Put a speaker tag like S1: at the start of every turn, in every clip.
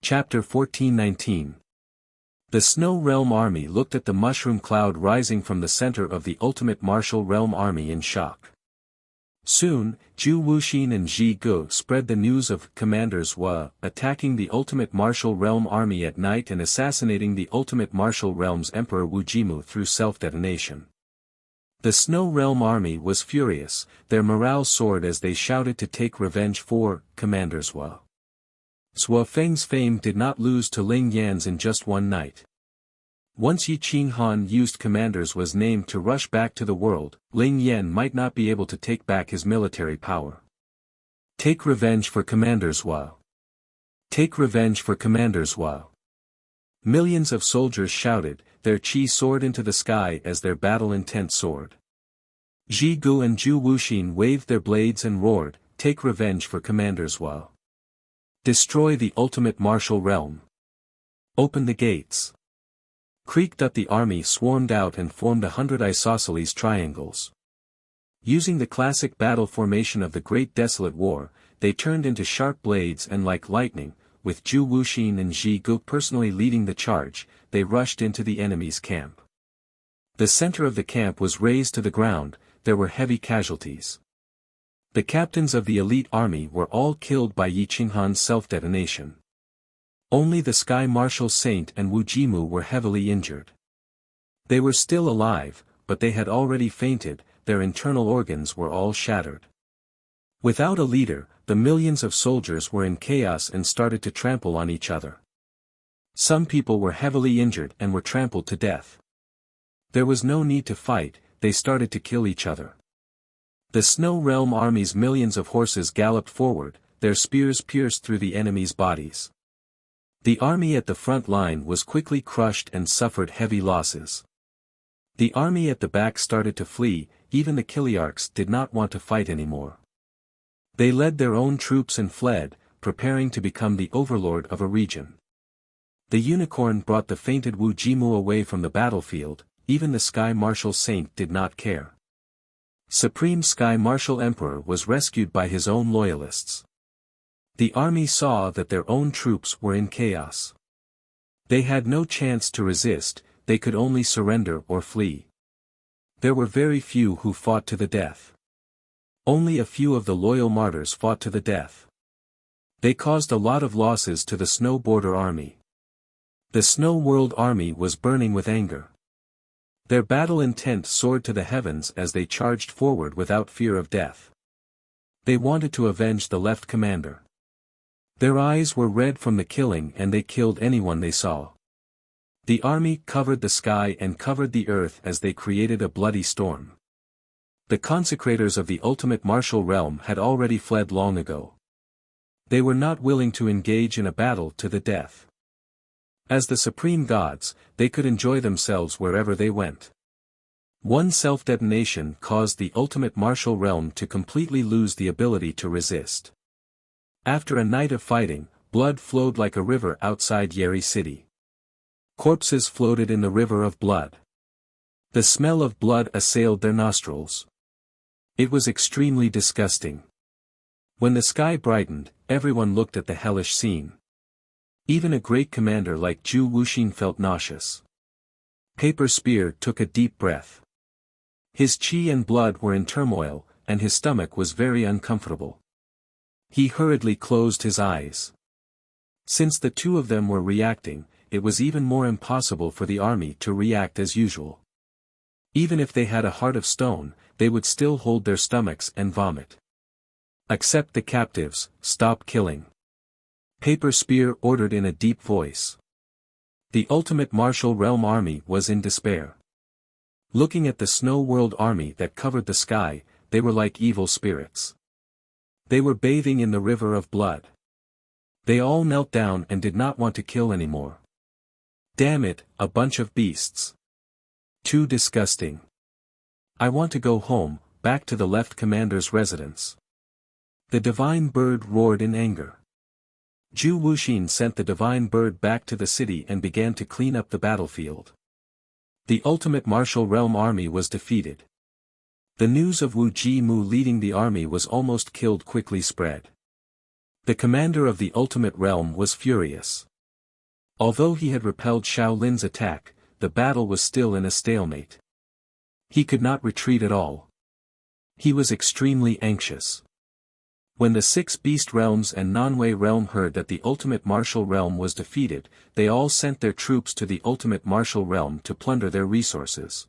S1: Chapter 1419. The Snow Realm Army looked at the mushroom cloud rising from the center of the ultimate martial realm army in shock. Soon, Zhu Wuxin and Ji Ge spread the news of Commanders Wu attacking the ultimate martial realm army at night and assassinating the ultimate martial realm's emperor Wujimu through self-detonation. The Snow Realm Army was furious, their morale soared as they shouted to take revenge for Commanders Wu. Zhuo Feng's fame did not lose to Ling Yan's in just one night. Once Yi Qinghan used Commanders Wu's name to rush back to the world, Ling Yan might not be able to take back his military power. Take revenge for Commanders Wu. Take revenge for Commanders Wu. Millions of soldiers shouted, their qi soared into the sky as their battle intent soared. Ji Ge and Zhu Wuxin waved their blades and roared, take revenge for Commanders Wu. Destroy the ultimate martial realm. Open the gates. Creaked up the army swarmed out and formed 100 isosceles triangles. Using the classic battle formation of the Great Desolate War, they turned into sharp blades and like lightning, with Zhu Wuxin and Ji Ge personally leading the charge, they rushed into the enemy's camp. The center of the camp was razed to the ground, there were heavy casualties. The captains of the elite army were all killed by Yi Qinghan's self-detonation. Only the Sky Marshal Saint and Wujimu were heavily injured. They were still alive, but they had already fainted, their internal organs were all shattered. Without a leader, the millions of soldiers were in chaos and started to trample on each other. Some people were heavily injured and were trampled to death. There was no need to fight, they started to kill each other. The Snow Realm Army's millions of horses galloped forward, their spears pierced through the enemy's bodies. The army at the front line was quickly crushed and suffered heavy losses. The army at the back started to flee, even the Kiliarchs did not want to fight anymore. They led their own troops and fled, preparing to become the overlord of a region. The unicorn brought the fainted Wujimu away from the battlefield, even the Sky Marshal Saint did not care. Supreme Sky Marshal Emperor was rescued by his own loyalists. The army saw that their own troops were in chaos. They had no chance to resist, they could only surrender or flee. There were very few who fought to the death. Only a few of the loyal martyrs fought to the death. They caused a lot of losses to the Snow Border Army. The Snow World Army was burning with anger. Their battle intent soared to the heavens as they charged forward without fear of death. They wanted to avenge the left commander. Their eyes were red from the killing and they killed anyone they saw. The army covered the sky and covered the earth as they created a bloody storm. The consecrators of the ultimate martial realm had already fled long ago. They were not willing to engage in a battle to the death. As the supreme gods, they could enjoy themselves wherever they went. One self-detonation caused the ultimate martial realm to completely lose the ability to resist. After a night of fighting, blood flowed like a river outside Yeri City. Corpses floated in the river of blood. The smell of blood assailed their nostrils. It was extremely disgusting. When the sky brightened, everyone looked at the hellish scene. Even a great commander like Zhu Wuxin felt nauseous. Paper Spear took a deep breath. His qi and blood were in turmoil, and his stomach was very uncomfortable. He hurriedly closed his eyes. Since the two of them were reacting, it was even more impossible for the army to react as usual. Even if they had a heart of stone, they would still hold their stomachs and vomit. Accept the captives, stop killing. Paper Spear ordered in a deep voice. The ultimate martial realm army was in despair. Looking at the Snow World Army that covered the sky, they were like evil spirits. They were bathing in the river of blood. They all knelt down and did not want to kill anymore. Damn it, a bunch of beasts. Too disgusting. I want to go home, back to the left commander's residence. The divine bird roared in anger. Zhu Wuxin sent the divine bird back to the city and began to clean up the battlefield. The ultimate martial realm army was defeated. The news of Wu Jimu leading the army was almost killed quickly spread. The commander of the ultimate realm was furious. Although he had repelled Xiao Lin's attack, the battle was still in a stalemate. He could not retreat at all. He was extremely anxious. When the six Beast Realms and Nanwei Realm heard that the Ultimate Martial Realm was defeated, they all sent their troops to the Ultimate Martial Realm to plunder their resources.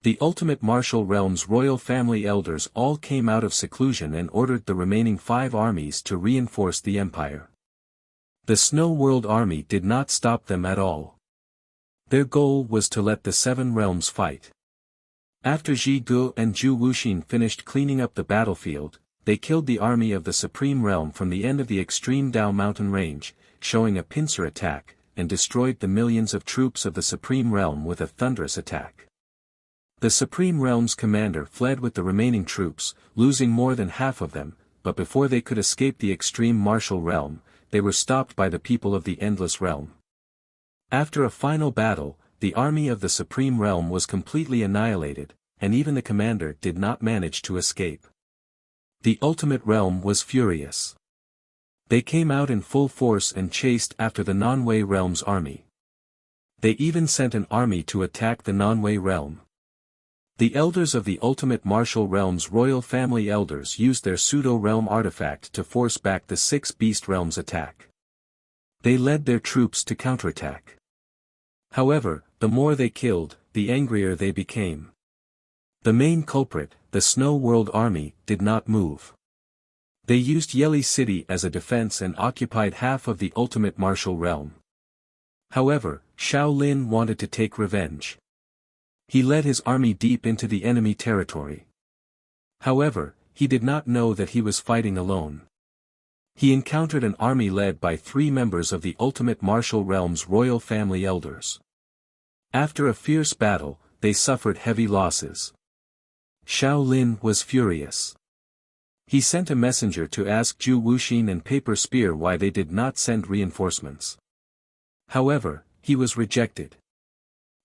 S1: The Ultimate Martial Realm's royal family elders all came out of seclusion and ordered the remaining 5 armies to reinforce the empire. The Snow World Army did not stop them at all. Their goal was to let the 7 realms fight. After Ji Gu and Zhu Wuxin finished cleaning up the battlefield, they killed the army of the Supreme Realm from the end of the extreme Dao mountain range, showing a pincer attack, and destroyed the millions of troops of the Supreme Realm with a thunderous attack. The Supreme Realm's commander fled with the remaining troops, losing more than half of them, but before they could escape the extreme martial realm, they were stopped by the people of the Endless Realm. After a final battle, the army of the Supreme Realm was completely annihilated, and even the commander did not manage to escape. The Ultimate Realm was furious. They came out in full force and chased after the Nanwei Realm's army. They even sent an army to attack the Nanwei Realm. The elders of the Ultimate Martial Realm's royal family elders used their pseudo-realm artifact to force back the 6 Beast Realms' attack. They led their troops to counterattack. However, the more they killed, the angrier they became. The main culprit, the Snow World Army, did not move. They used Yeli City as a defense and occupied half of the Ultimate Martial Realm. However, Xiao Lin wanted to take revenge. He led his army deep into the enemy territory. However, he did not know that he was fighting alone. He encountered an army led by 3 members of the Ultimate Martial Realm's royal family elders. After a fierce battle, they suffered heavy losses. Xiao Lin was furious. He sent a messenger to ask Zhu Wuxin and Paper Spear why they did not send reinforcements. However, he was rejected.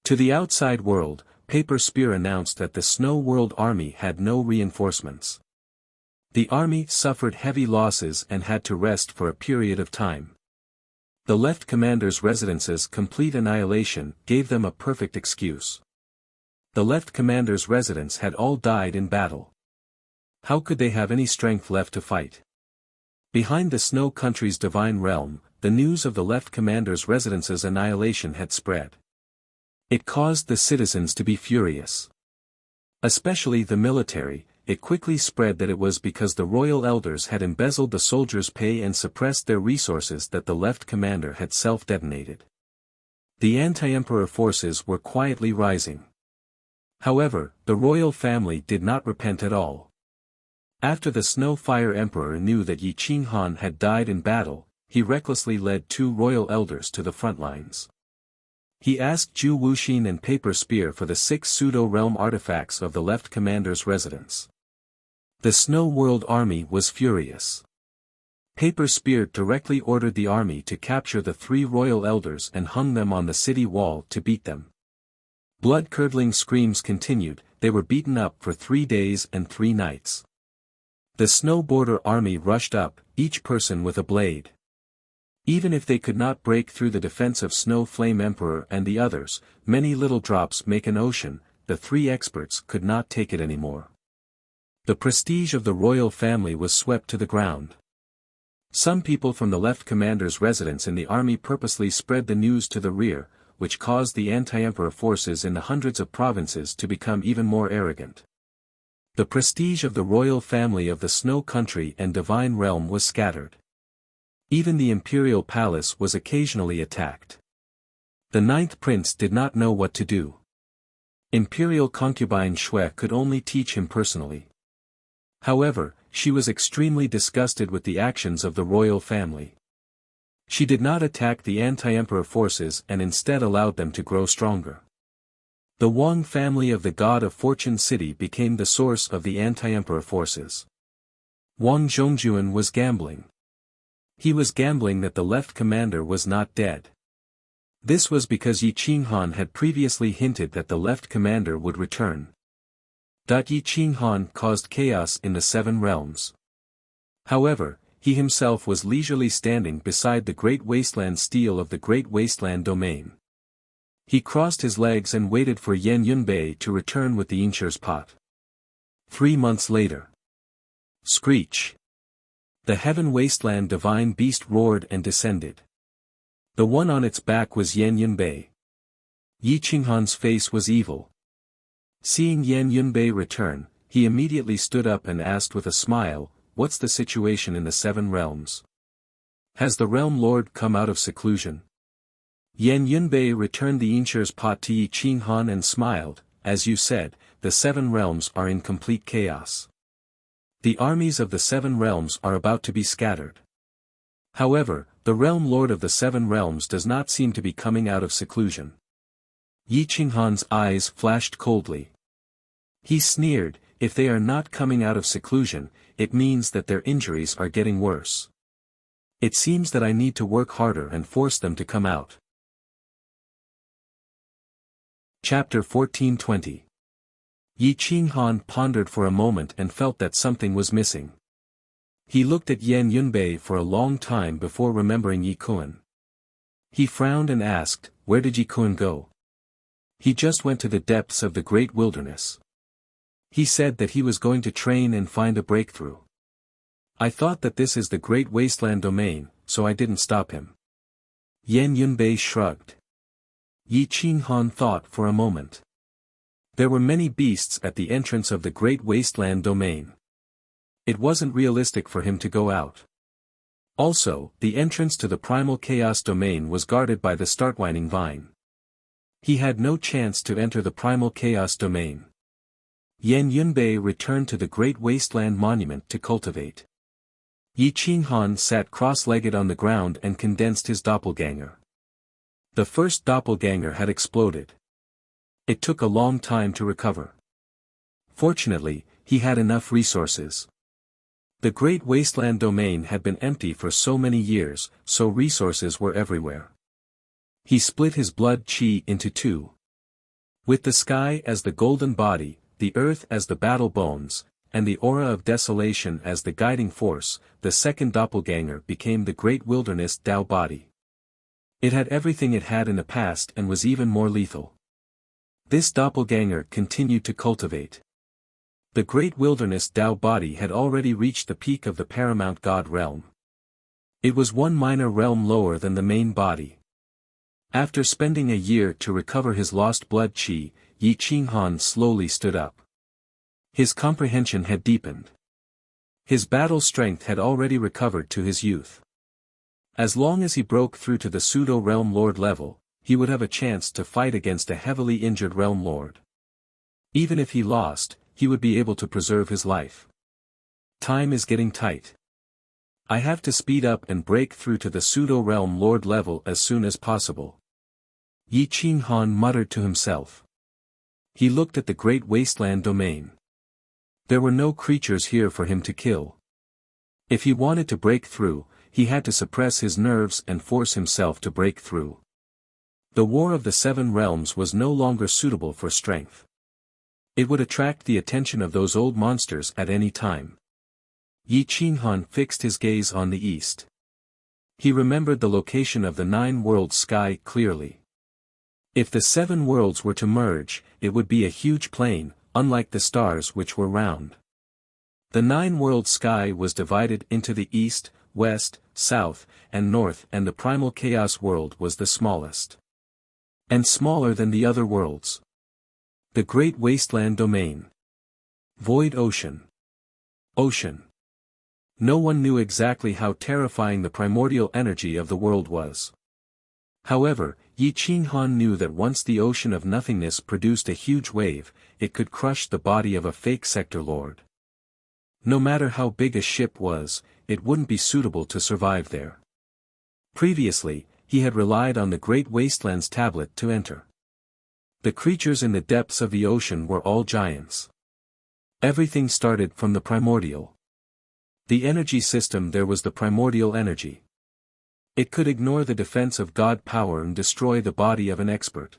S1: To the outside world, Paper Spear announced that the Snow World Army had no reinforcements. The army suffered heavy losses and had to rest for a period of time. The left commander's residence's complete annihilation gave them a perfect excuse. The left commander's residents had all died in battle. How could they have any strength left to fight? Behind the Snow Country's divine realm, the news of the left commander's residence's annihilation had spread. It caused the citizens to be furious. Especially the military. It quickly spread that it was because the royal elders had embezzled the soldiers' pay and suppressed their resources that the left commander had self-detonated. The anti-emperor forces were quietly rising. However, the royal family did not repent at all. After the Snow Fire Emperor knew that Yi Qinghan had died in battle, he recklessly led 2 royal elders to the front lines. He asked Zhu Wuxin and Paper Spear for the 6 pseudo-realm artifacts of the left commander's residence. The Snow World Army was furious. Paper Spear directly ordered the army to capture the 3 royal elders and hung them on the city wall to beat them. Blood-curdling screams continued. They were beaten up for 3 days and 3 nights. The Snow Border Army rushed up, each person with a blade. Even if they could not break through the defense of Snow Flame Emperor and the others, many little drops make an ocean, the 3 experts could not take it anymore. The prestige of the royal family was swept to the ground. Some people from the left commander's residence in the army purposely spread the news to the rear, which caused the anti-emperor forces in the hundreds of provinces to become even more arrogant. The prestige of the royal family of the Snow Country and Divine Realm was scattered. Even the imperial palace was occasionally attacked. The 9th prince did not know what to do. Imperial concubine Shui could only teach him personally. However, she was extremely disgusted with the actions of the royal family. She did not attack the anti-emperor forces and instead allowed them to grow stronger. The Wang family of the God of Fortune City became the source of the anti-emperor forces. Wang Zhongjuan was gambling. He was gambling that the left commander was not dead. This was because Yi Qinghan had previously hinted that the left commander would return. Yi Qinghan caused chaos in the 7 realms. However, he himself was leisurely standing beside the great wasteland stele of the great wasteland domain. He crossed his legs and waited for Yan Yunbei to return with the Incher's pot. 3 months later. Screech! The heaven wasteland divine beast roared and descended. The one on its back was Yan Yunbei. Yi Qinghan's face was evil. Seeing Yan Yunbei return, he immediately stood up and asked with a smile, "What's the situation in the 7 realms? Has the realm lord come out of seclusion?" Yan Yunbei returned the Incher's pot to Yi Qinghan and smiled, "As you said, the 7 realms are in complete chaos. The armies of the 7 realms are about to be scattered. However, the realm lord of the 7 realms does not seem to be coming out of seclusion." Yi Qinghan's eyes flashed coldly. He sneered, "If they are not coming out of seclusion, it means that their injuries are getting worse. It seems that I need to work harder and force them to come out." Chapter 14:20. Yi Qinghan pondered for a moment and felt that something was missing. He looked at Yan Yunbei for a long time before remembering Yi Kun. He frowned and asked, "Where did Yi Kun go?" "He just went to the depths of the great wilderness. He said that he was going to train and find a breakthrough. I thought that this is the great wasteland domain, so I didn't stop him." Yan Yunbei shrugged. Yi Qinghan thought for a moment. There were many beasts at the entrance of the great wasteland domain. It wasn't realistic for him to go out. Also, the entrance to the primal chaos domain was guarded by the startwining vine. He had no chance to enter the primal chaos domain. Yan Yunbei returned to the great wasteland monument to cultivate. Yi Qinghan sat cross-legged on the ground and condensed his doppelganger. The first doppelganger had exploded. It took a long time to recover. Fortunately, he had enough resources. The great wasteland domain had been empty for so many years, so resources were everywhere. He split his blood qi into 2. With the sky as the golden body, the earth as the battle bones, and the aura of desolation as the guiding force, the second doppelganger became the great wilderness Tao body. It had everything it had in the past and was even more lethal. This doppelganger continued to cultivate. The great wilderness Tao body had already reached the peak of the paramount God realm. It was one minor realm lower than the main body. After spending a year to recover his lost blood qi, Yi Qinghan slowly stood up. His comprehension had deepened. His battle strength had already recovered to his youth. As long as he broke through to the pseudo-realm lord level, he would have a chance to fight against a heavily injured realm lord. Even if he lost, he would be able to preserve his life. Time is getting tight. I have to speed up and break through to the pseudo-realm lord level as soon as possible. Yi Qinghan muttered to himself. He looked at the great wasteland domain. There were no creatures here for him to kill. If he wanted to break through, he had to suppress his nerves and force himself to break through. The War of the 7 Realms was no longer suitable for strength. It would attract the attention of those old monsters at any time. Yi Qinghan fixed his gaze on the east. He remembered the location of the 9 worlds sky clearly. If the 7 worlds were to merge, it would be a huge plain, unlike the stars which were round. The 9 worlds sky was divided into the east, west, south, and north, and the primal chaos world was the smallest. And smaller than the other worlds. The great wasteland domain. Void ocean. Ocean. No one knew exactly how terrifying the primordial energy of the world was. However, Yi Qinghan knew that once the ocean of nothingness produced a huge wave, it could crush the body of a fake sector lord. No matter how big a ship was, it wouldn't be suitable to survive there. Previously, he had relied on the Great Wasteland's tablet to enter. The creatures in the depths of the ocean were all giants. Everything started from the primordial. The energy system there was the primordial energy. It could ignore the defense of God power and destroy the body of an expert.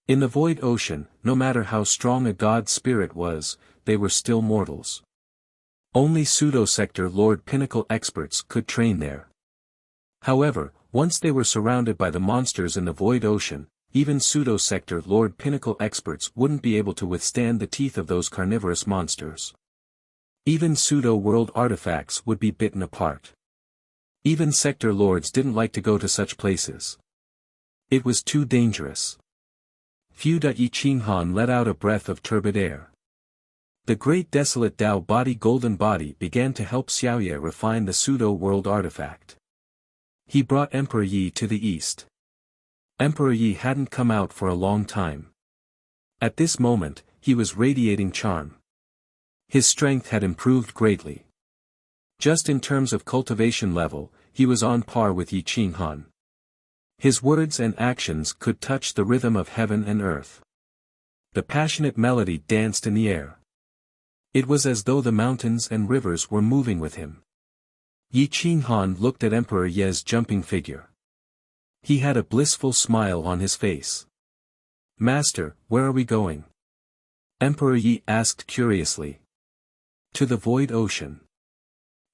S1: In the void ocean, no matter how strong a God spirit was, they were still mortals. Only pseudo-sector Lord Pinnacle experts could train there. However, once they were surrounded by the monsters in the void ocean, even pseudo-sector Lord Pinnacle experts wouldn't be able to withstand the teeth of those carnivorous monsters. Even pseudo-world artifacts would be bitten apart. Even sector lords didn't like to go to such places. It was too dangerous. Yi Qinghan let out a breath of turbid air. The great desolate Tao body golden body began to help Xiaoye refine the pseudo-world artifact. He brought Emperor Yi to the east. Emperor Yi hadn't come out for a long time. At this moment, he was radiating charm. His strength had improved greatly. Just in terms of cultivation level, he was on par with Yi Qinghan. His words and actions could touch the rhythm of heaven and earth. The passionate melody danced in the air. It was as though the mountains and rivers were moving with him. Yi Qinghan looked at Emperor Ye's jumping figure. He had a blissful smile on his face. "Master, where are we going?" Emperor Yi asked curiously. "To the void ocean.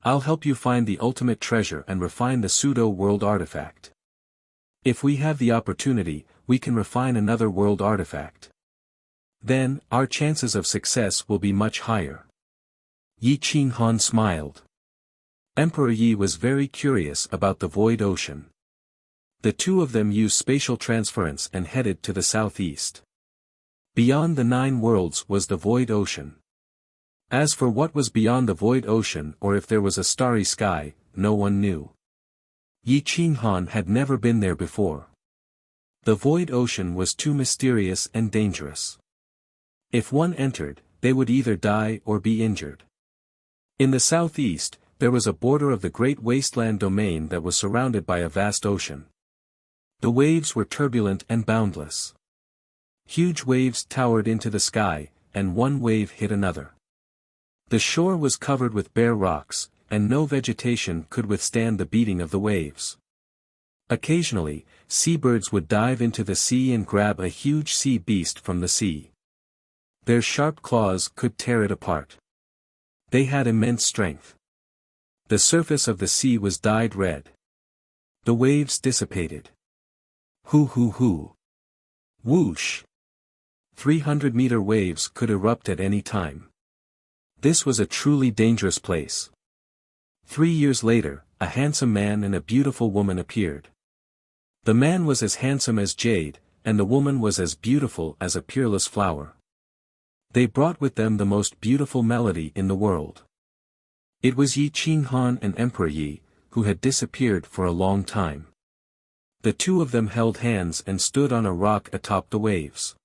S1: I'll help you find the ultimate treasure and refine the pseudo-world artifact. If we have the opportunity, we can refine another world artifact. Then, our chances of success will be much higher." Yi Qinghan smiled. Emperor Yi was very curious about the void ocean. The two of them used spatial transference and headed to the southeast. Beyond the 9 worlds was the void ocean. As for what was beyond the void ocean or if there was a starry sky, no one knew. Yi Qinghan had never been there before. The void ocean was too mysterious and dangerous. If one entered, they would either die or be injured. In the southeast, there was a border of the great wasteland domain that was surrounded by a vast ocean. The waves were turbulent and boundless. Huge waves towered into the sky, and one wave hit another. The shore was covered with bare rocks, and no vegetation could withstand the beating of the waves. Occasionally, seabirds would dive into the sea and grab a huge sea beast from the sea. Their sharp claws could tear it apart. They had immense strength. The surface of the sea was dyed red. The waves dissipated. Hoo hoo hoo. Whoosh. 300-meter waves could erupt at any time. This was a truly dangerous place. 3 years later, a handsome man and a beautiful woman appeared. The man was as handsome as jade, and the woman was as beautiful as a peerless flower. They brought with them the most beautiful melody in the world. It was Yi Qinghan and Emperor Yi, who had disappeared for a long time. The two of them held hands and stood on a rock atop the waves.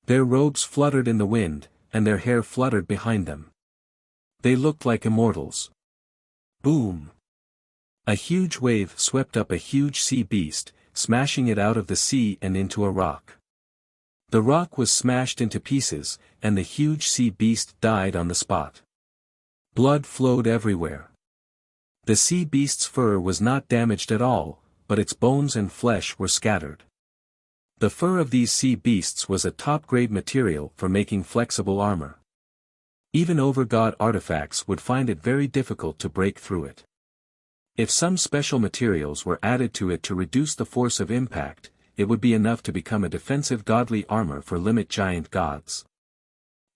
S1: Their robes fluttered in the wind, and their hair fluttered behind them. They looked like immortals. Boom! A huge wave swept up a huge sea beast, smashing it out of the sea and into a rock. The rock was smashed into pieces, and the huge sea beast died on the spot. Blood flowed everywhere. The sea beast's fur was not damaged at all, but its bones and flesh were scattered. The fur of these sea beasts was a top-grade material for making flexible armor. Even overgod artifacts would find it very difficult to break through it. If some special materials were added to it to reduce the force of impact, it would be enough to become a defensive godly armor for limit giant gods.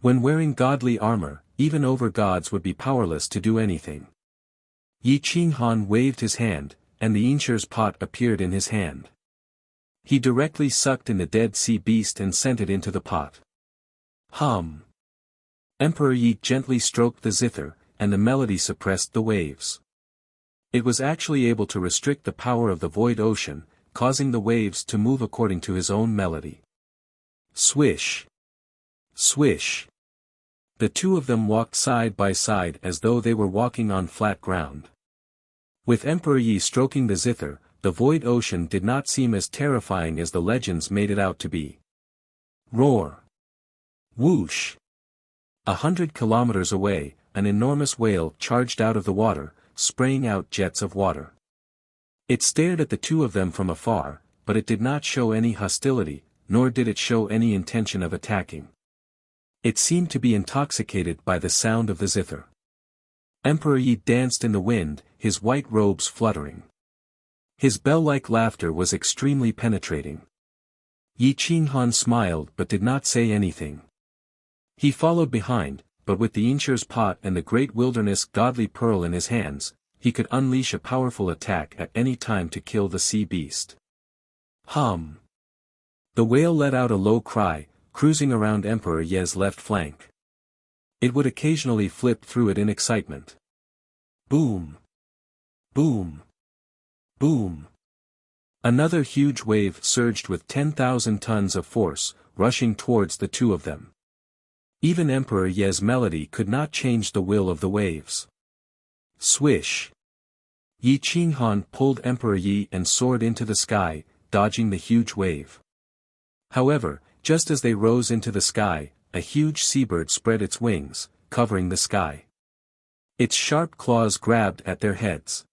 S1: When wearing godly armor, even overgods would be powerless to do anything. Yi Qinghan waved his hand, and the Inshir's pot appeared in his hand. He directly sucked in the dead sea beast and sent it into the pot. Hum! Emperor Yi gently stroked the zither, and the melody suppressed the waves. It was actually able to restrict the power of the void ocean, causing the waves to move according to his own melody. Swish! Swish! The two of them walked side by side as though they were walking on flat ground. With Emperor Yi stroking the zither, the void ocean did not seem as terrifying as the legends made it out to be. Roar! Whoosh! 100 kilometers away, an enormous whale charged out of the water, spraying out jets of water. It stared at the two of them from afar, but it did not show any hostility, nor did it show any intention of attacking. It seemed to be intoxicated by the sound of the zither. Emperor Yi danced in the wind, his white robes fluttering. His bell-like laughter was extremely penetrating. Yi Qinghan smiled but did not say anything. He followed behind, but with the Inshur's pot and the great wilderness godly pearl in his hands, he could unleash a powerful attack at any time to kill the sea beast. Hum! The whale let out a low cry, cruising around Emperor Ye's left flank. It would occasionally flip through it in excitement. Boom! Boom! Boom! Another huge wave surged with 10,000 tons of force, rushing towards the two of them. Even Emperor Ye's melody could not change the will of the waves. Swish! Yi Qinghan pulled Emperor Yi and soared into the sky, dodging the huge wave. However, just as they rose into the sky, a huge seabird spread its wings, covering the sky. Its sharp claws grabbed at their heads.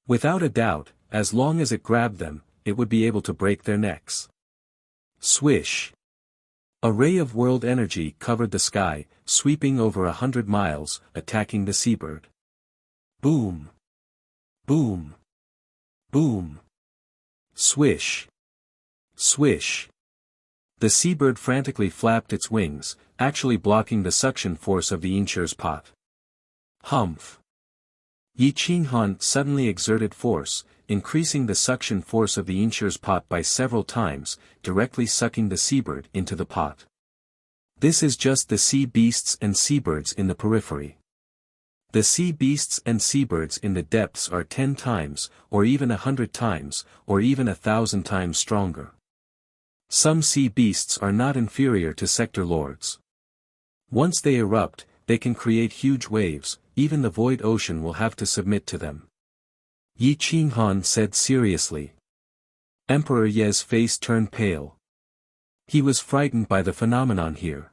S1: Without a doubt, as long as it grabbed them, it would be able to break their necks. Swish! A ray of world energy covered the sky, sweeping over 100 miles, attacking the seabird. Boom! Boom! Boom! Swish! Swish! The seabird frantically flapped its wings, actually blocking the suction force of the Inshur's pot. Humph! Yi Qinghan suddenly exerted force, increasing the suction force of the Inshur's pot by several times, directly sucking the seabird into the pot. This is just the sea beasts and seabirds in the periphery. The sea beasts and seabirds in the depths are 10 times, or even 100 times, or even 1,000 times stronger. Some sea beasts are not inferior to sector lords. Once they erupt, they can create huge waves, even the void ocean will have to submit to them. Yi Qinghan said seriously. Emperor Ye's face turned pale. He was frightened by the phenomenon here.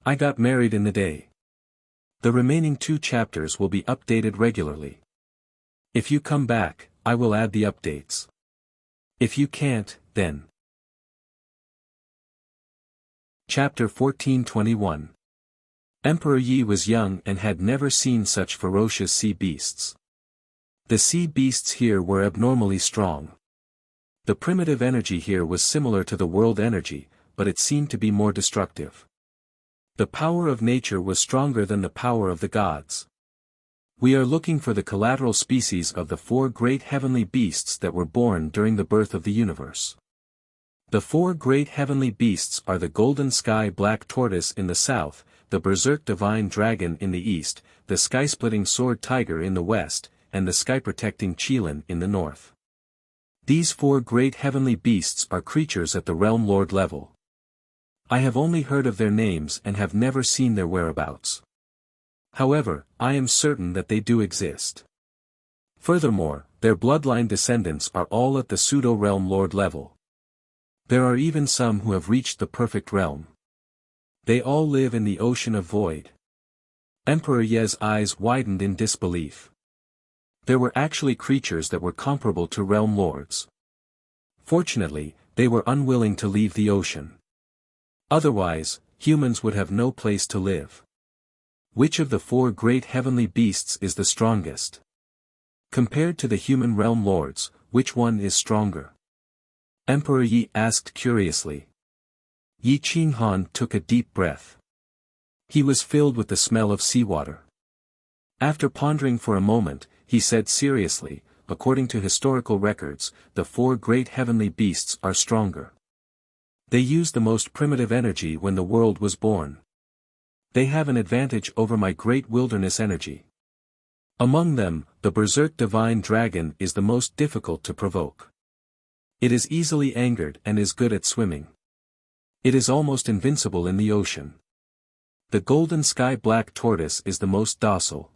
S1: I got married in the day. The remaining 2 chapters will be updated regularly. If you come back, I will add the updates. If you can't, then. Chapter 1421. Emperor Yi was young and had never seen such ferocious sea beasts. The sea beasts here were abnormally strong. The primitive energy here was similar to the world energy, but it seemed to be more destructive. The power of nature was stronger than the power of the gods. We are looking for the collateral species of the 4 great heavenly beasts that were born during the birth of the universe. The 4 great heavenly beasts are the golden sky black tortoise in the south, the berserk divine dragon in the east, the sky-splitting sword tiger in the west, and the sky-protecting qilin in the north. These 4 great heavenly beasts are creatures at the realm lord level. I have only heard of their names and have never seen their whereabouts. However, I am certain that they do exist. Furthermore, their bloodline descendants are all at the pseudo-realm lord level. There are even some who have reached the perfect realm. They all live in the ocean of void. Emperor Ye's eyes widened in disbelief. There were actually creatures that were comparable to realm lords. Fortunately, they were unwilling to leave the ocean. Otherwise, humans would have no place to live. Which of the 4 great heavenly beasts is the strongest? Compared to the human realm lords, which one is stronger? Emperor Yi asked curiously. Yi Qinghan took a deep breath. He was filled with the smell of seawater. After pondering for a moment, he said seriously, according to historical records, the 4 great heavenly beasts are stronger. They used the most primitive energy when the world was born. They have an advantage over my great wilderness energy. Among them, the berserk divine dragon is the most difficult to provoke. It is easily angered and is good at swimming. It is almost invincible in the ocean. The golden sky black tortoise is the most docile.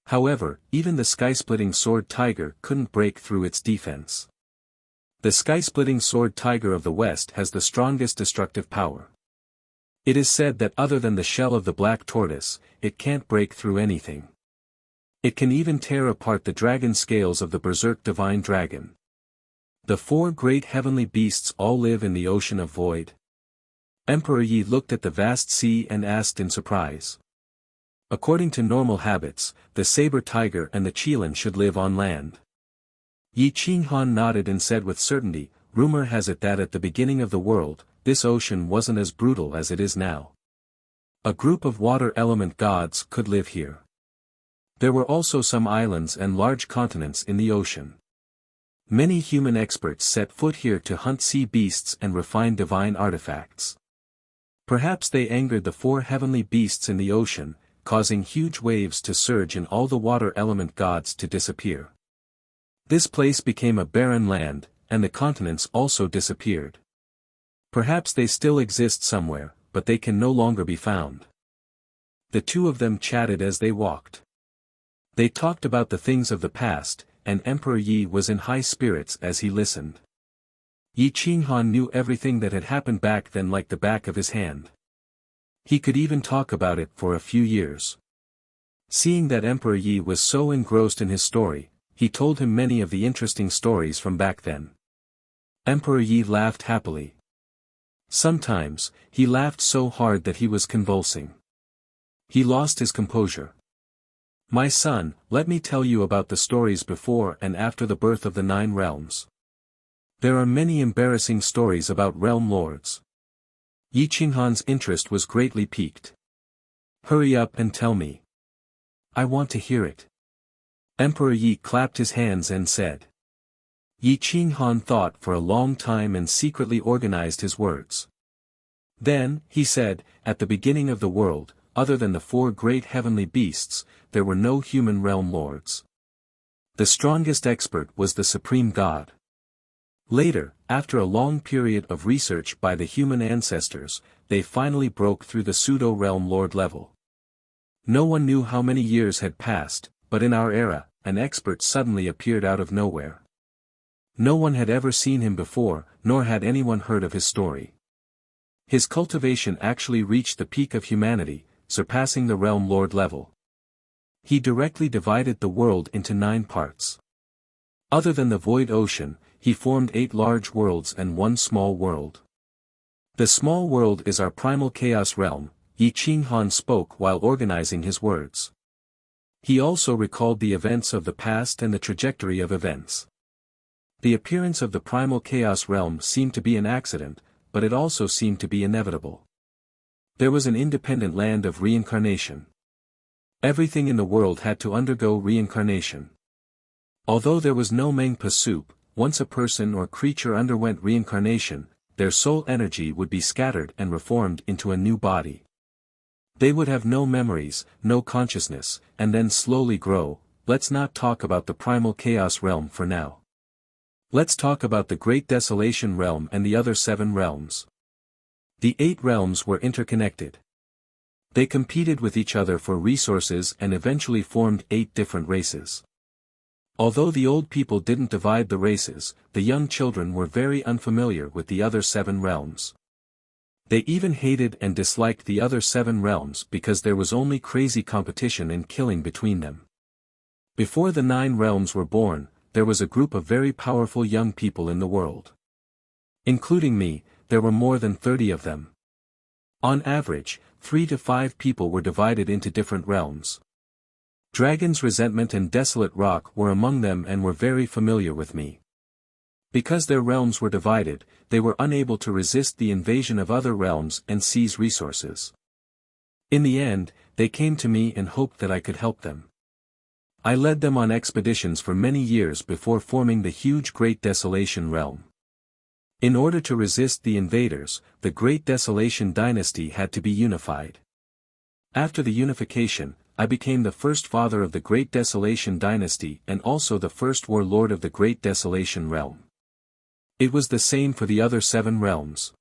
S1: However, even the sky-splitting sword tiger couldn't break through its defense. The sky-splitting sword tiger of the west has the strongest destructive power. It is said that other than the shell of the black tortoise, it can't break through anything. It can even tear apart the dragon scales of the berserk divine dragon. The 4 great heavenly beasts all live in the ocean of void. Emperor Yi looked at the vast sea and asked in surprise. According to normal habits, the saber tiger and the qilin should live on land. Yi Qinghan nodded and said with certainty, rumor has it that at the beginning of the world, this ocean wasn't as brutal as it is now. A group of water element gods could live here. There were also some islands and large continents in the ocean. Many human experts set foot here to hunt sea beasts and refine divine artifacts. Perhaps they angered the 4 heavenly beasts in the ocean, causing huge waves to surge and all the water element gods to disappear. This place became a barren land, and the continents also disappeared. Perhaps they still exist somewhere, but they can no longer be found. The two of them chatted as they walked. They talked about the things of the past, and Emperor Yi was in high spirits as he listened. Yi Qinghan knew everything that had happened back then like the back of his hand. He could even talk about it for a few years. Seeing that Emperor Yi was so engrossed in his story, he told him many of the interesting stories from back then. Emperor Yi laughed happily. Sometimes, he laughed so hard that he was convulsing. He lost his composure. My son, let me tell you about the stories before and after the birth of the 9 realms. There are many embarrassing stories about realm lords. Yi Qinghan's interest was greatly piqued. Hurry up and tell me. I want to hear it. Emperor Yi clapped his hands and said. Yi Qinghan thought for a long time and secretly organized his words. Then, he said, at the beginning of the world, other than the 4 great heavenly beasts, there were no human realm lords. The strongest expert was the supreme god. Later, after a long period of research by the human ancestors, they finally broke through the pseudo-realm lord level. No one knew how many years had passed, but in our era, an expert suddenly appeared out of nowhere. No one had ever seen him before, nor had anyone heard of his story. His cultivation actually reached the peak of humanity, surpassing the realm lord level. He directly divided the world into 9 parts. Other than the void ocean, he formed 8 large worlds and 1 small world. The small world is our primal chaos realm, Yi Qinghan spoke while organizing his words. He also recalled the events of the past and the trajectory of events. The appearance of the primal chaos realm seemed to be an accident, but it also seemed to be inevitable. There was an independent land of reincarnation. Everything in the world had to undergo reincarnation. Although there was no Mengpa soup, once a person or creature underwent reincarnation, their soul energy would be scattered and reformed into a new body. They would have no memories, no consciousness, and then slowly grow. Let's not talk about the primal chaos realm for now. Let's talk about the Great Desolation realm and the other 7 realms. The 8 realms were interconnected. They competed with each other for resources and eventually formed 8 different races. Although the old people didn't divide the races, the young children were very unfamiliar with the other 7 realms. They even hated and disliked the other 7 realms because there was only crazy competition and killing between them. Before the 9 realms were born, there was a group of very powerful young people in the world. Including me, there were more than 30 of them. On average, 3 to 5 people were divided into different realms. Dragon's Resentment and Desolate Rock were among them and were very familiar with me. Because their realms were divided, they were unable to resist the invasion of other realms and seize resources. In the end, they came to me and hoped that I could help them. I led them on expeditions for many years before forming the huge Great Desolation realm. In order to resist the invaders, the Great Desolation dynasty had to be unified. After the unification, I became the first father of the Great Desolation dynasty and also the first warlord of the Great Desolation realm. It was the same for the other 7 realms.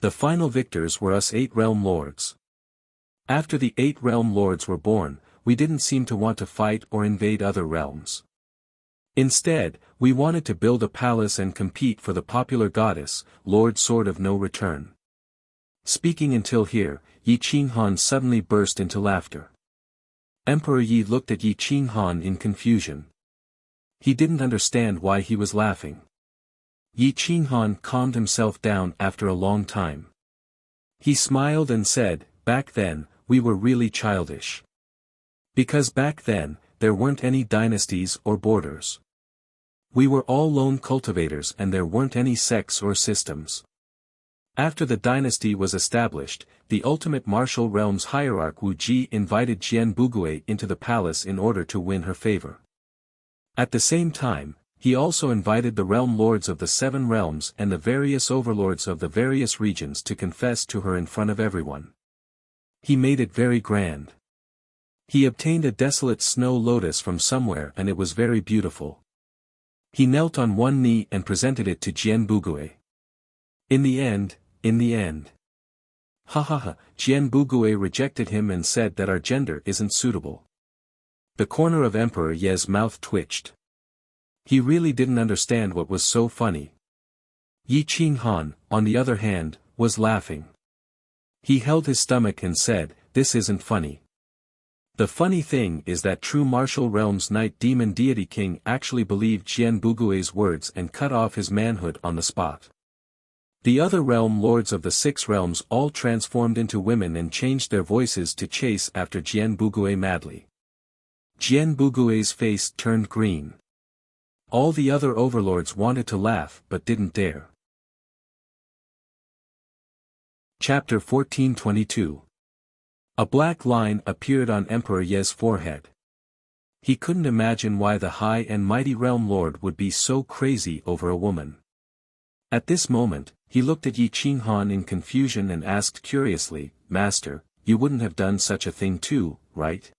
S1: The final victors were us 8 realm lords. After the 8 realm lords were born, we didn't seem to want to fight or invade other realms. Instead, we wanted to build a palace and compete for the popular goddess, Lord Sword of No Return. Speaking until here, Yi Qinghan suddenly burst into laughter. Emperor Yi looked at Yi Qinghan in confusion. He didn't understand why he was laughing. Yi Qinghan calmed himself down after a long time. He smiled and said, "Back then, we were really childish. Because back then, there weren't any dynasties or borders. We were all lone cultivators and there weren't any sects or systems. After the dynasty was established, the ultimate martial realm's hierarch Wu Ji invited Jian Bugui into the palace in order to win her favor. At the same time, he also invited the realm lords of the 7 realms and the various overlords of the various regions to confess to her in front of everyone. He made it very grand. He obtained a desolate snow lotus from somewhere and it was very beautiful. He knelt on one knee and presented it to Jian Bugui. In the end. Ha ha ha, Jian Bugui rejected him and said that our gender isn't suitable. The corner of Emperor Ye's mouth twitched. He really didn't understand what was so funny. Yi Qinghan, on the other hand, was laughing. He held his stomach and said, "This isn't funny." The funny thing is that true martial realm's night demon deity king actually believed Jian Bugui's words and cut off his manhood on the spot. The other realm lords of the 6 realms all transformed into women and changed their voices to chase after Jian Bugui madly. Jian Bugui's face turned green. All the other overlords wanted to laugh but didn't dare. Chapter 1422. A black line appeared on Emperor Ye's forehead. He couldn't imagine why the high and mighty realm lord would be so crazy over a woman. At this moment, he looked at Yi Qinghan in confusion and asked curiously, "Master, you wouldn't have done such a thing too, right?"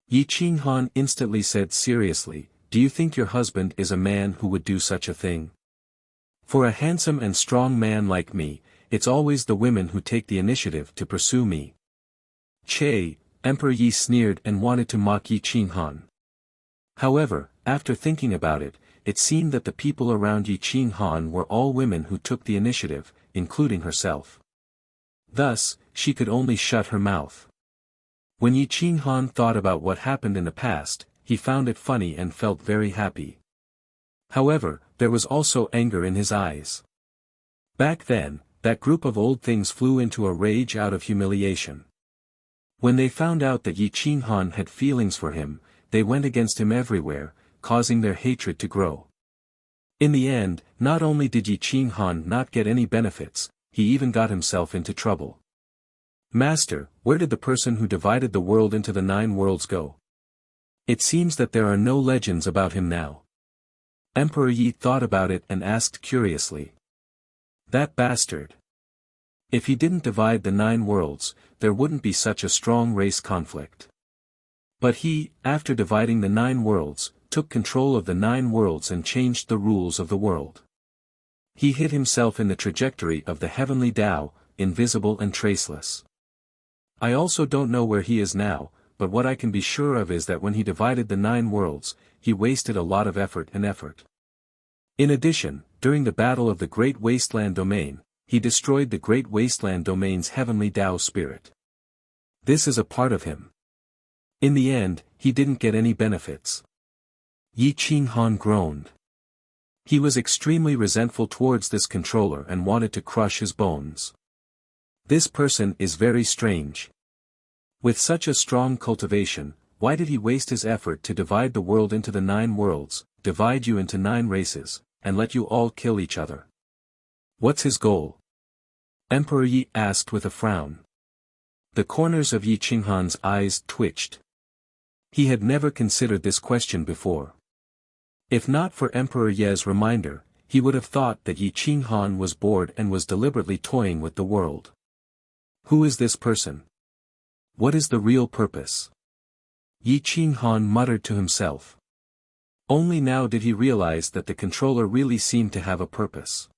S1: Yi Qinghan instantly said seriously, "Do you think your husband is a man who would do such a thing? For a handsome and strong man like me, it's always the women who take the initiative to pursue me." Che, Emperor Yi sneered and wanted to mock Yi Qinghan. However, after thinking about it, it seemed that the people around Yi Qinghan were all women who took the initiative, including herself. Thus, she could only shut her mouth. When Yi Qinghan thought about what happened in the past, he found it funny and felt very happy. However, there was also anger in his eyes. Back then, that group of old things flew into a rage out of humiliation. When they found out that Yi Qinghan had feelings for him, they went against him everywhere, causing their hatred to grow. In the end, not only did Yi Qinghan not get any benefits, he even got himself into trouble. "Master, where did the person who divided the world into the 9 worlds go? It seems that there are no legends about him now." Emperor Yi thought about it and asked curiously. "That bastard. If he didn't divide the 9 worlds, there wouldn't be such a strong race conflict. But he, after dividing the 9 worlds, took control of the 9 worlds and changed the rules of the world. He hid himself in the trajectory of the heavenly Tao, invisible and traceless. I also don't know where he is now, but what I can be sure of is that when he divided the 9 worlds, he wasted a lot of effort. In addition, during the battle of the Great Wasteland Domain, he destroyed the Great Wasteland Domain's heavenly Tao spirit. This is a part of him. In the end, he didn't get any benefits." Yi Qinghan groaned. He was extremely resentful towards this controller and wanted to crush his bones. This person is very strange. With such a strong cultivation, why did he waste his effort to divide the world into the 9 worlds, divide you into 9 races, and let you all kill each other? What's his goal? Emperor Yi asked with a frown. The corners of Yi Qinghan's eyes twitched. He had never considered this question before. If not for Emperor Ye's reminder, he would have thought that Yi Qinghan was bored and was deliberately toying with the world. Who is this person? What is the real purpose? Yi Qinghan muttered to himself. Only now did he realize that the controller really seemed to have a purpose.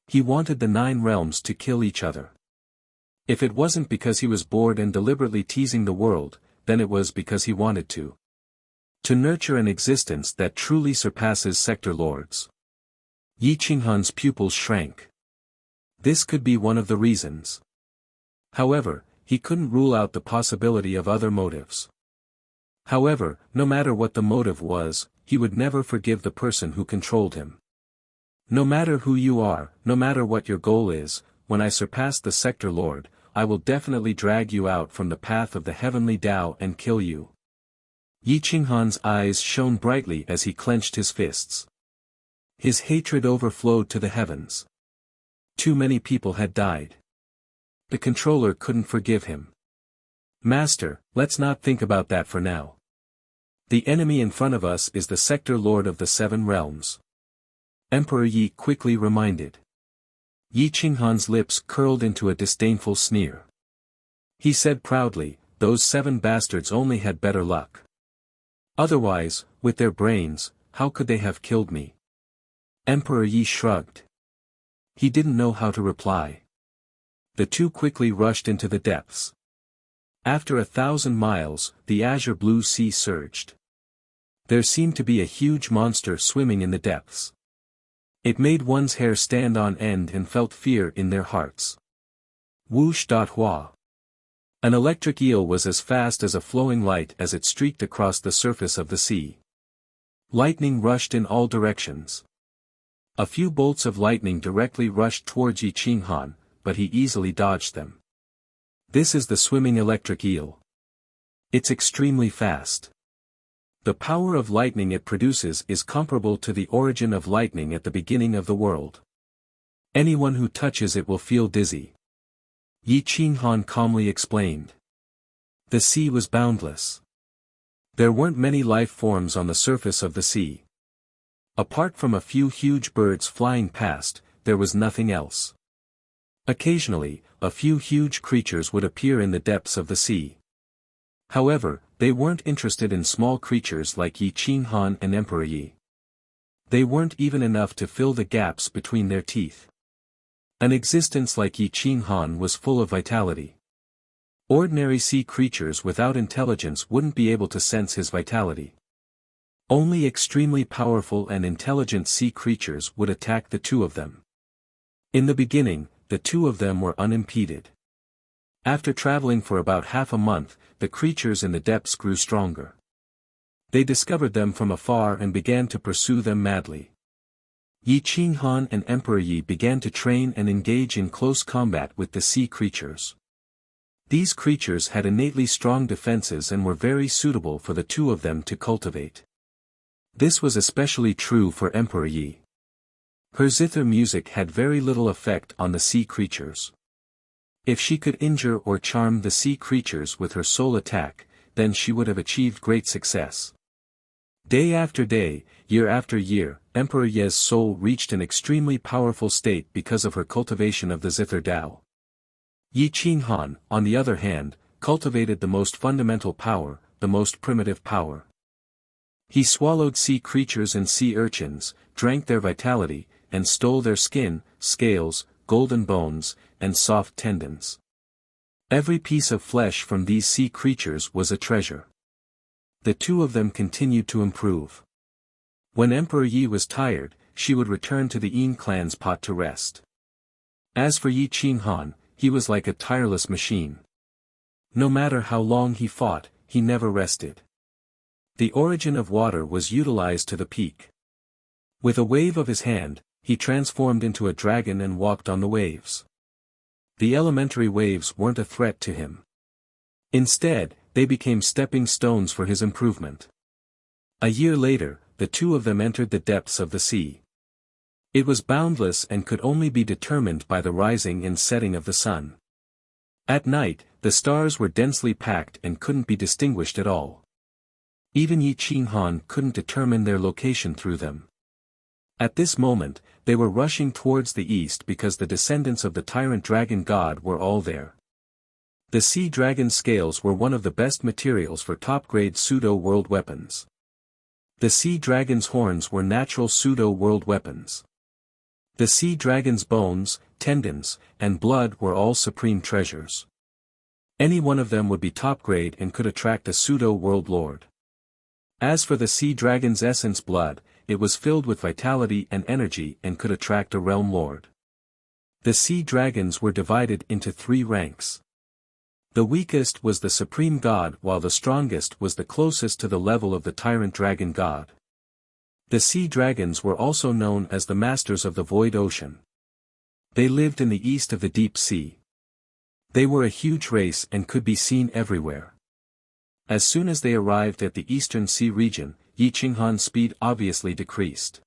S1: He wanted the 9 realms to kill each other. If it wasn't because he was bored and deliberately teasing the world, then it was because he wanted to nurture an existence that truly surpasses sector lords. Yi Qinghan's pupils shrank. This could be one of the reasons. However, he couldn't rule out the possibility of other motives. However, no matter what the motive was, he would never forgive the person who controlled him. No matter who you are, no matter what your goal is, when I surpass the sector lord, I will definitely drag you out from the path of the heavenly Tao and kill you. Yi Qinghan's eyes shone brightly as he clenched his fists. His hatred overflowed to the heavens. Too many people had died. The controller couldn't forgive him. Master, let's not think about that for now. The enemy in front of us is the Sector Lord of the Seven Realms. Emperor Yi quickly reminded. Yi Qinghan's lips curled into a disdainful sneer. He said proudly, those 7 bastards only had better luck. Otherwise, with their brains, how could they have killed me? Emperor Yi shrugged. He didn't know how to reply. The two quickly rushed into the depths. After 1,000 miles, the azure blue sea surged. There seemed to be a huge monster swimming in the depths. It made one's hair stand on end and felt fear in their hearts. Whoosh.hua. An electric eel was as fast as a flowing light as it streaked across the surface of the sea. Lightning rushed in all directions. A few bolts of lightning directly rushed towards Yi Qinghan, but he easily dodged them. This is the swimming electric eel. It's extremely fast. The power of lightning it produces is comparable to the origin of lightning at the beginning of the world. Anyone who touches it will feel dizzy. Yi Qinghan calmly explained. The sea was boundless. There weren't many life forms on the surface of the sea. Apart from a few huge birds flying past, there was nothing else. Occasionally, a few huge creatures would appear in the depths of the sea. However, they weren't interested in small creatures like Yi Qinghan and Emperor Yi. They weren't even enough to fill the gaps between their teeth. An existence like Yi Qinghan was full of vitality. Ordinary sea creatures without intelligence wouldn't be able to sense his vitality. Only extremely powerful and intelligent sea creatures would attack the two of them. In the beginning, the two of them were unimpeded. After traveling for about half a month, the creatures in the depths grew stronger. They discovered them from afar and began to pursue them madly. Yi Qinghan and Emperor Yi began to train and engage in close combat with the sea creatures. These creatures had innately strong defenses and were very suitable for the two of them to cultivate. This was especially true for Emperor Yi. Her zither music had very little effect on the sea creatures. If she could injure or charm the sea creatures with her soul attack, then she would have achieved great success. Day after day, year after year, Emperor Yi's soul reached an extremely powerful state because of her cultivation of the zither Tao. Yi Qinghan, on the other hand, cultivated the most fundamental power, the most primitive power. He swallowed sea creatures and sea urchins, drank their vitality, and stole their skin, scales, golden bones, and soft tendons. Every piece of flesh from these sea creatures was a treasure. The two of them continued to improve. When Emperor Yi was tired, she would return to the Yin clan's pot to rest. As for Yi Qinghan, he was like a tireless machine. No matter how long he fought, he never rested. The origin of water was utilized to the peak. With a wave of his hand, he transformed into a dragon and walked on the waves. The elementary waves weren't a threat to him. Instead, they became stepping stones for his improvement. A year later, the two of them entered the depths of the sea. It was boundless and could only be determined by the rising and setting of the sun. At night, the stars were densely packed and couldn't be distinguished at all. Even Yi Qinghan couldn't determine their location through them. At this moment, they were rushing towards the east because the descendants of the tyrant dragon god were all there. The sea dragon scales were one of the best materials for top-grade pseudo-world weapons. The sea dragon's horns were natural pseudo-world weapons. The sea dragon's bones, tendons, and blood were all supreme treasures. Any one of them would be top-grade and could attract a pseudo-world lord. As for the sea dragon's essence blood, it was filled with vitality and energy and could attract a realm lord. The sea dragons were divided into 3 ranks. The weakest was the supreme god while the strongest was the closest to the level of the tyrant dragon god. The sea dragons were also known as the masters of the void ocean. They lived in the east of the deep sea. They were a huge race and could be seen everywhere. As soon as they arrived at the eastern sea region, Yi Qinghan's speed obviously decreased.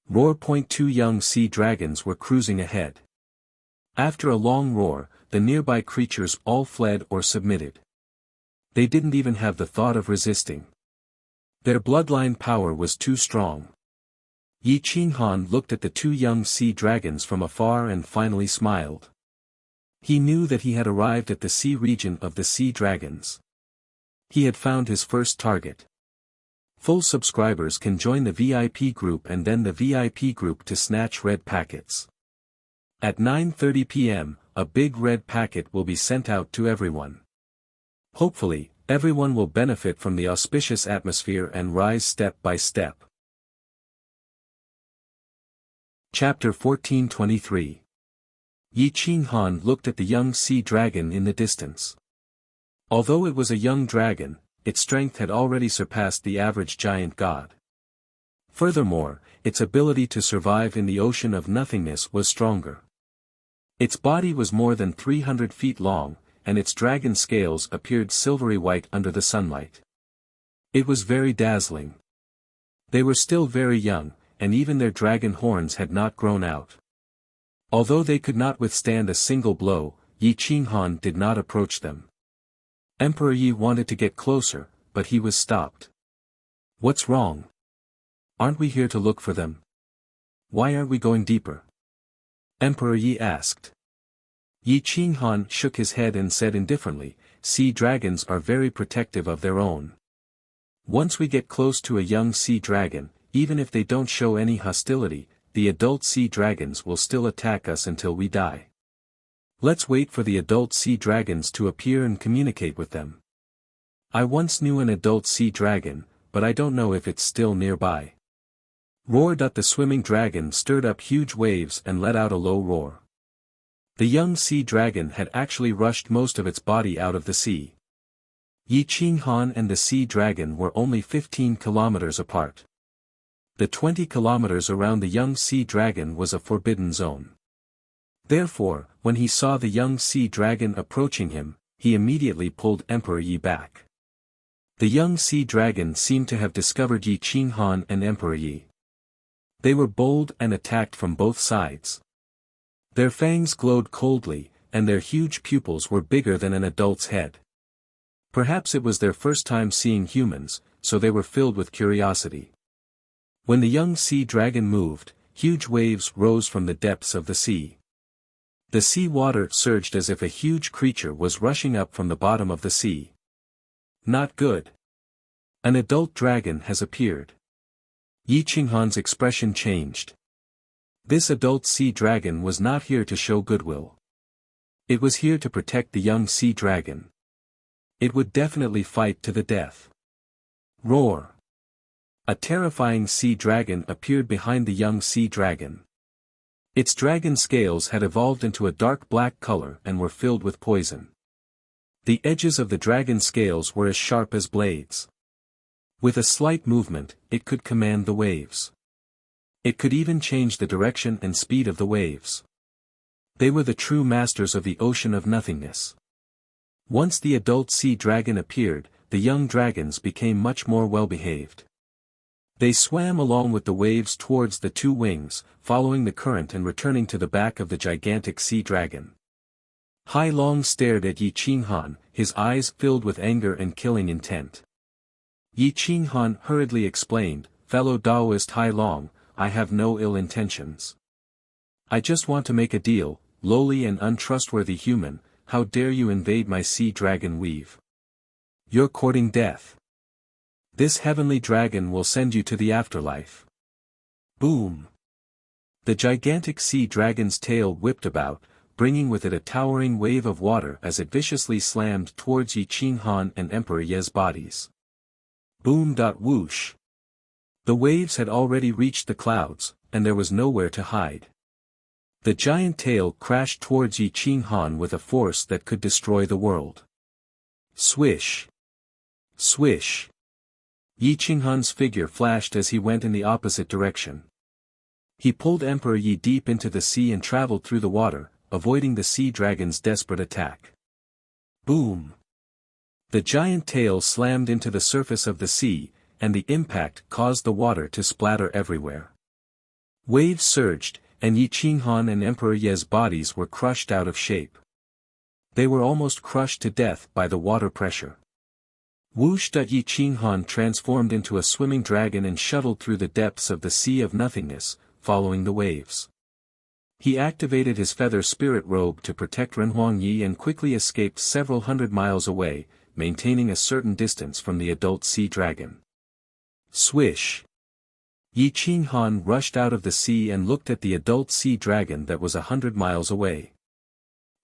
S1: Roar. Two young sea dragons were cruising ahead. After a long roar, the nearby creatures all fled or submitted. They didn't even have the thought of resisting. Their bloodline power was too strong. Yi Qinghan looked at the two young sea dragons from afar and finally smiled. He knew that he had arrived at the sea region of the sea dragons. He had found his first target. Full subscribers can join the VIP group and then the VIP group to snatch red packets. At 9:30 p.m., a big red packet will be sent out to everyone. Hopefully, everyone will benefit from the auspicious atmosphere and rise step by step. Chapter 1423. Yi Qinghan looked at the young sea dragon in the distance. Although it was a young dragon, its strength had already surpassed the average giant god. Furthermore, its ability to survive in the ocean of nothingness was stronger. Its body was more than 300 feet long, and its dragon scales appeared silvery white under the sunlight. It was very dazzling. They were still very young, and even their dragon horns had not grown out. Although they could not withstand a single blow, Yi Qinghan did not approach them. Emperor Yi wanted to get closer, but he was stopped. What's wrong? Aren't we here to look for them? Why aren't we going deeper? Emperor Yi asked. Yi Qinghan shook his head and said indifferently, sea dragons are very protective of their own. Once we get close to a young sea dragon, even if they don't show any hostility, the adult sea dragons will still attack us until we die. Let's wait for the adult sea dragons to appear and communicate with them. I once knew an adult sea dragon, but I don't know if it's still nearby. Roar. The swimming dragon stirred up huge waves and let out a low roar. The young sea dragon had actually rushed most of its body out of the sea. Yi Qinghan and the sea dragon were only 15 kilometers apart. The 20 kilometers around the young sea dragon was a forbidden zone. Therefore, when he saw the young sea dragon approaching him, he immediately pulled Emperor Yi back. The young sea dragon seemed to have discovered Yi Qinghan and Emperor Yi. They were bold and attacked from both sides. Their fangs glowed coldly, and their huge pupils were bigger than an adult's head. Perhaps it was their first time seeing humans, so they were filled with curiosity. When the young sea dragon moved, huge waves rose from the depths of the sea. The sea water surged as if a huge creature was rushing up from the bottom of the sea. Not good. An adult dragon has appeared. Yi Qinghan's expression changed. This adult sea dragon was not here to show goodwill. It was here to protect the young sea dragon. It would definitely fight to the death. Roar. A terrifying sea dragon appeared behind the young sea dragon. Its dragon scales had evolved into a dark black color and were filled with poison. The edges of the dragon scales were as sharp as blades. With a slight movement, it could command the waves. It could even change the direction and speed of the waves. They were the true masters of the ocean of nothingness. Once the adult sea dragon appeared, the young dragons became much more well-behaved. They swam along with the waves towards the two wings, following the current and returning to the back of the gigantic sea dragon. Hai Long stared at Yi Qinghan, his eyes filled with anger and killing intent. Yi Qinghan hurriedly explained, "Fellow Taoist Hai Long, I have no ill intentions. I just want to make a deal, lowly and untrustworthy human, how dare you invade my sea dragon weave? You're courting death. This heavenly dragon will send you to the afterlife." Boom! The gigantic sea dragon's tail whipped about, bringing with it a towering wave of water as it viciously slammed towards Yi Qinghan and Emperor Ye's bodies. Boom! Whoosh! The waves had already reached the clouds, and there was nowhere to hide. The giant tail crashed towards Yi Qinghan with a force that could destroy the world. Swish! Swish! Yi Qinghan's figure flashed as he went in the opposite direction. He pulled Emperor Yi deep into the sea and traveled through the water, avoiding the sea dragon's desperate attack. Boom! The giant tail slammed into the surface of the sea, and the impact caused the water to splatter everywhere. Waves surged, and Yi Qinghan and Emperor Ye's bodies were crushed out of shape. They were almost crushed to death by the water pressure. Whoosh! Yi Qinghan transformed into a swimming dragon and shuttled through the depths of the sea of nothingness, following the waves. He activated his feather spirit robe to protect Renhuang Yi and quickly escaped several hundred miles away, maintaining a certain distance from the adult sea dragon. Swish! Yi Qinghan rushed out of the sea and looked at the adult sea dragon that was 100 miles away.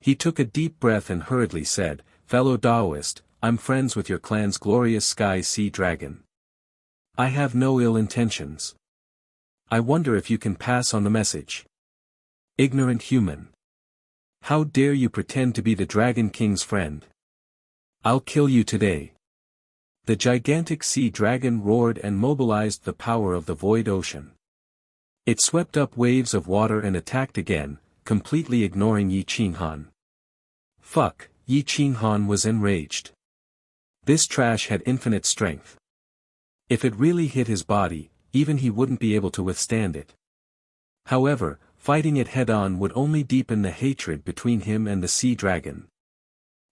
S1: He took a deep breath and hurriedly said, "Fellow Taoist, I'm friends with your clan's glorious sky sea dragon. I have no ill intentions. I wonder if you can pass on the message. Ignorant human. How dare you pretend to be the Dragon King's friend? I'll kill you today." The gigantic sea dragon roared and mobilized the power of the void ocean. It swept up waves of water and attacked again, completely ignoring Yi Qinghan. Fuck, Yi Qinghan was enraged. This trash had infinite strength. If it really hit his body, even he wouldn't be able to withstand it. However, fighting it head-on would only deepen the hatred between him and the sea dragon.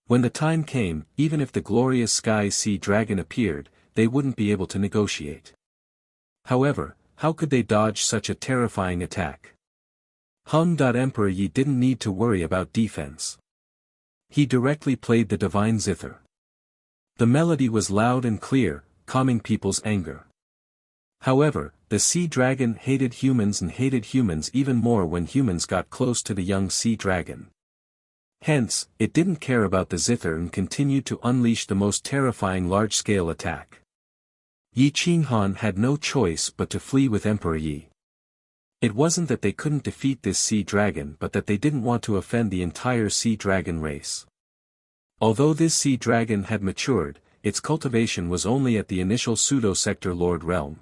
S1: When the time came, even if the glorious sky sea dragon appeared, they wouldn't be able to negotiate. However, how could they dodge such a terrifying attack? Emperor Yi didn't need to worry about defense. He directly played the divine zither. The melody was loud and clear, calming people's anger. However, the sea dragon hated humans and hated humans even more when humans got close to the young sea dragon. Hence, it didn't care about the zither and continued to unleash the most terrifying large-scale attack. Yi Qinghan had no choice but to flee with Emperor Yi. It wasn't that they couldn't defeat this sea dragon but that they didn't want to offend the entire sea dragon race. Although this sea dragon had matured, its cultivation was only at the initial pseudo-sector Lord realm.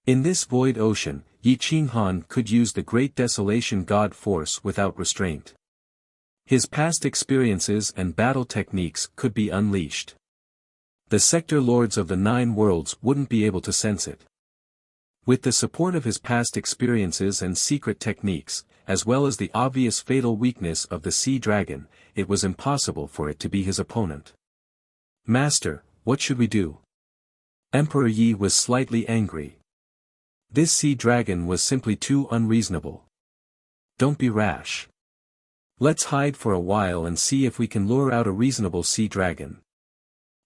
S1: In this void ocean, Yi Qinghan could use the great desolation god force without restraint. His past experiences and battle techniques could be unleashed. The sector lords of the 9 worlds wouldn't be able to sense it. With the support of his past experiences and secret techniques, as well as the obvious fatal weakness of the sea dragon, it was impossible for it to be his opponent. "Master, what should we do?" Emperor Yi was slightly angry. This sea dragon was simply too unreasonable. "Don't be rash. Let's hide for a while and see if we can lure out a reasonable sea dragon."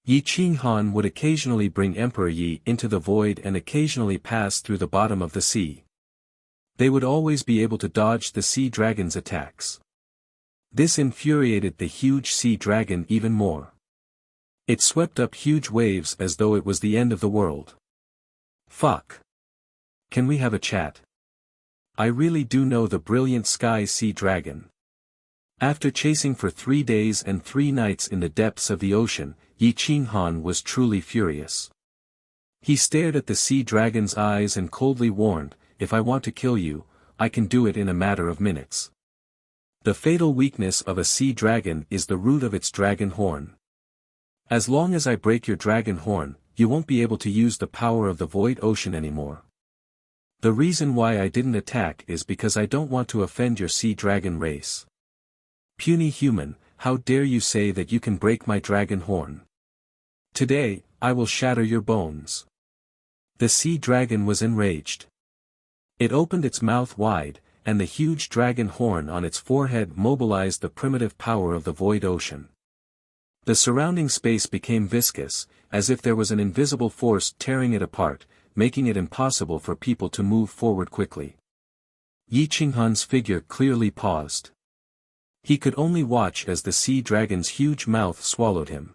S1: Yi Qinghan would occasionally bring Emperor Yi into the void and occasionally pass through the bottom of the sea. They would always be able to dodge the sea dragon's attacks. This infuriated the huge sea dragon even more. It swept up huge waves as though it was the end of the world. "Fuck. Can we have a chat? I really do know the brilliant sky sea dragon." After chasing for 3 days and 3 nights in the depths of the ocean, Yi Qinghan was truly furious. He stared at the sea dragon's eyes and coldly warned, "If I want to kill you, I can do it in a matter of minutes." The fatal weakness of a sea dragon is the root of its dragon horn. As long as I break your dragon horn, you won't be able to use the power of the void ocean anymore. The reason why I didn't attack is because I don't want to offend your sea dragon race. Puny human, how dare you say that you can break my dragon horn? Today, I will shatter your bones. The sea dragon was enraged. It opened its mouth wide, and the huge dragon horn on its forehead mobilized the primitive power of the void ocean. The surrounding space became viscous, as if there was an invisible force tearing it apart, making it impossible for people to move forward quickly. Yi Qinghan's figure clearly paused. He could only watch as the sea dragon's huge mouth swallowed him.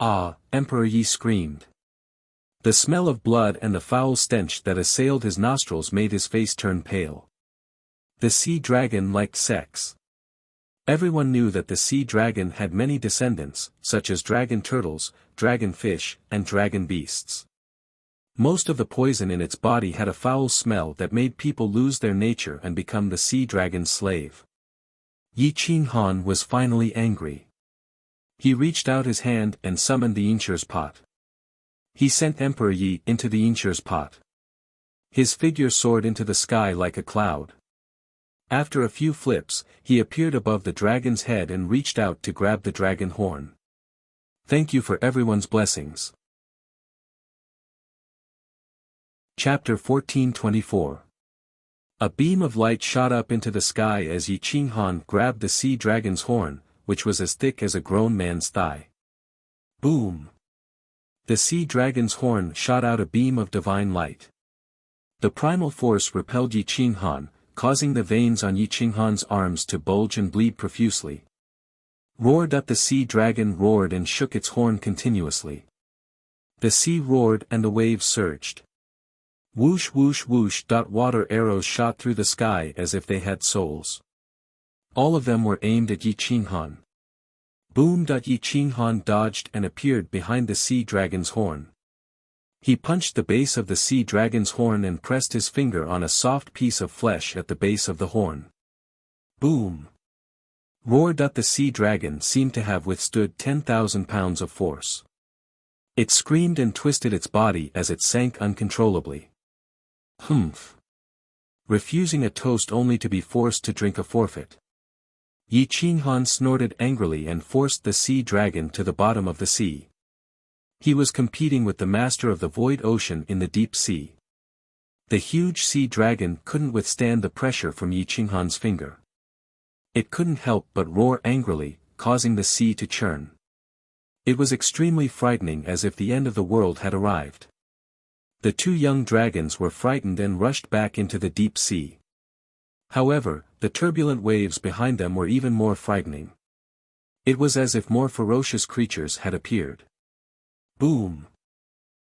S1: "Ah!" Emperor Yi screamed. The smell of blood and the foul stench that assailed his nostrils made his face turn pale. The sea dragon liked sex. Everyone knew that the sea dragon had many descendants, such as dragon turtles, dragon fish, and dragon beasts. Most of the poison in its body had a foul smell that made people lose their nature and become the sea dragon's slave. Yi Qinghan was finally angry. He reached out his hand and summoned the Incher's pot. He sent Emperor Yi into the Incher's pot. His figure soared into the sky like a cloud. After a few flips, he appeared above the dragon's head and reached out to grab the dragon horn. Thank you for everyone's blessings. Chapter 1424. A beam of light shot up into the sky as Yi Qinghan grabbed the sea dragon's horn, which was as thick as a grown man's thigh. Boom! The sea dragon's horn shot out a beam of divine light. The primal force repelled Yi Qinghan, causing the veins on Yi Qinghan's arms to bulge and bleed profusely. Roared up, the sea dragon roared and shook its horn continuously. The sea roared and the waves surged. Whoosh whoosh whoosh. Water arrows shot through the sky as if they had souls. All of them were aimed at Yi Qinghan. Boom. Yi Qinghan dodged and appeared behind the sea dragon's horn. He punched the base of the sea dragon's horn and pressed his finger on a soft piece of flesh at the base of the horn. Boom! Roared. The sea dragon seemed to have withstood 10,000 pounds of force. It screamed and twisted its body as it sank uncontrollably. Humph! Refusing a toast only to be forced to drink a forfeit. Yi Qinghan snorted angrily and forced the sea dragon to the bottom of the sea. He was competing with the master of the void ocean in the deep sea. The huge sea dragon couldn't withstand the pressure from Yi Qinghan's finger. It couldn't help but roar angrily, causing the sea to churn. It was extremely frightening, as if the end of the world had arrived. The two young dragons were frightened and rushed back into the deep sea. However, the turbulent waves behind them were even more frightening. It was as if more ferocious creatures had appeared. Boom!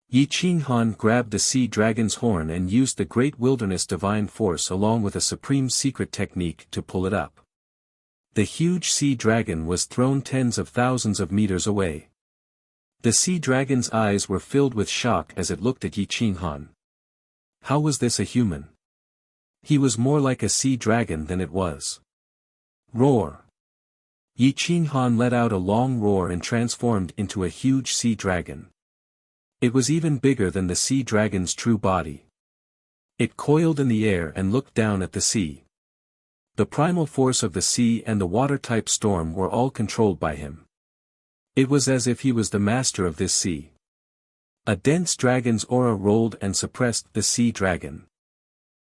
S1: Yi Qinghan grabbed the sea dragon's horn and used the great wilderness divine force along with a supreme secret technique to pull it up. The huge sea dragon was thrown tens of thousands of meters away. The sea dragon's eyes were filled with shock as it looked at Yi Qinghan. How was this a human? He was more like a sea dragon than it was. Roar! Yi Qinghan let out a long roar and transformed into a huge sea dragon. It was even bigger than the sea dragon's true body. It coiled in the air and looked down at the sea. The primal force of the sea and the water-type storm were all controlled by him. It was as if he was the master of this sea. A dense dragon's aura rolled and suppressed the sea dragon.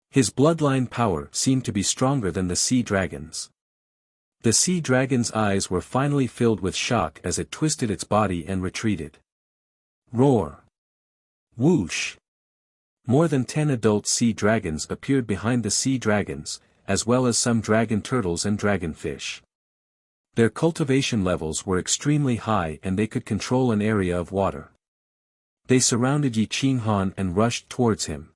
S1: His bloodline power seemed to be stronger than the sea dragon's. The sea dragon's eyes were finally filled with shock as it twisted its body and retreated. Roar! Whoosh! More than 10 adult sea dragons appeared behind the sea dragons, as well as some dragon turtles and dragonfish. Their cultivation levels were extremely high and they could control an area of water. They surrounded Yi Qinghan and rushed towards him.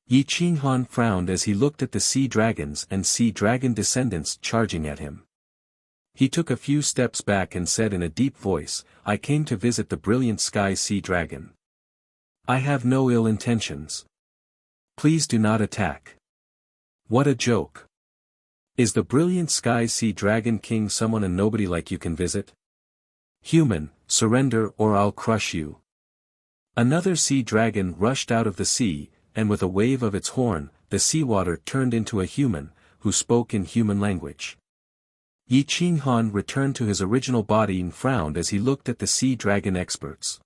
S1: Yi Qinghan frowned as he looked at the sea dragons and sea dragon descendants charging at him. He took a few steps back and said in a deep voice, "I came to visit the brilliant sky sea dragon. I have no ill intentions. Please do not attack." What a joke. Is the brilliant sky sea dragon king someone a nobody like you can visit? Human, surrender or I'll crush you. Another sea dragon rushed out of the sea, and with a wave of its horn, the seawater turned into a human, who spoke in human language. Yi Qinghan returned to his original body and frowned as he looked at the sea dragon experts.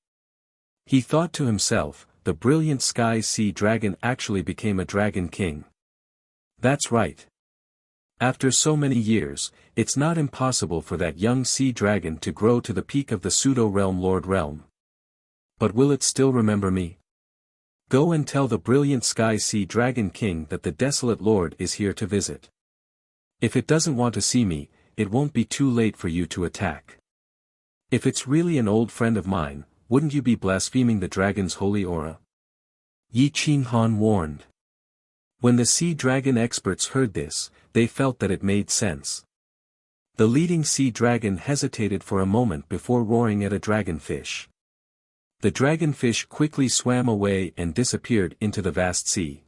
S1: He thought to himself, the brilliant sky sea dragon actually became a dragon king. That's right. After so many years, it's not impossible for that young sea dragon to grow to the peak of the pseudo-realm Lord Realm. But will it still remember me? Go and tell the brilliant sky sea dragon king that the desolate lord is here to visit. If it doesn't want to see me, it won't be too late for you to attack. If it's really an old friend of mine, wouldn't you be blaspheming the dragon's holy aura? Yi Qinghan warned. When the sea dragon experts heard this, they felt that it made sense. The leading sea dragon hesitated for a moment before roaring at a dragonfish. The dragonfish quickly swam away and disappeared into the vast sea.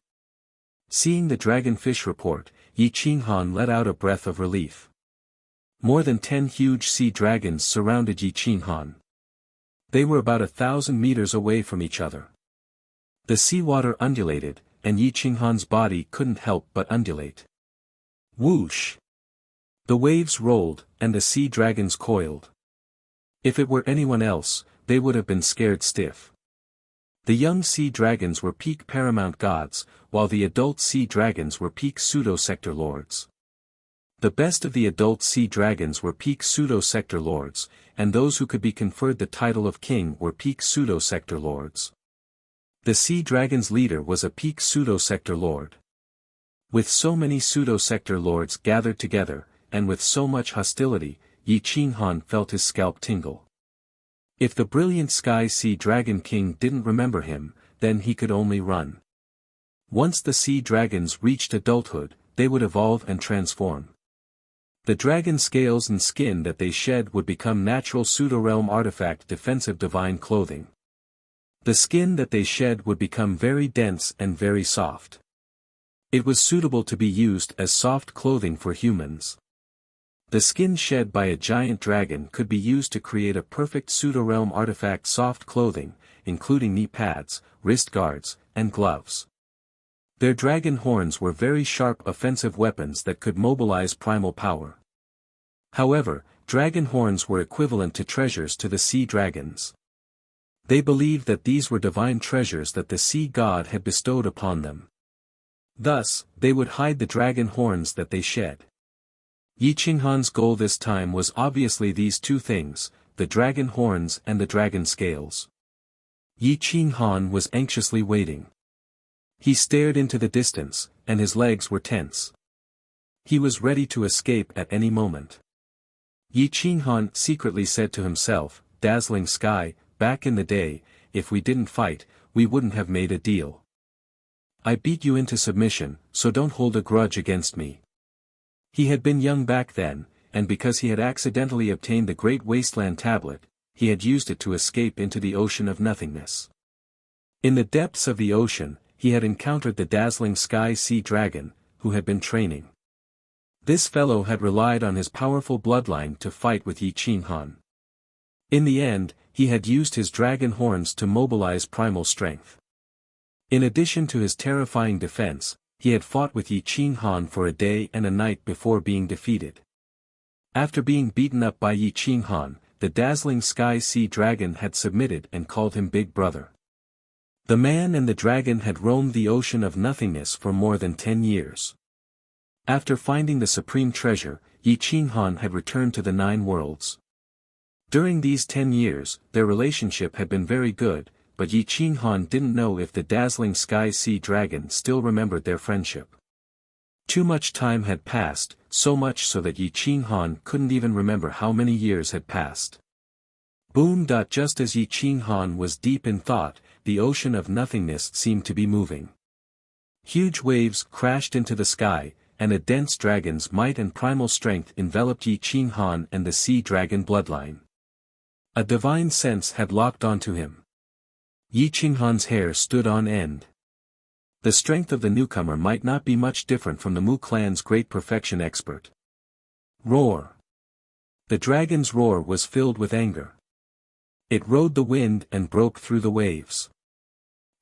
S1: Seeing the dragonfish report, Yi Qinghan let out a breath of relief. More than 10 huge sea dragons surrounded Yi Qinghan. They were about 1,000 meters away from each other. The seawater undulated, and Yi Qinghan's body couldn't help but undulate. Whoosh! The waves rolled, and the sea dragons coiled. If it were anyone else, they would have been scared stiff. The young sea dragons were peak paramount gods, while the adult sea dragons were peak pseudo-sector lords. The best of the adult sea dragons were peak pseudo-sector lords, and those who could be conferred the title of king were peak pseudo-sector lords. The sea dragon's leader was a peak pseudo-sector lord. With so many pseudo-sector lords gathered together, and with so much hostility, Yi Qinghan felt his scalp tingle. If the brilliant Sky Sea Dragon King didn't remember him, then he could only run. Once the sea dragons reached adulthood, they would evolve and transform. The dragon scales and skin that they shed would become natural pseudo-realm artifact defensive divine clothing. The skin that they shed would become very dense and very soft. It was suitable to be used as soft clothing for humans. The skin shed by a giant dragon could be used to create a perfect pseudo-realm artifact soft clothing, including knee pads, wrist guards, and gloves. Their dragon horns were very sharp offensive weapons that could mobilize primal power. However, dragon horns were equivalent to treasures to the sea dragons. They believed that these were divine treasures that the sea god had bestowed upon them. Thus, they would hide the dragon horns that they shed. Yi Qinghan's goal this time was obviously these two things, the dragon horns and the dragon scales. Yi Qinghan was anxiously waiting. He stared into the distance, and his legs were tense. He was ready to escape at any moment. Yi Qinghan secretly said to himself, "Dazzling sky, back in the day, if we didn't fight, we wouldn't have made a deal. I beat you into submission, so don't hold a grudge against me." He had been young back then, and because he had accidentally obtained the Great Wasteland Tablet, he had used it to escape into the ocean of nothingness. In the depths of the ocean, he had encountered the dazzling Sky Sea Dragon, who had been training. This fellow had relied on his powerful bloodline to fight with Yi Qinghan. In the end, he had used his dragon horns to mobilize primal strength. In addition to his terrifying defense, he had fought with Yi Qinghan for a day and a night before being defeated. After being beaten up by Yi Qinghan, the dazzling Sky Sea Dragon had submitted and called him Big Brother. The man and the dragon had roamed the ocean of nothingness for more than 10 years. After finding the supreme treasure, Yi Qinghan had returned to the 9 worlds. During these 10 years, their relationship had been very good, but Yi Qinghan didn't know if the dazzling Sky Sea Dragon still remembered their friendship. Too much time had passed, so much so that Yi Qinghan couldn't even remember how many years had passed. Boom! Just as Yi Qinghan was deep in thought, the ocean of nothingness seemed to be moving. Huge waves crashed into the sky, and a dense dragon's might and primal strength enveloped Yi Qinghan and the sea dragon bloodline. A divine sense had locked onto him. Yi Qinghan's hair stood on end. The strength of the newcomer might not be much different from the Mu clan's great perfection expert. Roar! The dragon's roar was filled with anger. It rode the wind and broke through the waves.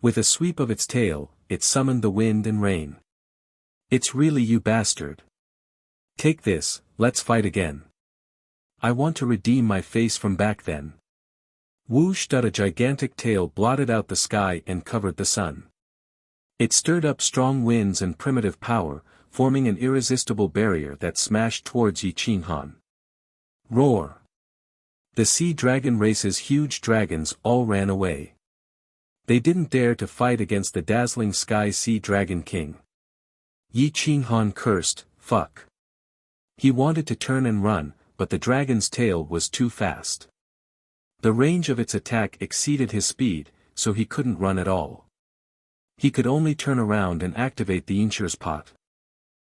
S1: With a sweep of its tail, it summoned the wind and rain. "It's really you bastard. Take this, let's fight again. I want to redeem my face from back then." Whoosh! A gigantic tail blotted out the sky and covered the sun. It stirred up strong winds and primitive power, forming an irresistible barrier that smashed towards Yi Qinghan. Roar! The sea dragon race's huge dragons all ran away. They didn't dare to fight against the dazzling Sky Sea Dragon King. Yi Qinghan cursed, "Fuck." He wanted to turn and run, but the dragon's tail was too fast. The range of its attack exceeded his speed, so he couldn't run at all. He could only turn around and activate the Inshur's pot.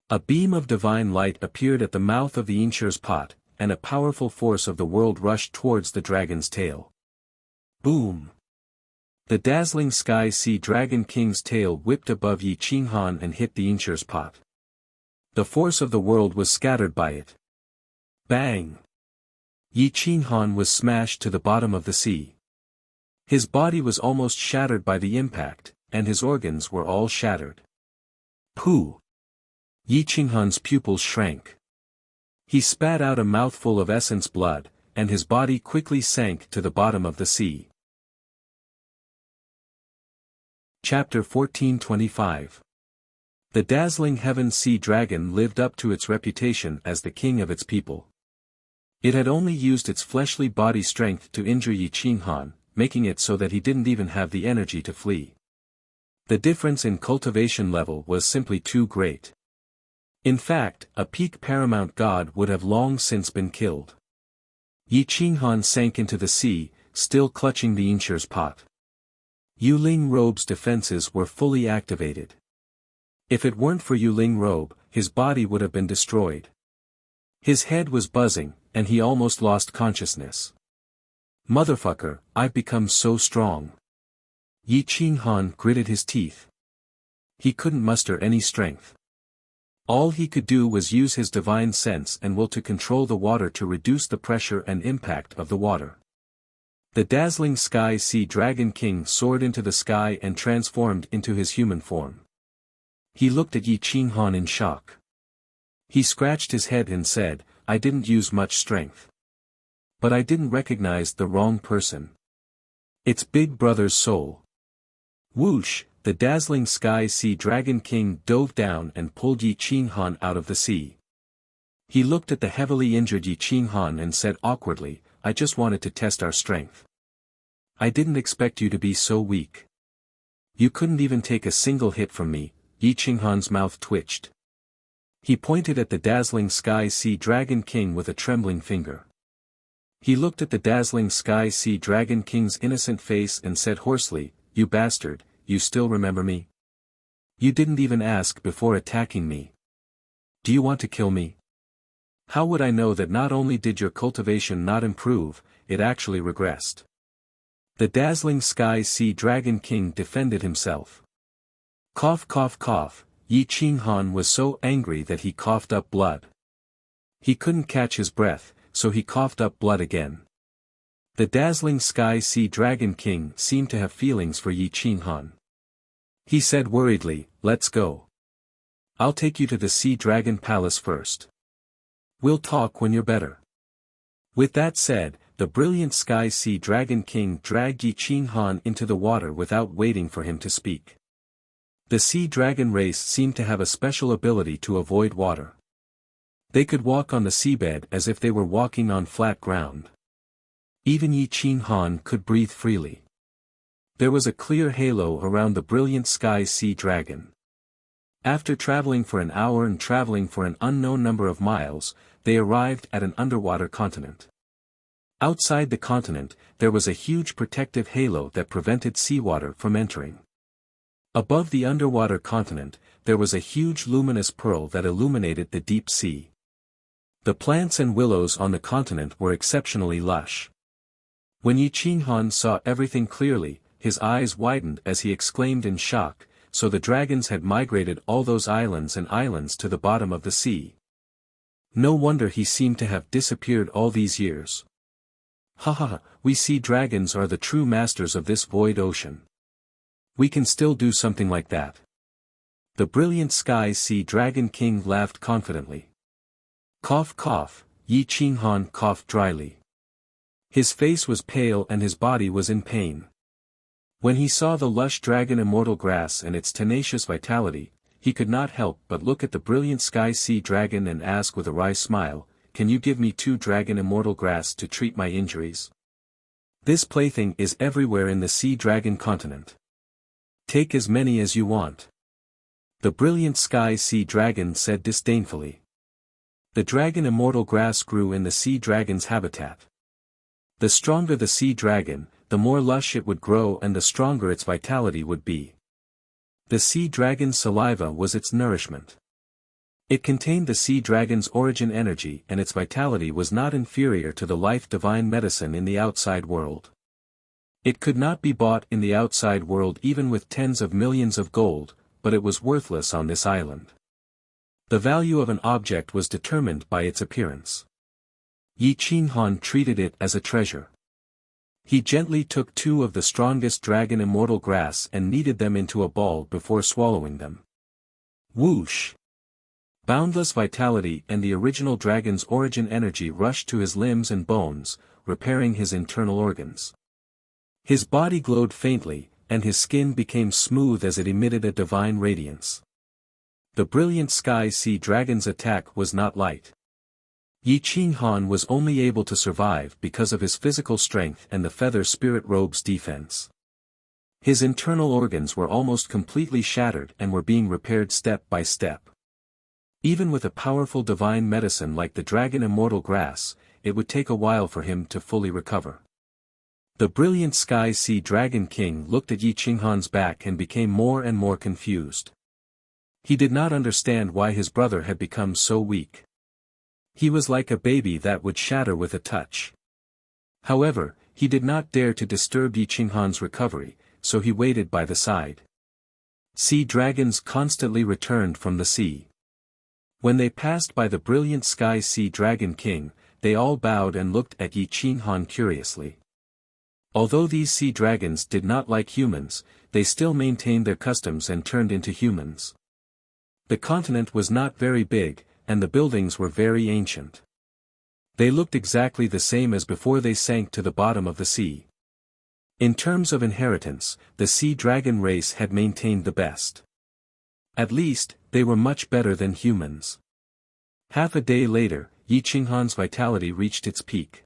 S1: A beam of divine light appeared at the mouth of the Inshur's pot, and a powerful force of the world rushed towards the dragon's tail. Boom! The dazzling Sky Sea Dragon King's tail whipped above Yi Qinghan and hit the Inshur's pot. The force of the world was scattered by it. Bang! Yi Qinghan was smashed to the bottom of the sea. His body was almost shattered by the impact, and his organs were all shattered. Pooh! Yi Qinghan's pupils shrank. He spat out a mouthful of essence blood, and his body quickly sank to the bottom of the sea. Chapter 1425. The dazzling heaven sea dragon lived up to its reputation as the king of its people. It had only used its fleshly body strength to injure Yi Qinghan, making it so that he didn't even have the energy to flee. The difference in cultivation level was simply too great. In fact, a peak paramount god would have long since been killed. Yi Qinghan sank into the sea, still clutching the Inshir's pot. Yuling Robe's defenses were fully activated. If it weren't for Yuling Robe, his body would have been destroyed. His head was buzzing, and he almost lost consciousness. Motherfucker, I've become so strong. Yi Qinghan gritted his teeth. He couldn't muster any strength. All he could do was use his divine sense and will to control the water to reduce the pressure and impact of the water. The dazzling Sky Sea Dragon King soared into the sky and transformed into his human form. He looked at Yi Qinghan in shock. He scratched his head and said, I didn't use much strength. But I didn't recognize the wrong person. It's Big Brother's soul. Whoosh! The dazzling Sky Sea Dragon King dove down and pulled Yi Qinghan out of the sea. He looked at the heavily injured Yi Qinghan and said awkwardly, I just wanted to test our strength. I didn't expect you to be so weak. You couldn't even take a single hit from me. Yi Qinghan's mouth twitched. He pointed at the dazzling Sky Sea Dragon King with a trembling finger. He looked at the dazzling Sky Sea Dragon King's innocent face and said hoarsely, You bastard, you still remember me? You didn't even ask before attacking me. Do you want to kill me? How would I know that not only did your cultivation not improve, it actually regressed? The dazzling Sky Sea Dragon King defended himself. Cough cough cough, Yi Qinghan was so angry that he coughed up blood. He couldn't catch his breath, so he coughed up blood again. The dazzling Sky Sea Dragon King seemed to have feelings for Yi Qinghan. He said worriedly, Let's go. I'll take you to the Sea Dragon Palace first. We'll talk when you're better. With that said, the brilliant Sky Sea Dragon King dragged Yi Qinghan into the water without waiting for him to speak. The Sea Dragon race seemed to have a special ability to avoid water. They could walk on the seabed as if they were walking on flat ground. Even Yi Qinghan could breathe freely. There was a clear halo around the brilliant Sky Sea Dragon. After traveling for an hour and traveling for an unknown number of miles, they arrived at an underwater continent. Outside the continent, there was a huge protective halo that prevented seawater from entering. Above the underwater continent, there was a huge luminous pearl that illuminated the deep sea. The plants and willows on the continent were exceptionally lush. When Yi Qinghan saw everything clearly, his eyes widened as he exclaimed in shock, so the dragons had migrated all those islands and islands to the bottom of the sea. No wonder he seemed to have disappeared all these years. Ha ha ha, we sea dragons are the true masters of this void ocean. We can still do something like that. The brilliant Sky Sea Dragon King laughed confidently. Cough cough, Yi Qinghan coughed dryly. His face was pale and his body was in pain. When he saw the lush dragon immortal grass and its tenacious vitality, he could not help but look at the brilliant Sky Sea Dragon and ask with a wry smile, Can you give me 2 dragon immortal grass to treat my injuries? This plaything is everywhere in the Sea Dragon continent. Take as many as you want. The brilliant Sky Sea Dragon said disdainfully. The dragon immortal grass grew in the sea dragon's habitat. The stronger the sea dragon, the more lush it would grow and the stronger its vitality would be. The sea dragon's saliva was its nourishment. It contained the sea dragon's origin energy and its vitality was not inferior to the life-divine medicine in the outside world. It could not be bought in the outside world even with tens of millions of gold, but it was worthless on this island. The value of an object was determined by its appearance. Yi Qinghan treated it as a treasure. He gently took 2 of the strongest dragon immortal grass and kneaded them into a ball before swallowing them. Whoosh! Boundless vitality and the original dragon's origin energy rushed to his limbs and bones, repairing his internal organs. His body glowed faintly, and his skin became smooth as it emitted a divine radiance. The brilliant sky sea dragon's attack was not light. Yi Qinghan was only able to survive because of his physical strength and the feather spirit robe's defense. His internal organs were almost completely shattered and were being repaired step by step. Even with a powerful divine medicine like the dragon immortal grass, it would take a while for him to fully recover. The brilliant sky sea dragon king looked at Yi Qinghan's back and became more and more confused. He did not understand why his brother had become so weak. He was like a baby that would shatter with a touch. However, he did not dare to disturb Yi Qinghan's recovery, so he waited by the side. Sea dragons constantly returned from the sea. When they passed by the brilliant sky sea dragon king, they all bowed and looked at Yi Qinghan curiously. Although these sea dragons did not like humans, they still maintained their customs and turned into humans. The continent was not very big, and the buildings were very ancient. They looked exactly the same as before they sank to the bottom of the sea. In terms of inheritance, the sea dragon race had maintained the best. At least, they were much better than humans. Half a day later, Yi Qinghan's vitality reached its peak.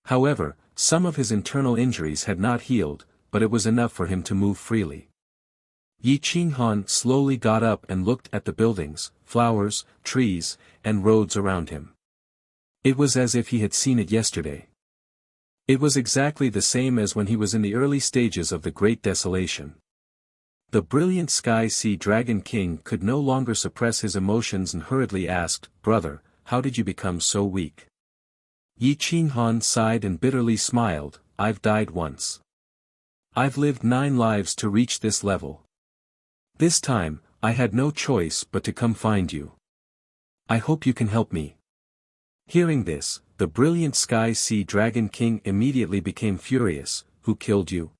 S1: However, some of his internal injuries had not healed, but it was enough for him to move freely. Yi Qinghan slowly got up and looked at the buildings, flowers, trees, and roads around him. It was as if he had seen it yesterday. It was exactly the same as when he was in the early stages of the Great Desolation. The brilliant sky sea dragon king could no longer suppress his emotions and hurriedly asked, "Brother, how did you become so weak?" Yi Qinghan sighed and bitterly smiled, "I've died once. I've lived 9 lives to reach this level. This time, I had no choice but to come find you. I hope you can help me." Hearing this, the brilliant sky sea dragon king immediately became furious. "Who killed you?"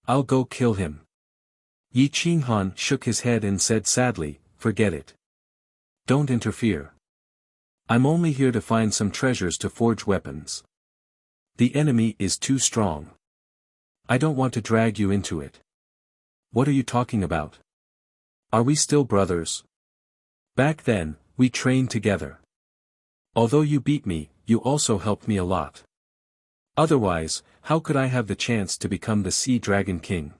S1: "I'll go kill him." Yi Qinghan shook his head and said sadly, "Forget it. Don't interfere. I'm only here to find some treasures to forge weapons. The enemy is too strong. I don't want to drag you into it." "What are you talking about? Are we still brothers? Back then, we trained together. Although you beat me, you also helped me a lot. Otherwise, how could I have the chance to become the Sea Dragon King?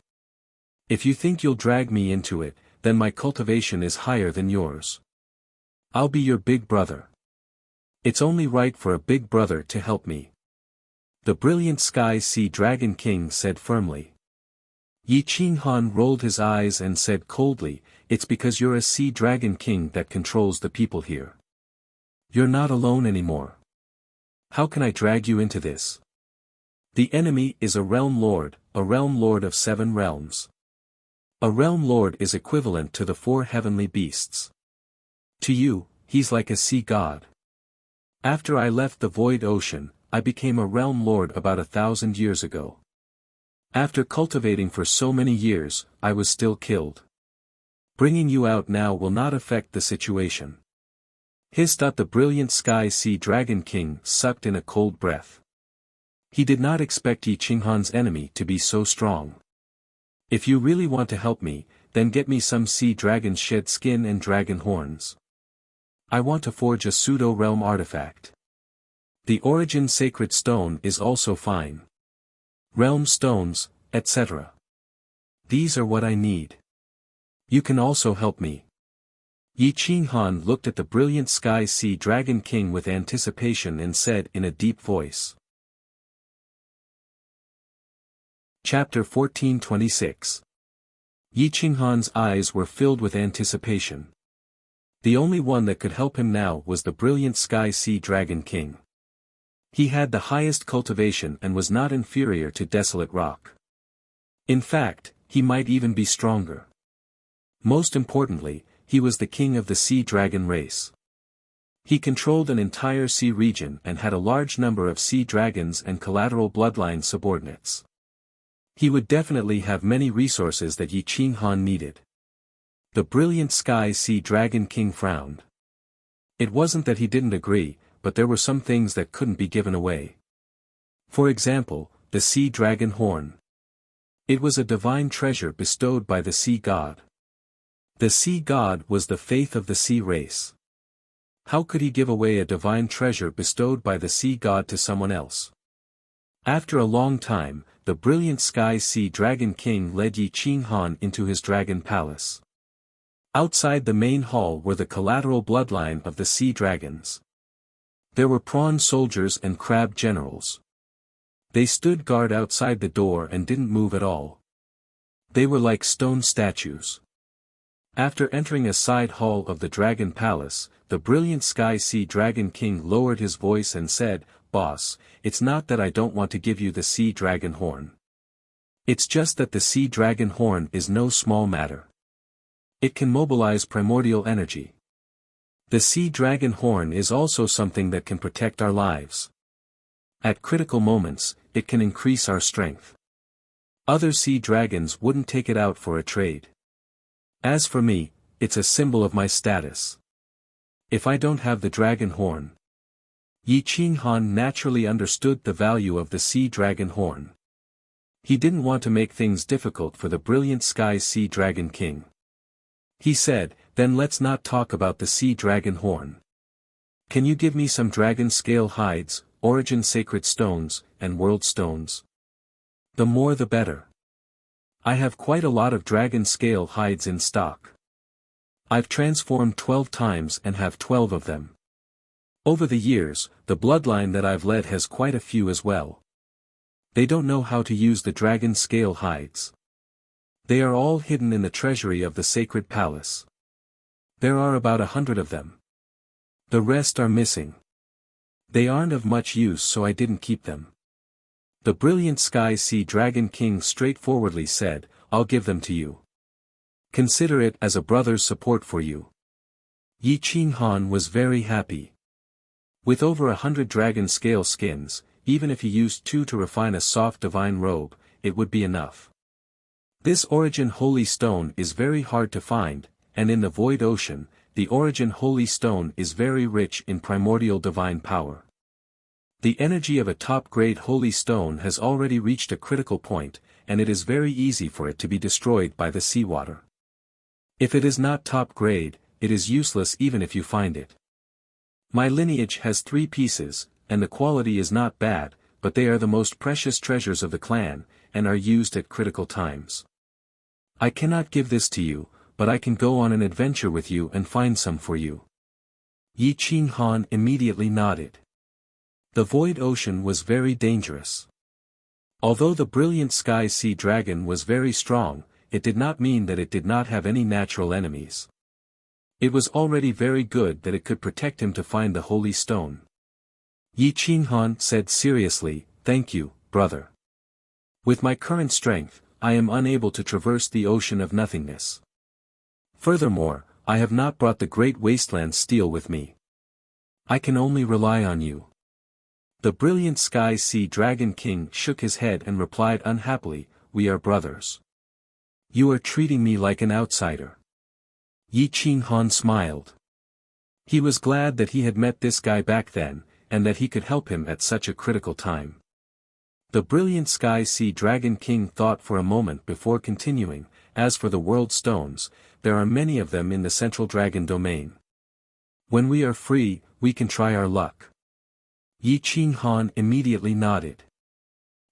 S1: If you think you'll drag me into it, then my cultivation is higher than yours. I'll be your big brother. It's only right for a big brother to help me." The brilliant Sky Sea Dragon King said firmly. Yi Qinghan rolled his eyes and said coldly, "It's because you're a Sea Dragon King that controls the people here. You're not alone anymore. How can I drag you into this? The enemy is a realm lord of 7 realms. A realm lord is equivalent to the 4 heavenly beasts. To you, he's like a sea god. After I left the void ocean, I became a realm lord about 1,000 years ago. After cultivating for so many years, I was still killed. Bringing you out now will not affect the situation." Hissed the brilliant Sky Sea Dragon King sucked in a cold breath. He did not expect Yi Qinghan's enemy to be so strong. "If you really want to help me, then get me some sea dragon shed skin and dragon horns. I want to forge a pseudo-realm artifact. The origin sacred stone is also fine. Realm stones, etc. These are what I need. You can also help me." Yi Qinghan looked at the brilliant Sky Sea Dragon King with anticipation and said in a deep voice. Chapter 1426. Yi Qinghan's eyes were filled with anticipation. The only one that could help him now was the brilliant Sky Sea Dragon King. He had the highest cultivation and was not inferior to Desolate Rock. In fact, he might even be stronger. Most importantly, he was the king of the sea dragon race. He controlled an entire sea region and had a large number of sea dragons and collateral bloodline subordinates. He would definitely have many resources that Yi Qinghan needed. The brilliant Sky Sea Dragon King frowned. It wasn't that he didn't agree, but there were some things that couldn't be given away. For example, the sea dragon horn. It was a divine treasure bestowed by the sea god. The sea god was the faith of the sea race. How could he give away a divine treasure bestowed by the sea god to someone else? After a long time, the brilliant Sky Sea Dragon King led Yi Qinghan into his dragon palace. Outside the main hall were the collateral bloodline of the sea dragons. There were prawn soldiers and crab generals. They stood guard outside the door and didn't move at all. They were like stone statues. After entering a side hall of the dragon palace, the brilliant Sky Sea Dragon King lowered his voice and said, "Boss, it's not that I don't want to give you the sea dragon horn. It's just that the sea dragon horn is no small matter. It can mobilize primordial energy. The sea dragon horn is also something that can protect our lives. At critical moments, it can increase our strength. Other sea dragons wouldn't take it out for a trade. As for me, it's a symbol of my status. If I don't have the dragon horn..." Yi Qinghan naturally understood the value of the sea dragon horn. He didn't want to make things difficult for the brilliant Sky Sea Dragon King. He said, "Then let's not talk about the sea dragon horn. Can you give me some dragon scale hides, origin sacred stones, and world stones? The more the better. I have quite a lot of dragon scale hides in stock. I've transformed 12 times and have 12 of them. Over the years, the bloodline that I've led has quite a few as well. They don't know how to use the dragon scale hides. They are all hidden in the treasury of the sacred palace. There are about 100 of them. The rest are missing. They aren't of much use, so I didn't keep them." The brilliant Sky Sea Dragon King straightforwardly said, "I'll give them to you. Consider it as a brother's support for you." Yi Qinghan was very happy. With over 100 dragon scale skins, even if he used 2 to refine a soft divine robe, it would be enough. This origin holy stone is very hard to find, and in the void ocean, the origin holy stone is very rich in primordial divine power. The energy of a top-grade holy stone has already reached a critical point, and it is very easy for it to be destroyed by the seawater. If it is not top-grade, it is useless even if you find it. My lineage has 3 pieces, and the quality is not bad, but they are the most precious treasures of the clan, and are used at critical times. I cannot give this to you, but I can go on an adventure with you and find some for you." Yi Qinghan immediately nodded. The void ocean was very dangerous. Although the brilliant Sky Sea Dragon was very strong, it did not mean that it did not have any natural enemies. It was already very good that it could protect him to find the holy stone. Yi Qinghan said seriously, "Thank you, brother. With my current strength, I am unable to traverse the ocean of nothingness. Furthermore, I have not brought the great wasteland steel with me. I can only rely on you." The brilliant Sky Sea Dragon King shook his head and replied unhappily, "We are brothers. You are treating me like an outsider." Yi Qinghan smiled. He was glad that he had met this guy back then, and that he could help him at such a critical time. The brilliant Sky Sea Dragon King thought for a moment before continuing, "As for the world stones, there are many of them in the central dragon domain. When we are free, we can try our luck." Yi Qinghan immediately nodded.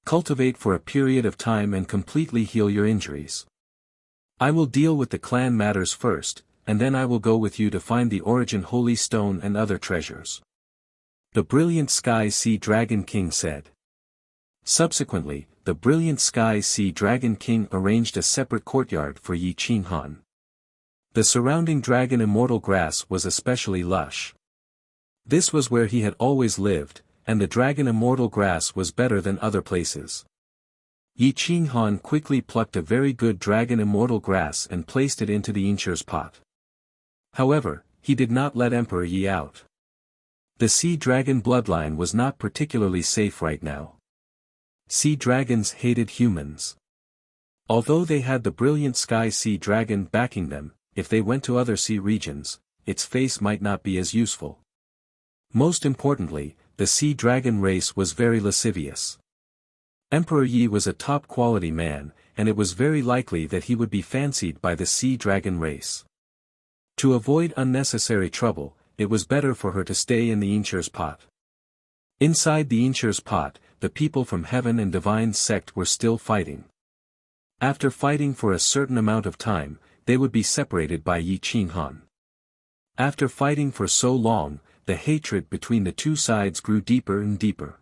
S1: "Cultivate for a period of time and completely heal your injuries. I will deal with the clan matters first, and then I will go with you to find the origin holy stone and other treasures," the brilliant Sky Sea Dragon King said. Subsequently, the brilliant Sky Sea Dragon King arranged a separate courtyard for Yi Qinghan. The surrounding dragon immortal grass was especially lush. This was where he had always lived, and the dragon immortal grass was better than other places. Yi Qinghan quickly plucked a very good dragon immortal grass and placed it into the Incher's pot. However, he did not let Emperor Yi out. The sea dragon bloodline was not particularly safe right now. Sea dragons hated humans. Although they had the brilliant sky sea dragon backing them, if they went to other sea regions, its face might not be as useful. Most importantly, the sea dragon race was very lascivious. Emperor Yi was a top-quality man, and it was very likely that he would be fancied by the sea dragon race. To avoid unnecessary trouble, it was better for her to stay in the Incher's pot. Inside the Incher's pot, the people from Heaven and Divine sect were still fighting. After fighting for a certain amount of time, they would be separated by Yi Qinghan. After fighting for so long, the hatred between the two sides grew deeper and deeper.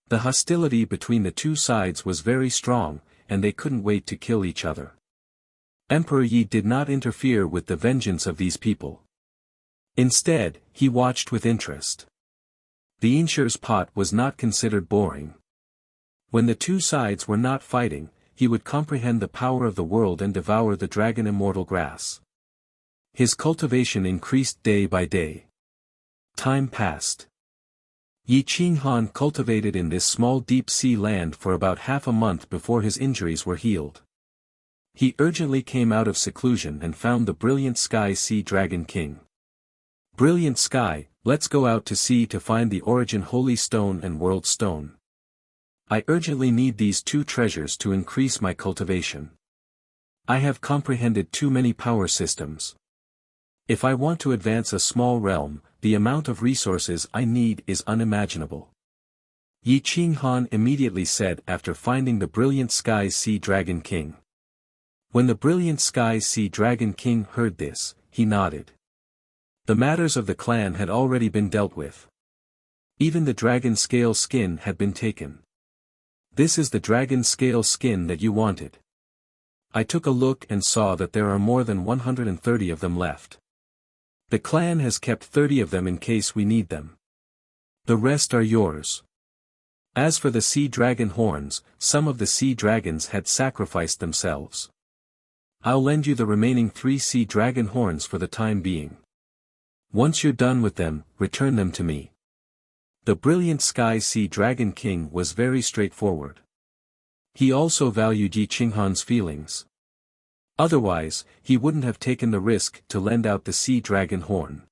S1: The hostility between the two sides was very strong, and they couldn't wait to kill each other. Emperor Yi did not interfere with the vengeance of these people. Instead, he watched with interest. The Incher's pot was not considered boring. When the two sides were not fighting, he would comprehend the power of the world and devour the dragon immortal grass. His cultivation increased day by day. Time passed. Yi Qinghan cultivated in this small deep-sea land for about half a month before his injuries were healed. He urgently came out of seclusion and found the brilliant sky sea dragon king. Brilliant sky, let's go out to sea to find the origin holy stone and world stone. I urgently need these two treasures to increase my cultivation. I have comprehended too many power systems. If I want to advance a small realm, the amount of resources I need is unimaginable. Yi Qinghan immediately said after finding the brilliant sky sea dragon king. When the brilliant sky sea dragon king heard this, he nodded. The matters of the clan had already been dealt with. Even the dragon scale skin had been taken. This is the dragon scale skin that you wanted. I took a look and saw that there are more than 130 of them left. The clan has kept 30 of them in case we need them. The rest are yours. As for the sea dragon horns, some of the sea dragons had sacrificed themselves. I'll lend you the remaining 3 sea dragon horns for the time being. Once you're done with them, return them to me. The brilliant sky sea dragon king was very straightforward. He also valued Yi Qinghan's feelings. Otherwise, he wouldn't have taken the risk to lend out the sea dragon horn.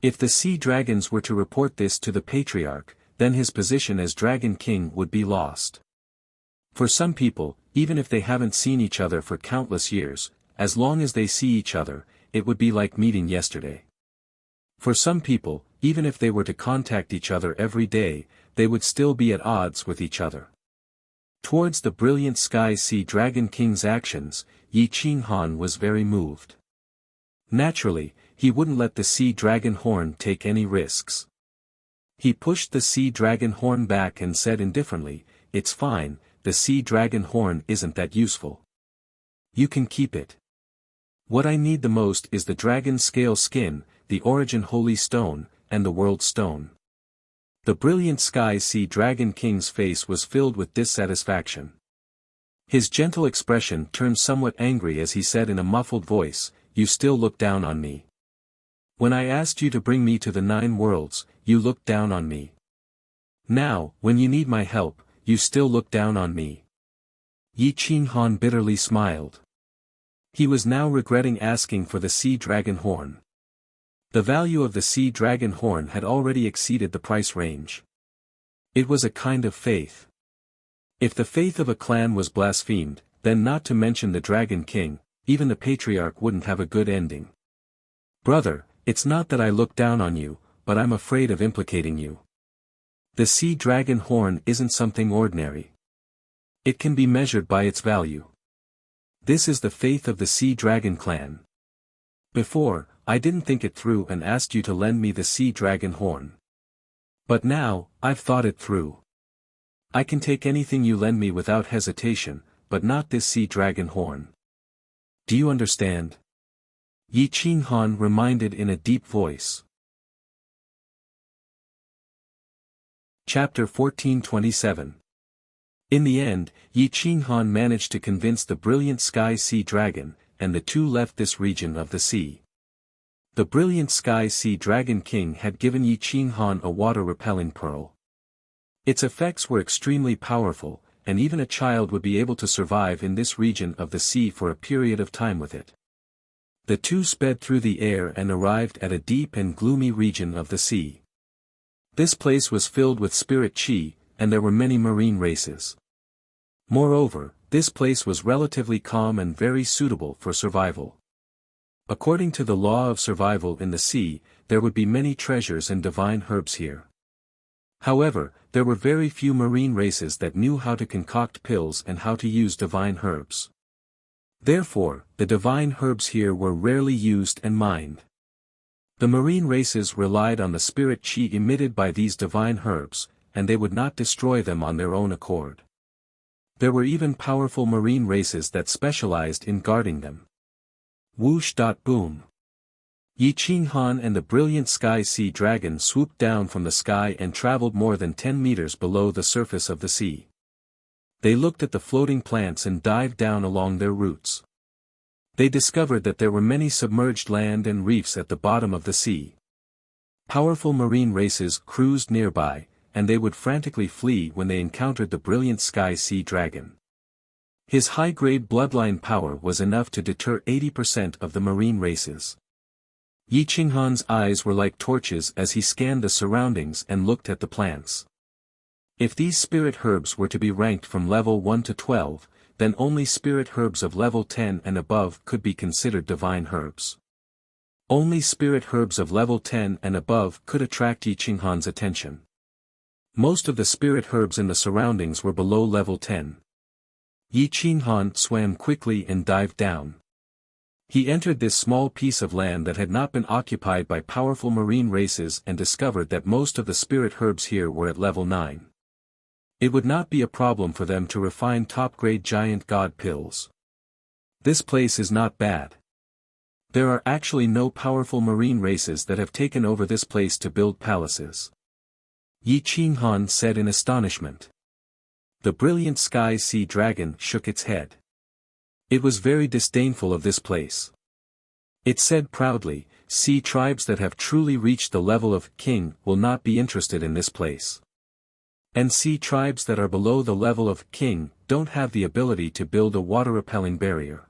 S1: If the sea dragons were to report this to the patriarch, then his position as dragon king would be lost. For some people, even if they haven't seen each other for countless years, as long as they see each other, it would be like meeting yesterday. For some people, even if they were to contact each other every day, they would still be at odds with each other. Towards the brilliant sky sea dragon king's actions, Yi Qinghan was very moved. Naturally, he wouldn't let the sea dragon horn take any risks. He pushed the sea dragon horn back and said indifferently, "It's fine, the sea dragon horn isn't that useful. You can keep it. What I need the most is the dragon scale skin, the origin holy stone, and the world stone." The brilliant sky sea dragon king's face was filled with dissatisfaction. His gentle expression turned somewhat angry as he said in a muffled voice, "You still look down on me. When I asked you to bring me to the 9 worlds, you looked down on me. Now, when you need my help, you still look down on me." Yi Qinghan bitterly smiled. He was now regretting asking for the sea dragon horn. The value of the sea dragon horn had already exceeded the price range. It was a kind of faith. If the faith of a clan was blasphemed, then not to mention the dragon king, even the patriarch wouldn't have a good ending. "Brother, it's not that I look down on you, but I'm afraid of implicating you. The sea dragon horn isn't something ordinary. It can be measured by its value. This is the faith of the sea dragon clan. Before, I didn't think it through and asked you to lend me the sea dragon horn. But now, I've thought it through. I can take anything you lend me without hesitation, but not this sea dragon horn. Do you understand?" Yi Qinghan reminded in a deep voice. Chapter 1427. In the end, Yi Qinghan managed to convince the brilliant sky sea dragon, and the two left this region of the sea. The brilliant sky sea dragon king had given Yi Qinghan a water-repelling pearl. Its effects were extremely powerful, and even a child would be able to survive in this region of the sea for a period of time with it. The two sped through the air and arrived at a deep and gloomy region of the sea. This place was filled with spirit chi, and there were many marine races. Moreover, this place was relatively calm and very suitable for survival. According to the law of survival in the sea, there would be many treasures and divine herbs here. However, there were very few marine races that knew how to concoct pills and how to use divine herbs. Therefore, the divine herbs here were rarely used and mined. The marine races relied on the spirit chi emitted by these divine herbs, and they would not destroy them on their own accord. There were even powerful marine races that specialized in guarding them. Whoosh! Boom! Yi Qinghan and the brilliant sky sea dragon swooped down from the sky and traveled more than 10 meters below the surface of the sea. They looked at the floating plants and dived down along their roots. They discovered that there were many submerged land and reefs at the bottom of the sea. Powerful marine races cruised nearby, and they would frantically flee when they encountered the brilliant sky sea dragon. His high-grade bloodline power was enough to deter 80% of the marine races. Yi Qinghan's eyes were like torches as he scanned the surroundings and looked at the plants. If these spirit herbs were to be ranked from level 1 to 12, then only spirit herbs of level 10 and above could be considered divine herbs. Only spirit herbs of level 10 and above could attract Yi Qinghan's attention. Most of the spirit herbs in the surroundings were below level 10. Yi Qinghan swam quickly and dived down. He entered this small piece of land that had not been occupied by powerful marine races and discovered that most of the spirit herbs here were at level 9. It would not be a problem for them to refine top-grade giant god pills. This place is not bad. There are actually no powerful marine races that have taken over this place to build palaces. Yi Qinghan said in astonishment. The brilliant sky sea dragon shook its head. It was very disdainful of this place. It said proudly, sea tribes that have truly reached the level of king will not be interested in this place. And sea tribes that are below the level of king don't have the ability to build a water-repelling barrier.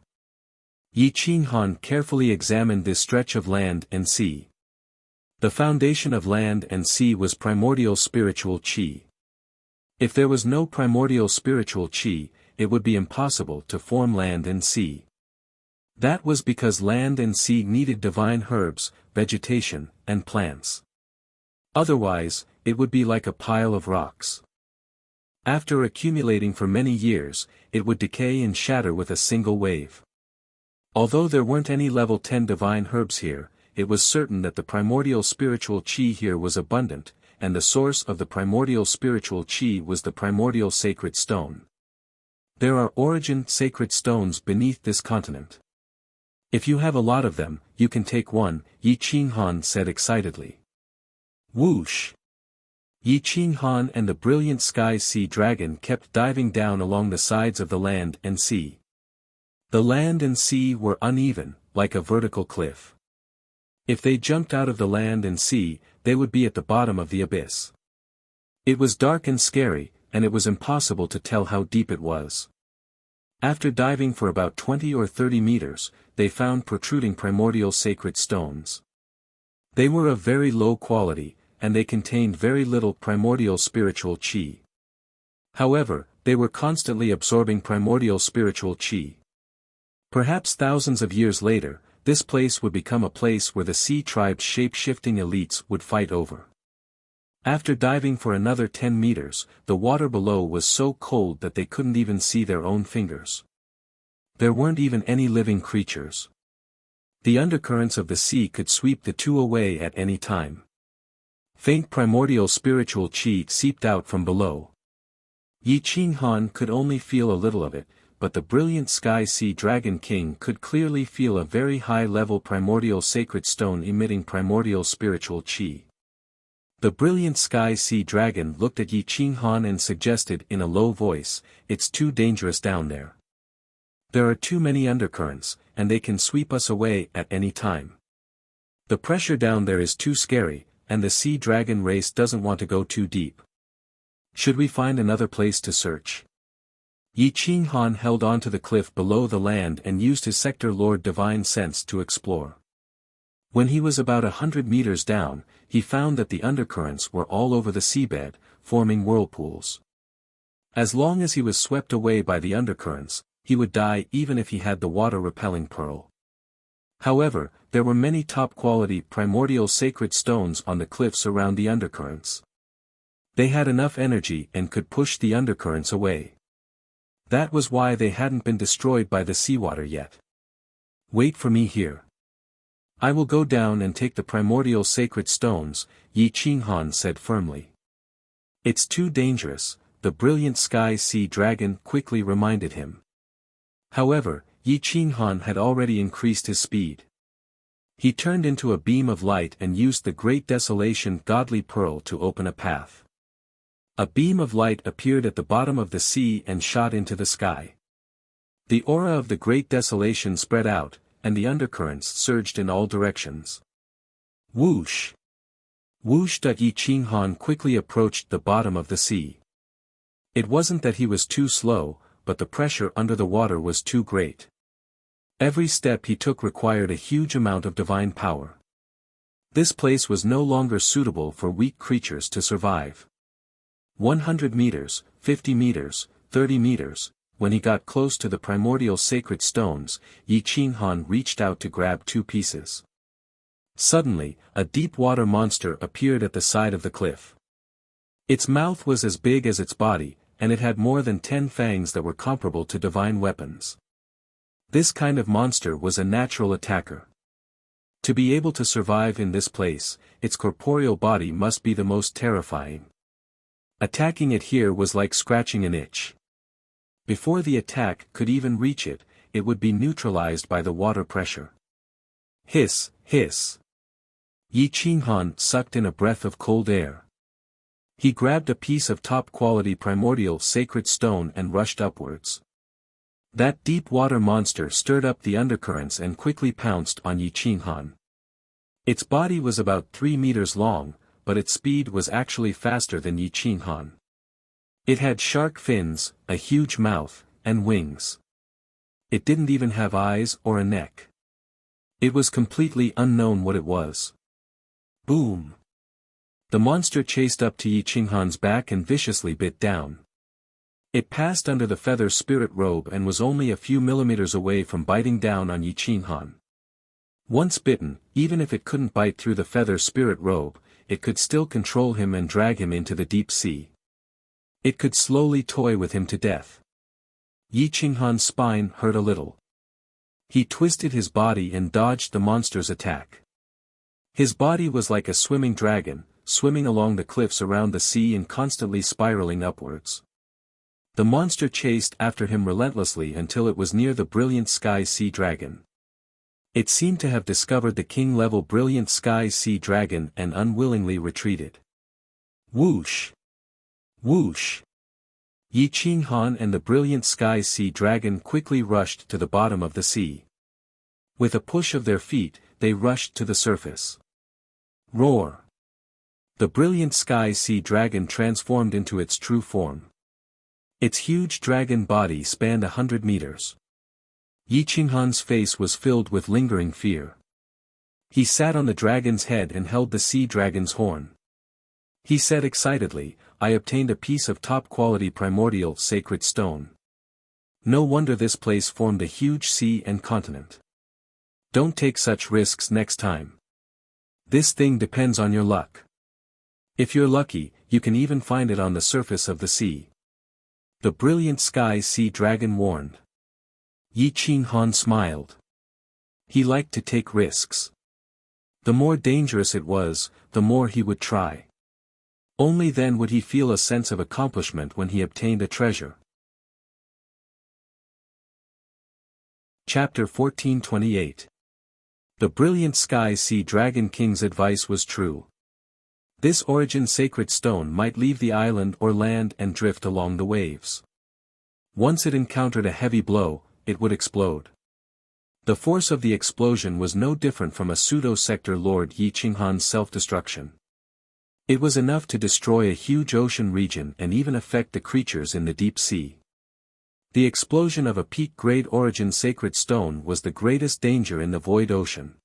S1: Yi Qinghan carefully examined this stretch of land and sea. The foundation of land and sea was primordial spiritual chi. If there was no primordial spiritual chi, it would be impossible to form land and sea. That was because land and sea needed divine herbs, vegetation, and plants. Otherwise, it would be like a pile of rocks. After accumulating for many years, it would decay and shatter with a single wave. Although there weren't any level 10 divine herbs here, it was certain that the primordial spiritual chi here was abundant, and the source of the primordial spiritual chi was the primordial sacred stone. There are origin sacred stones beneath this continent. If you have a lot of them, you can take one, Yi Qinghan said excitedly. Whoosh! Yi Qinghan and the brilliant sky sea dragon kept diving down along the sides of the land and sea. The land and sea were uneven, like a vertical cliff. If they jumped out of the land and sea, they would be at the bottom of the abyss. It was dark and scary, and it was impossible to tell how deep it was. After diving for about 20 or 30 meters, they found protruding primordial sacred stones. They were of very low quality, and they contained very little primordial spiritual chi. However, they were constantly absorbing primordial spiritual chi. Perhaps thousands of years later, this place would become a place where the sea tribe's shape-shifting elites would fight over. After diving for another 10 meters, the water below was so cold that they couldn't even see their own fingers. There weren't even any living creatures. The undercurrents of the sea could sweep the two away at any time. Faint primordial spiritual chi seeped out from below. Yi Qinghan could only feel a little of it, but the brilliant sky sea dragon king could clearly feel a very high-level primordial sacred stone emitting primordial spiritual chi. The brilliant sky sea dragon looked at Yi Qinghan and suggested in a low voice, "It's too dangerous down there. There are too many undercurrents, and they can sweep us away at any time." The pressure down there is too scary, and the sea dragon race doesn't want to go too deep. Should we find another place to search? Yi Qinghan held onto the cliff below the land and used his Sector Lord Divine Sense to explore. When he was about 100 meters down, he found that the undercurrents were all over the seabed, forming whirlpools. As long as he was swept away by the undercurrents, he would die even if he had the water-repelling pearl. However, there were many top-quality primordial sacred stones on the cliffs around the undercurrents. They had enough energy and could push the undercurrents away. That was why they hadn't been destroyed by the seawater yet. Wait for me here. I will go down and take the primordial sacred stones, Yi Qinghan said firmly. It's too dangerous, the brilliant sky sea dragon quickly reminded him. However, Yi Qinghan had already increased his speed. He turned into a beam of light and used the Great Desolation Godly Pearl to open a path. A beam of light appeared at the bottom of the sea and shot into the sky. The aura of the Great Desolation spread out, and the undercurrents surged in all directions. Whoosh! Whoosh! Yi Qinghan quickly approached the bottom of the sea. It wasn't that he was too slow, but the pressure under the water was too great. Every step he took required a huge amount of divine power. This place was no longer suitable for weak creatures to survive. 100 meters, 50 meters, 30 meters, when he got close to the primordial sacred stones, Yi Qinghan reached out to grab two pieces. Suddenly, a deep-water monster appeared at the side of the cliff. Its mouth was as big as its body, and it had more than 10 fangs that were comparable to divine weapons. This kind of monster was a natural attacker. To be able to survive in this place, its corporeal body must be the most terrifying. Attacking it here was like scratching an itch. Before the attack could even reach it, it would be neutralized by the water pressure. Hiss, hiss. Yi Qinghan sucked in a breath of cold air. He grabbed a piece of top-quality primordial sacred stone and rushed upwards. That deep-water monster stirred up the undercurrents and quickly pounced on Yi Qinghan. Its body was about 3 meters long, but its speed was actually faster than Yi Qinghan. It had shark fins, a huge mouth, and wings. It didn't even have eyes or a neck. It was completely unknown what it was. Boom! The monster chased up to Yi Qinghan's back and viciously bit down. It passed under the feather spirit robe and was only a few millimeters away from biting down on Yi Qinghan. Once bitten, even if it couldn't bite through the feather spirit robe, it could still control him and drag him into the deep sea. It could slowly toy with him to death. Yi Qinghan's spine hurt a little. He twisted his body and dodged the monster's attack. His body was like a swimming dragon, swimming along the cliffs around the sea and constantly spiraling upwards. The monster chased after him relentlessly until it was near the brilliant sky sea dragon. It seemed to have discovered the king-level brilliant sky sea dragon and unwillingly retreated. Whoosh! Whoosh! Yi Qinghan and the brilliant sky sea dragon quickly rushed to the bottom of the sea. With a push of their feet, they rushed to the surface. Roar! The brilliant sky sea dragon transformed into its true form. Its huge dragon body spanned 100 meters. Yi Qinghan's face was filled with lingering fear. He sat on the dragon's head and held the sea dragon's horn. He said excitedly, "I obtained a piece of top-quality primordial sacred stone. No wonder this place formed a huge sea and continent. Don't take such risks next time. This thing depends on your luck. If you're lucky, you can even find it on the surface of the sea." The brilliant sky sea dragon warned. Yi Qinghan smiled. He liked to take risks. The more dangerous it was, the more he would try. Only then would he feel a sense of accomplishment when he obtained a treasure. Chapter 1428. The brilliant sky sea dragon king's advice was true. This origin sacred stone might leave the island or land and drift along the waves. Once it encountered a heavy blow, it would explode. The force of the explosion was no different from a pseudo-sector Lord Yi Qinghan's self-destruction. It was enough to destroy a huge ocean region and even affect the creatures in the deep sea. The explosion of a peak-grade origin sacred stone was the greatest danger in the void ocean.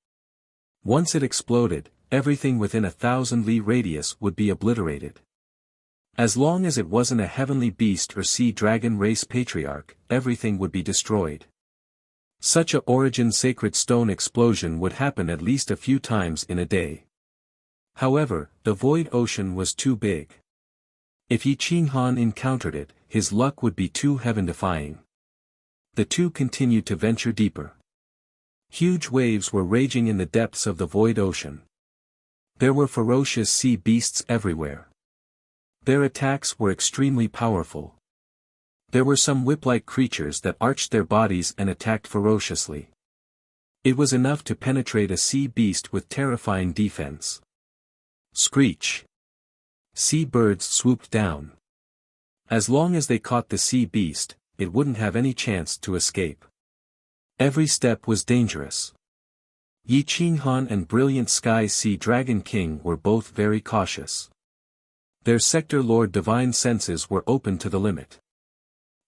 S1: Once it exploded, everything within 1,000 li radius would be obliterated. As long as it wasn't a heavenly beast or sea dragon race patriarch, everything would be destroyed. Such a origin sacred stone explosion would happen at least a few times in a day. However, the void ocean was too big. If Yi Qinghan encountered it, his luck would be too heaven-defying. The two continued to venture deeper. Huge waves were raging in the depths of the void ocean. There were ferocious sea beasts everywhere. Their attacks were extremely powerful. There were some whip-like creatures that arched their bodies and attacked ferociously. It was enough to penetrate a sea beast with terrifying defense. Screech! Sea birds swooped down. As long as they caught the sea beast, it wouldn't have any chance to escape. Every step was dangerous. Yi Qinghan and Brilliant Sky Sea Dragon King were both very cautious. Their Sector Lord divine senses were open to the limit.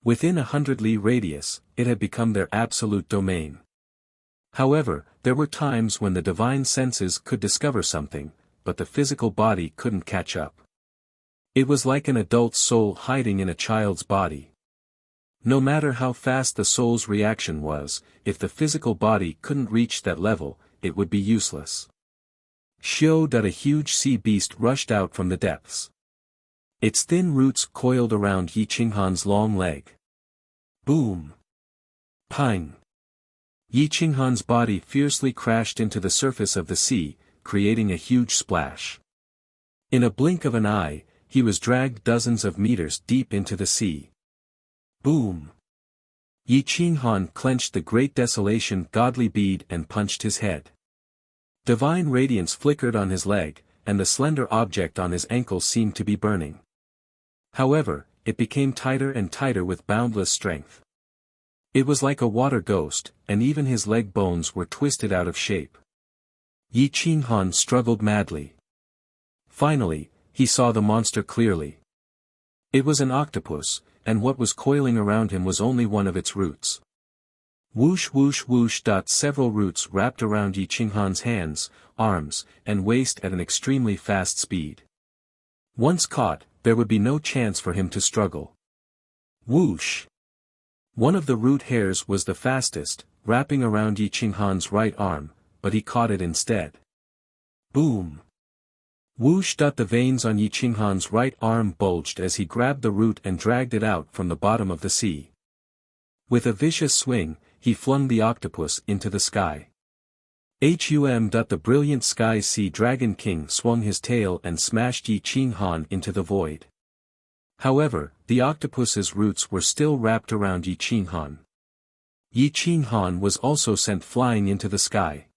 S1: Within 100 li radius, it had become their absolute domain. However, there were times when the divine senses could discover something, but the physical body couldn't catch up. It was like an adult's soul hiding in a child's body. No matter how fast the soul's reaction was, if the physical body couldn't reach that level, it would be useless. A huge sea beast rushed out from the depths. Its thin roots coiled around Yi Qinghan's long leg. Boom! Pang! Yi Qinghan's body fiercely crashed into the surface of the sea, creating a huge splash. In a blink of an eye, he was dragged dozens of meters deep into the sea. Boom! Yi Qinghan clenched the Great Desolation godly bead and punched his head. Divine radiance flickered on his leg, and the slender object on his ankle seemed to be burning. However, it became tighter and tighter with boundless strength. It was like a water ghost, and even his leg bones were twisted out of shape. Yi Qinghan struggled madly. Finally, he saw the monster clearly. It was an octopus, and what was coiling around him was only one of its roots. Whoosh whoosh whoosh. Several roots wrapped around Yi Qinghan's hands, arms, and waist at an extremely fast speed. Once caught, there would be no chance for him to struggle. Whoosh! One of the root hairs was the fastest, wrapping around Yi Qinghan's right arm, but he caught it instead. Boom! Whoosh! The veins on Yi Qinghan's right arm bulged as he grabbed the root and dragged it out from the bottom of the sea. With a vicious swing, he flung the octopus into the sky. The Brilliant Sky Sea Dragon King swung his tail and smashed Yi Qinghan into the void. However, the octopus's roots were still wrapped around Yi Qinghan. Yi Qinghan was also sent flying into the sky.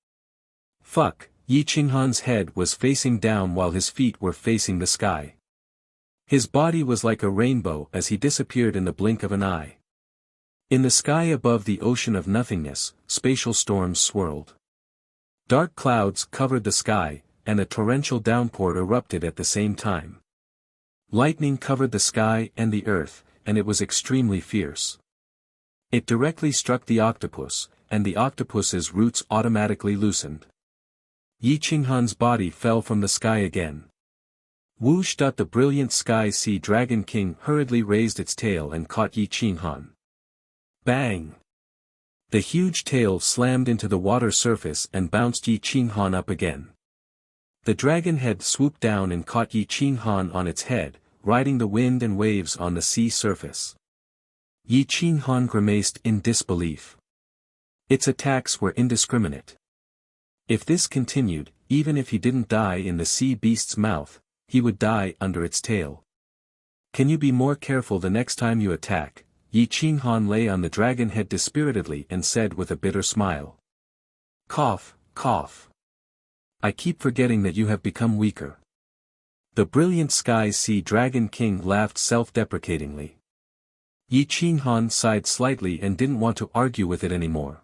S1: Fuck! Yi Qinghan's head was facing down while his feet were facing the sky. His body was like a rainbow as he disappeared in the blink of an eye. In the sky above the ocean of nothingness, spatial storms swirled. Dark clouds covered the sky, and a torrential downpour erupted at the same time. Lightning covered the sky and the earth, and it was extremely fierce. It directly struck the octopus, and the octopus's roots automatically loosened. Yi Qinghan's body fell from the sky again. Whoosh! The Brilliant Sky Sea Dragon King hurriedly raised its tail and caught Yi Qinghan. Bang! The huge tail slammed into the water surface and bounced Yi Qinghan up again. The dragon head swooped down and caught Yi Qinghan on its head, riding the wind and waves on the sea surface. Yi Qinghan grimaced in disbelief. Its attacks were indiscriminate. If this continued, even if he didn't die in the sea beast's mouth, he would die under its tail. Can you be more careful the next time you attack? Yi Qinghan lay on the dragon head dispiritedly and said with a bitter smile. Cough, cough. I keep forgetting that you have become weaker. The Brilliant Sky Sea Dragon King laughed self-deprecatingly. Yi Qinghan sighed slightly and didn't want to argue with it anymore.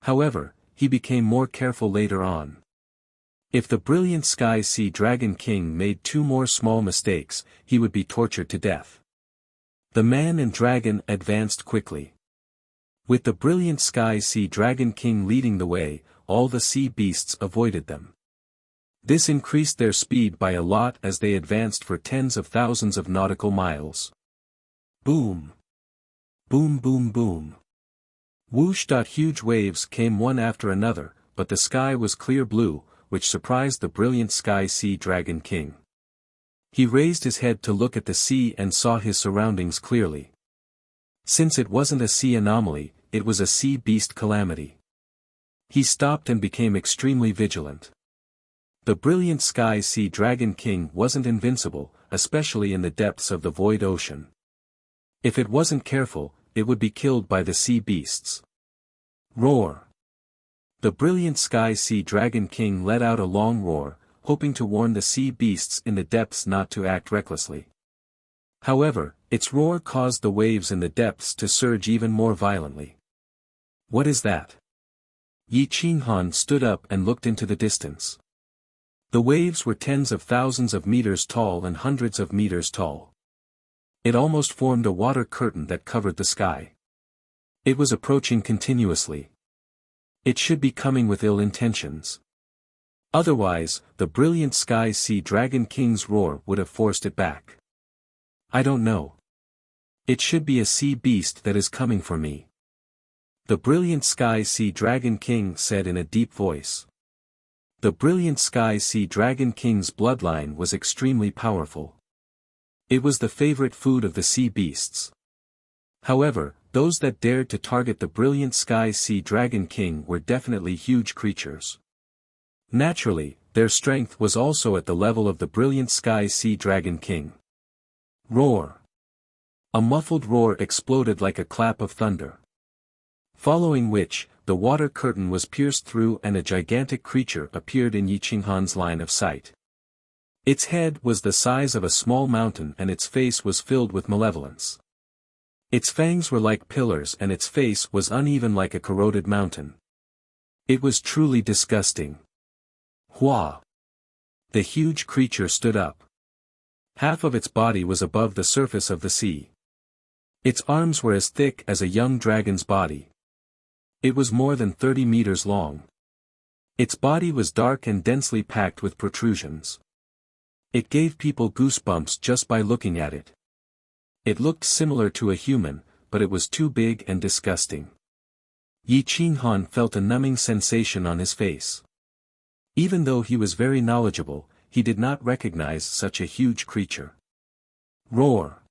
S1: However, he became more careful later on. If the brilliant Sky Sea Dragon King made 2 more small mistakes, he would be tortured to death. The man and dragon advanced quickly. With the brilliant Sky Sea Dragon King leading the way, all the sea beasts avoided them. This increased their speed by a lot as they advanced for tens of thousands of nautical miles. Boom! Boom boom boom! Whoosh! Huge waves came one after another, but the sky was clear blue, which surprised the brilliant Sky Sea Dragon King. He raised his head to look at the sea and saw his surroundings clearly. Since it wasn't a sea anomaly, it was a sea beast calamity. He stopped and became extremely vigilant. The brilliant Sky Sea Dragon King wasn't invincible, especially in the depths of the void ocean. If it wasn't careful, it would be killed by the sea beasts. Roar! The brilliant Sky Sea Dragon King let out a long roar, hoping to warn the sea beasts in the depths not to act recklessly. However, its roar caused the waves in the depths to surge even more violently. What is that? Yi Qinghan stood up and looked into the distance. The waves were tens of thousands of meters tall and hundreds of meters tall. It almost formed a water curtain that covered the sky. It was approaching continuously. It should be coming with ill intentions. Otherwise, the brilliant Sky Sea Dragon King's roar would have forced it back. I don't know. It should be a sea beast that is coming for me. The brilliant Sky Sea Dragon King said in a deep voice. The brilliant Sky Sea Dragon King's bloodline was extremely powerful. It was the favorite food of the sea beasts. However, those that dared to target the brilliant Sky Sea Dragon King were definitely huge creatures. Naturally, their strength was also at the level of the brilliant Sky Sea Dragon King. Roar! A muffled roar exploded like a clap of thunder. Following which, the water curtain was pierced through and a gigantic creature appeared in Yi Qinghan's line of sight. Its head was the size of a small mountain and its face was filled with malevolence. Its fangs were like pillars and its face was uneven like a corroded mountain. It was truly disgusting. Hua! The huge creature stood up. Half of its body was above the surface of the sea. Its arms were as thick as a young dragon's body. It was more than 30 meters long. Its body was dark and densely packed with protrusions. It gave people goosebumps just by looking at it. It looked similar to a human, but it was too big and disgusting. Yi Qinghan felt a numbing sensation on his face. Even though he was very knowledgeable, he did not recognize such a huge creature. Roar!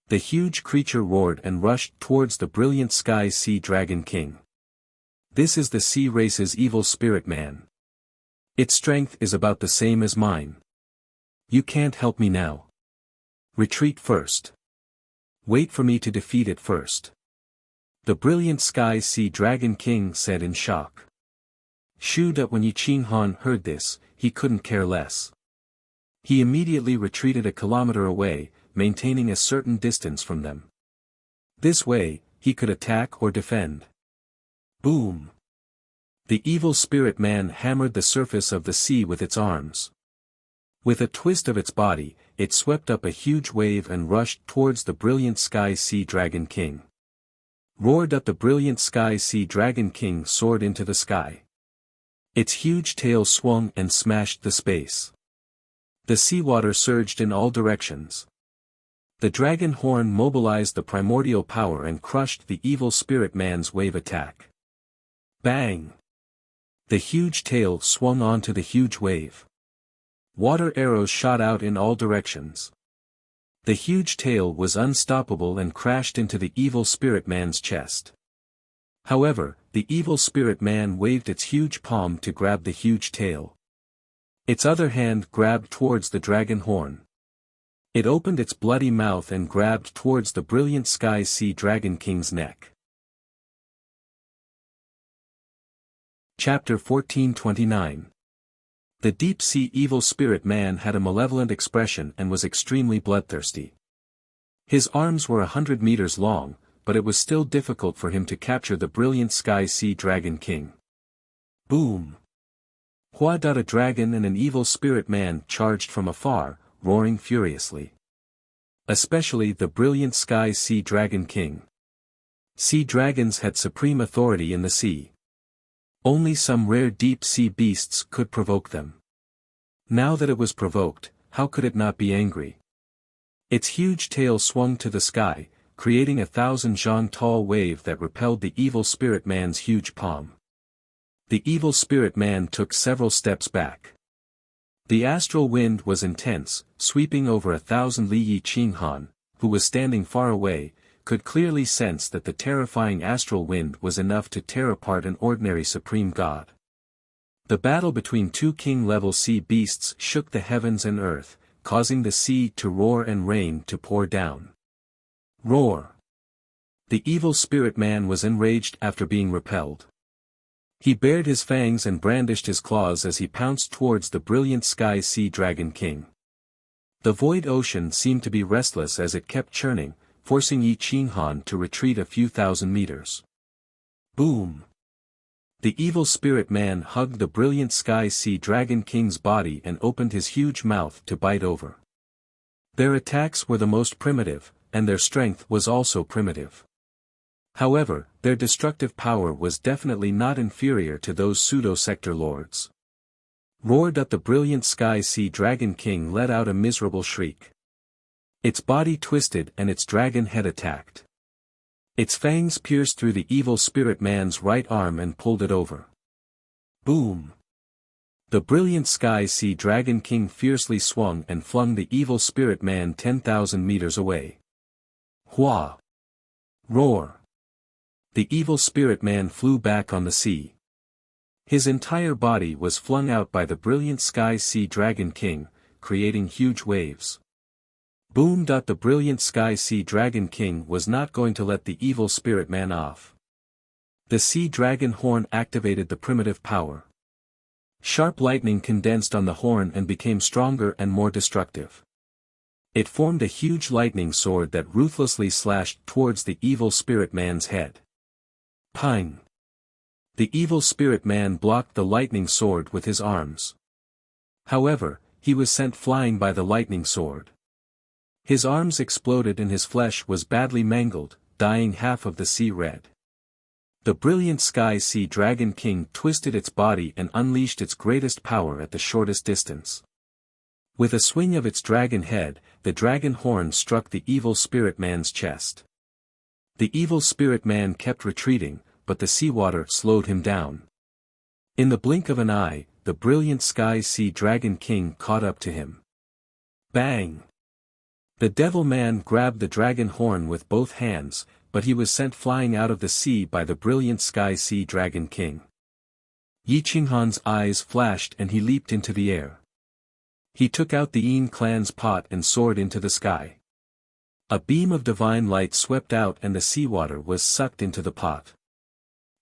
S1: The huge creature roared and rushed towards the brilliant Sky Sea Dragon King. This is the sea race's evil spirit man. Its strength is about the same as mine. You can't help me now. Retreat first. Wait for me to defeat it first. The brilliant Sky Sea Dragon King said in shock. When Yi Qinghan heard this, he couldn't care less. He immediately retreated a kilometer away, maintaining a certain distance from them. This way, he could attack or defend. Boom! The evil spirit man hammered the surface of the sea with its arms. With a twist of its body, it swept up a huge wave and rushed towards the brilliant Sky Sea Dragon King. Roared up the brilliant Sky Sea Dragon King soared into the sky. Its huge tail swung and smashed the space. The seawater surged in all directions. The dragon horn mobilized the primordial power and crushed the evil spirit man's wave attack. Bang! The huge tail swung onto the huge wave. Water arrows shot out in all directions. The huge tail was unstoppable and crashed into the evil spirit man's chest. However, the evil spirit man waved its huge palm to grab the huge tail. Its other hand grabbed towards the dragon horn. It opened its bloody mouth and grabbed towards the brilliant Sky Sea Dragon King's neck. Chapter 1429. The deep-sea evil spirit man had a malevolent expression and was extremely bloodthirsty. His arms were 100 meters long, but it was still difficult for him to capture the brilliant Sky Sea Dragon King. Boom! Hua! A dragon and an evil spirit man charged from afar, roaring furiously. Especially the brilliant Sky Sea Dragon King. Sea dragons had supreme authority in the sea. Only some rare deep-sea beasts could provoke them. Now that it was provoked, how could it not be angry? Its huge tail swung to the sky, creating 1,000 zhang tall wave that repelled the evil spirit man's huge palm. The evil spirit man took several steps back. The astral wind was intense, sweeping over 1,000 li. Yi Qinghan, who was standing far away, could clearly sense that the terrifying astral wind was enough to tear apart an ordinary supreme god. The battle between two king-level sea beasts shook the heavens and earth, causing the sea to roar and rain to pour down. Roar! The evil spirit man was enraged after being repelled. He bared his fangs and brandished his claws as he pounced towards the brilliant Sky Sea Dragon King. The void ocean seemed to be restless as it kept churning, forcing Yi Qinghan to retreat a few thousand meters. Boom! The evil spirit man hugged the brilliant Sky Sea Dragon King's body and opened his huge mouth to bite over. Their attacks were the most primitive, and their strength was also primitive. However, their destructive power was definitely not inferior to those pseudo-sector lords. Roared the brilliant Sky Sea Dragon King let out a miserable shriek. Its body twisted and its dragon head attacked. Its fangs pierced through the evil spirit man's right arm and pulled it over. Boom! The brilliant Sky Sea Dragon King fiercely swung and flung the evil spirit man 10,000 meters away. Hua! Roar! The evil spirit man flew back on the sea. His entire body was flung out by the brilliant Sky Sea Dragon King, creating huge waves. Boom! The brilliant Sky Sea Dragon King was not going to let the evil spirit man off. The sea dragon horn activated the primitive power. Sharp lightning condensed on the horn and became stronger and more destructive. It formed a huge lightning sword that ruthlessly slashed towards the evil spirit man's head. Pang! The evil spirit man blocked the lightning sword with his arms. However, he was sent flying by the lightning sword. His arms exploded and his flesh was badly mangled, dyeing half of the sea red. The brilliant Sky Sea Dragon King twisted its body and unleashed its greatest power at the shortest distance. With a swing of its dragon head, the dragon horn struck the evil spirit man's chest. The evil spirit man kept retreating, but the seawater slowed him down. In the blink of an eye, the brilliant Sky Sea Dragon King caught up to him. Bang! The devil man grabbed the dragon horn with both hands, but he was sent flying out of the sea by the brilliant Sky Sea Dragon King. Yi Qinghan's eyes flashed and he leaped into the air. He took out the Yin clan's pot and soared into the sky. A beam of divine light swept out and the seawater was sucked into the pot.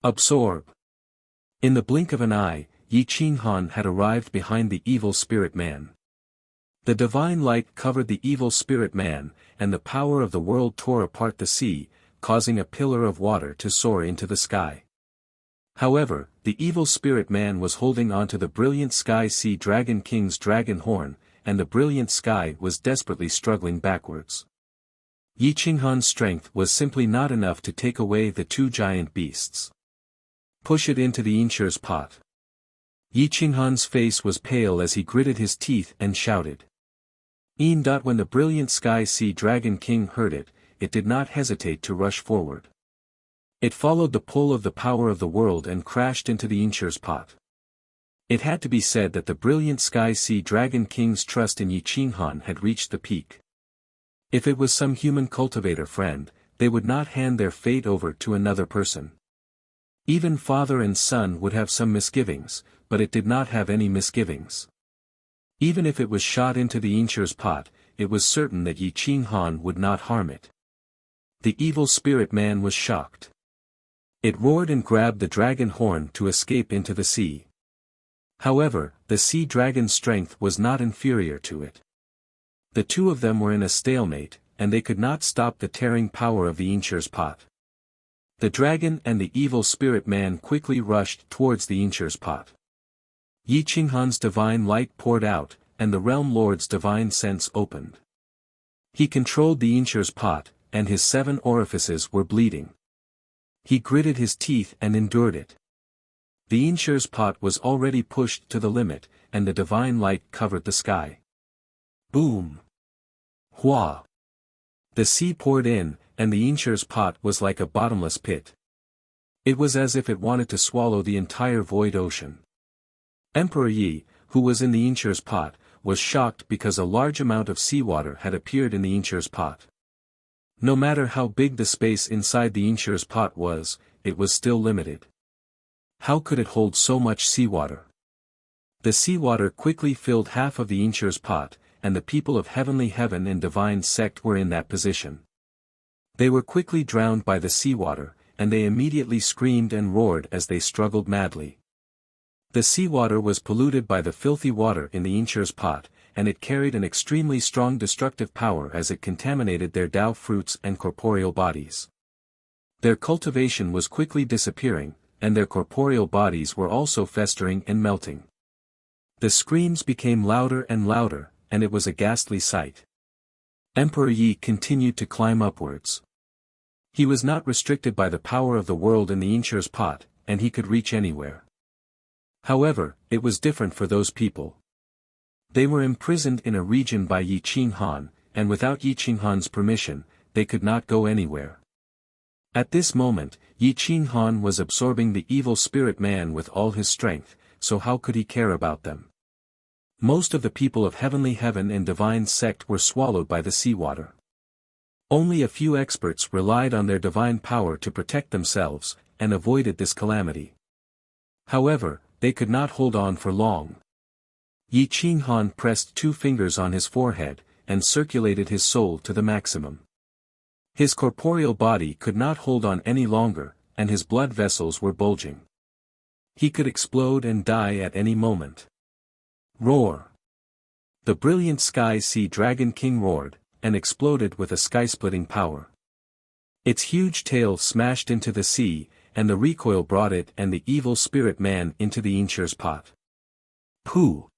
S1: Absorb! In the blink of an eye, Yi Qinghan had arrived behind the evil spirit man. The divine light covered the evil spirit man, and the power of the world tore apart the sea, causing a pillar of water to soar into the sky. However, the evil spirit man was holding onto the brilliant Sky Sea Dragon King's dragon horn, and the brilliant sky was desperately struggling backwards. Yi Qinghan's strength was simply not enough to take away the two giant beasts. Push it into the Yinshir's pot. Yi Qinghan's face was pale as he gritted his teeth and shouted. When the brilliant Sky Sea Dragon King heard it, it did not hesitate to rush forward. It followed the pull of the power of the world and crashed into the Yinshir's pot. It had to be said that the brilliant Sky Sea Dragon King's trust in Yi Qinghan had reached the peak. If it was some human cultivator friend, they would not hand their fate over to another person. Even father and son would have some misgivings, but it did not have any misgivings. Even if it was shot into the Yinshir's pot, it was certain that Yi Qinghan would not harm it. The evil spirit man was shocked. It roared and grabbed the dragon horn to escape into the sea. However, the sea dragon's strength was not inferior to it. The two of them were in a stalemate, and they could not stop the tearing power of the Yinshir's pot. The dragon and the evil spirit man quickly rushed towards the Incher's pot. Yi Qinghan's divine light poured out, and the realm lord's divine sense opened. He controlled the Incher's pot, and his 7 orifices were bleeding. He gritted his teeth and endured it. The Incher's pot was already pushed to the limit, and the divine light covered the sky. Boom! Hua! The sea poured in, and the Incher's pot was like a bottomless pit. It was as if it wanted to swallow the entire void ocean. Emperor Yi, who was in the Incher's pot, was shocked because a large amount of seawater had appeared in the Incher's pot. No matter how big the space inside the Incher's pot was, it was still limited. How could it hold so much seawater? The seawater quickly filled half of the Incher's pot, and the people of heavenly heaven and divine sect were in that position. They were quickly drowned by the seawater, and they immediately screamed and roared as they struggled madly. The seawater was polluted by the filthy water in the Incher's pot, and it carried an extremely strong destructive power as it contaminated their Dao fruits and corporeal bodies. Their cultivation was quickly disappearing, and their corporeal bodies were also festering and melting. The screams became louder and louder, and it was a ghastly sight. Emperor Yi continued to climb upwards. He was not restricted by the power of the world in the Incher's pot, and he could reach anywhere. However, it was different for those people. They were imprisoned in a region by Yi Qinghan, and without Yi Qinghan's permission, they could not go anywhere. At this moment, Yi Qinghan was absorbing the evil spirit man with all his strength, so how could he care about them? Most of the people of heavenly heaven and divine sect were swallowed by the seawater. Only a few experts relied on their divine power to protect themselves, and avoided this calamity. However, they could not hold on for long. Yi Qinghan pressed 2 fingers on his forehead, and circulated his soul to the maximum. His corporeal body could not hold on any longer, and his blood vessels were bulging. He could explode and die at any moment. Roar! The brilliant Sky Sea Dragon King roared, and exploded with a sky-splitting power. Its huge tail smashed into the sea, and the recoil brought it and the evil spirit man into the Incher's pot. Pooh!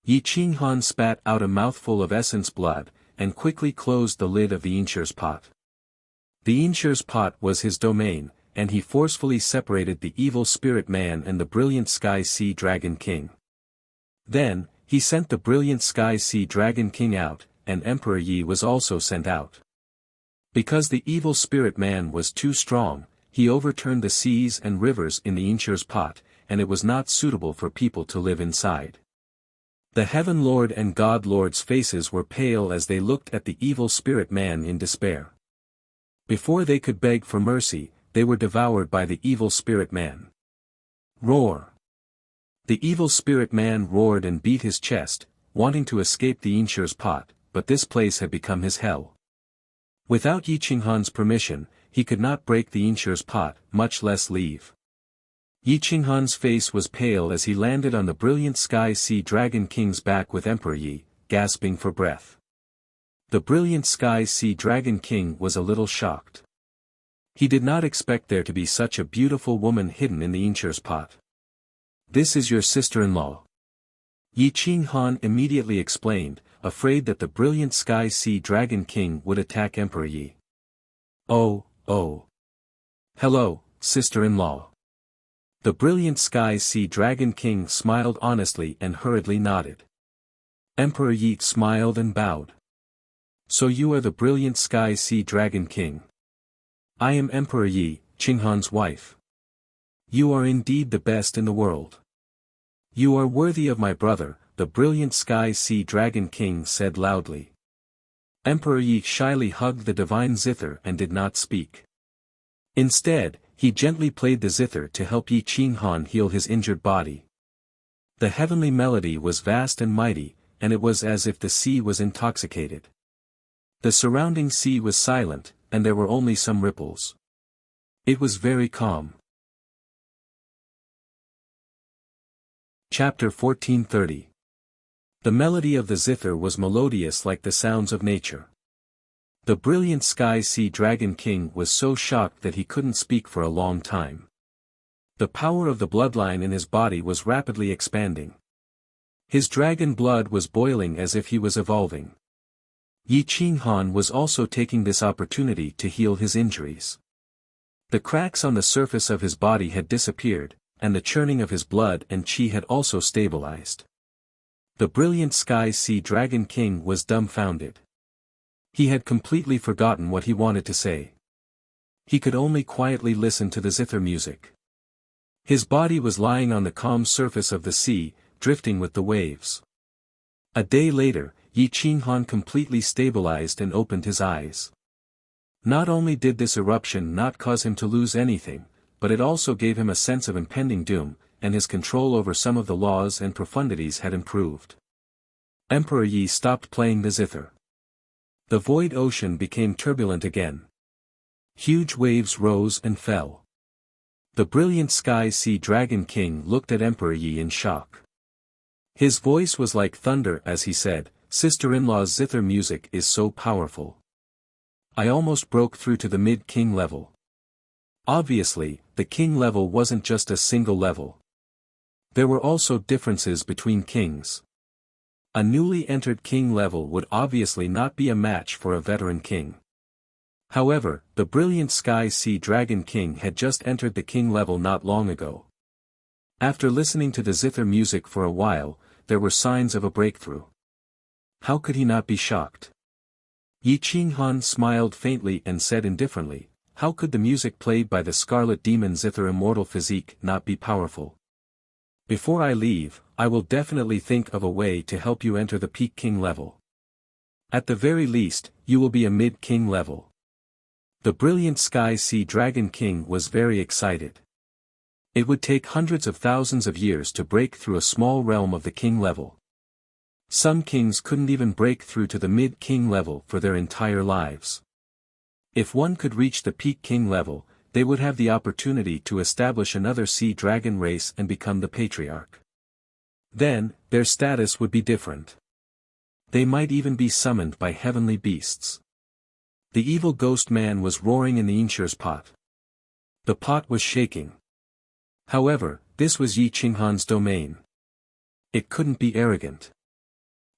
S1: Yi Qinghan spat out a mouthful of essence blood, and quickly closed the lid of the Incher's pot. The Incher's pot was his domain, and he forcefully separated the evil spirit man and the brilliant Sky Sea Dragon King. Then, he sent the brilliant Sky Sea Dragon King out, and Emperor Yi was also sent out. Because the evil spirit man was too strong, he overturned the seas and rivers in the Incher's pot, and it was not suitable for people to live inside. The Heaven Lord and God Lord's faces were pale as they looked at the evil spirit man in despair. Before they could beg for mercy, they were devoured by the evil spirit man. Roar! The evil spirit man roared and beat his chest, wanting to escape the Incher's pot, but this place had become his hell. Without Yi Qinghan's permission, he could not break the Incher's pot, much less leave. Yi Qinghan's face was pale as he landed on the brilliant Sky Sea Dragon King's back with Emperor Yi, gasping for breath. The brilliant Sky Sea Dragon King was a little shocked. He did not expect there to be such a beautiful woman hidden in the Incher's pot. This is your sister-in-law. Yi Qinghan immediately explained, afraid that the brilliant Sky Sea Dragon King would attack Emperor Yi. Oh. Hello, sister-in-law. The brilliant Sky Sea Dragon King smiled honestly and hurriedly nodded. Emperor Yi smiled and bowed. So you are the brilliant Sky Sea Dragon King. I am Emperor Yi, Qinghan's wife. You are indeed the best in the world. You are worthy of my brother, the brilliant Sky Sea Dragon King said loudly. Emperor Yi shyly hugged the divine zither and did not speak. Instead, he gently played the zither to help Yi Qinghan heal his injured body. The heavenly melody was vast and mighty, and it was as if the sea was intoxicated. The surrounding sea was silent, and there were only some ripples. It was very calm. Chapter 1430. The melody of the zither was melodious like the sounds of nature. The brilliant sky sea dragon king was so shocked that he couldn't speak for a long time. The power of the bloodline in his body was rapidly expanding. His dragon blood was boiling as if he was evolving. Yi Qinghan was also taking this opportunity to heal his injuries. The cracks on the surface of his body had disappeared, and the churning of his blood and qi had also stabilized. The brilliant sky sea dragon king was dumbfounded. He had completely forgotten what he wanted to say. He could only quietly listen to the zither music. His body was lying on the calm surface of the sea, drifting with the waves. A day later, Yi Qinghan completely stabilized and opened his eyes. Not only did this eruption not cause him to lose anything, but it also gave him a sense of impending doom, and his control over some of the laws and profundities had improved. Emperor Yi stopped playing the zither. The void ocean became turbulent again. Huge waves rose and fell. The brilliant sky sea dragon king looked at Emperor Yi in shock. His voice was like thunder as he said, "Sister-in-law's zither music is so powerful. I almost broke through to the mid-king level." Obviously, the king level wasn't just a single level. There were also differences between kings. A newly entered king level would obviously not be a match for a veteran king. However, the brilliant sky sea dragon king had just entered the king level not long ago. After listening to the zither music for a while, there were signs of a breakthrough. How could he not be shocked? Yi Qinghan smiled faintly and said indifferently, "How could the music played by the scarlet demon zither immortal physique not be powerful? Before I leave, I will definitely think of a way to help you enter the peak king level. At the very least, you will be a mid-king level." The brilliant sky sea dragon king was very excited. It would take hundreds of thousands of years to break through a small realm of the king level. Some kings couldn't even break through to the mid-king level for their entire lives. If one could reach the peak king level, they would have the opportunity to establish another sea dragon race and become the patriarch. Then, their status would be different. They might even be summoned by heavenly beasts. The evil ghost man was roaring in the Inshir's pot. The pot was shaking. However, this was Yi Qinghan's domain. It couldn't be arrogant.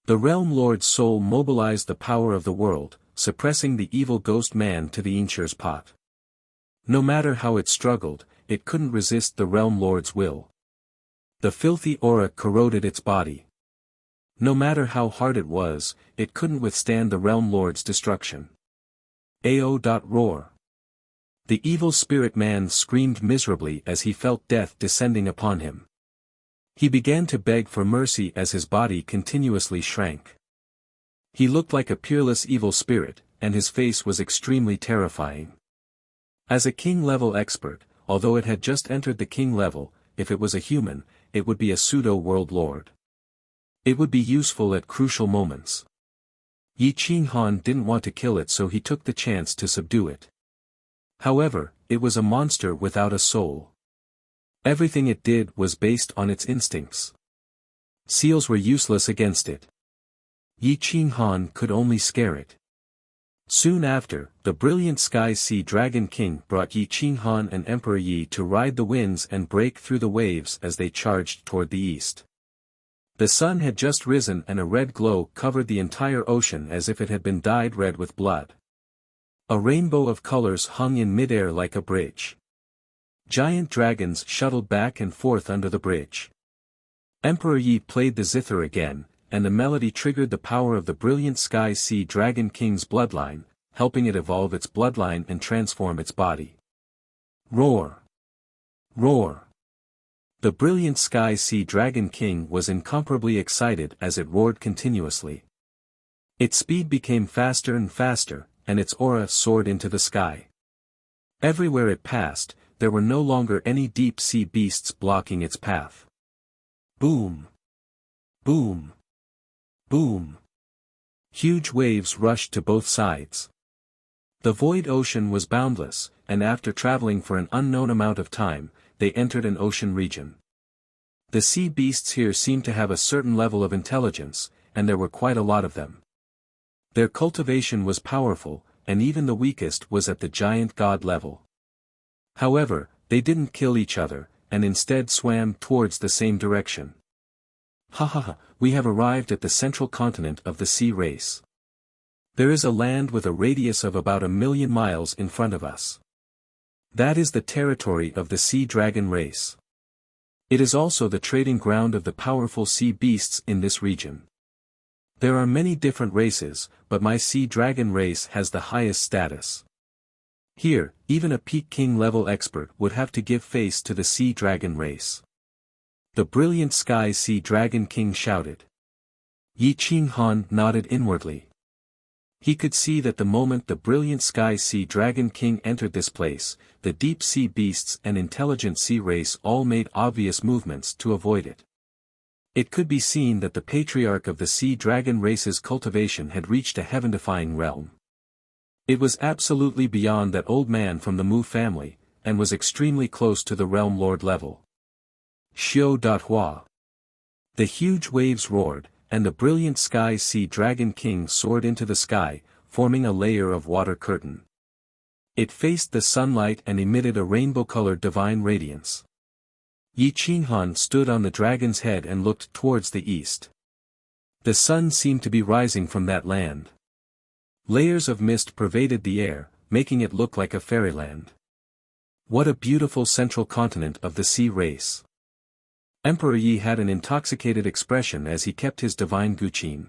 S1: The Realm Lord's soul mobilized the power of the world, suppressing the evil ghost man to the Inshir's pot. No matter how it struggled, it couldn't resist the Realm Lord's will. The filthy aura corroded its body. No matter how hard it was, it couldn't withstand the Realm Lord's destruction. Roar. The evil spirit man screamed miserably as he felt death descending upon him. He began to beg for mercy as his body continuously shrank. He looked like a peerless evil spirit, and his face was extremely terrifying. As a king-level expert, although it had just entered the king level, if it was a human, it would be a pseudo-world lord. It would be useful at crucial moments. Yi Qinghan didn't want to kill it, so he took the chance to subdue it. However, it was a monster without a soul. Everything it did was based on its instincts. Seals were useless against it. Yi Qinghan could only scare it. Soon after, the brilliant sky sea dragon king brought Yi Qinghan and Emperor Yi to ride the winds and break through the waves as they charged toward the east. The sun had just risen and a red glow covered the entire ocean as if it had been dyed red with blood. A rainbow of colors hung in midair like a bridge. Giant dragons shuttled back and forth under the bridge. Emperor Yi played the zither again, and the melody triggered the power of the brilliant sky sea dragon king's bloodline, helping it evolve its bloodline and transform its body. Roar! Roar! The brilliant sky sea dragon king was incomparably excited as it roared continuously. Its speed became faster and faster, and its aura soared into the sky. Everywhere it passed, there were no longer any deep-sea beasts blocking its path. Boom! Boom! Boom! Huge waves rushed to both sides. The void ocean was boundless, and after traveling for an unknown amount of time, they entered an ocean region. The sea beasts here seemed to have a certain level of intelligence, and there were quite a lot of them. Their cultivation was powerful, and even the weakest was at the giant god level. However, they didn't kill each other, and instead swam towards the same direction. Ha ha ha, we have arrived at the central continent of the sea race. There is a land with a radius of about 1,000,000 miles in front of us. That is the territory of the sea dragon race. It is also the trading ground of the powerful sea beasts in this region. There are many different races, but my sea dragon race has the highest status. Here, even a Peak King level expert would have to give face to the sea dragon race. The brilliant Sky Sea Dragon King shouted. Yi Qinghan nodded inwardly. He could see that the moment the brilliant Sky Sea Dragon King entered this place, the deep sea beasts and intelligent sea race all made obvious movements to avoid it. It could be seen that the patriarch of the sea dragon race's cultivation had reached a heaven-defying realm. It was absolutely beyond that old man from the Mu family, and was extremely close to the realm lord level. Xiao. The huge waves roared, and the brilliant Sky Sea Dragon King soared into the sky, forming a layer of water curtain. It faced the sunlight and emitted a rainbow-colored divine radiance. Yi Qinghan stood on the dragon's head and looked towards the east. The sun seemed to be rising from that land. Layers of mist pervaded the air, making it look like a fairyland. What a beautiful central continent of the sea race. Emperor Yi had an intoxicated expression as he kept his divine guqin.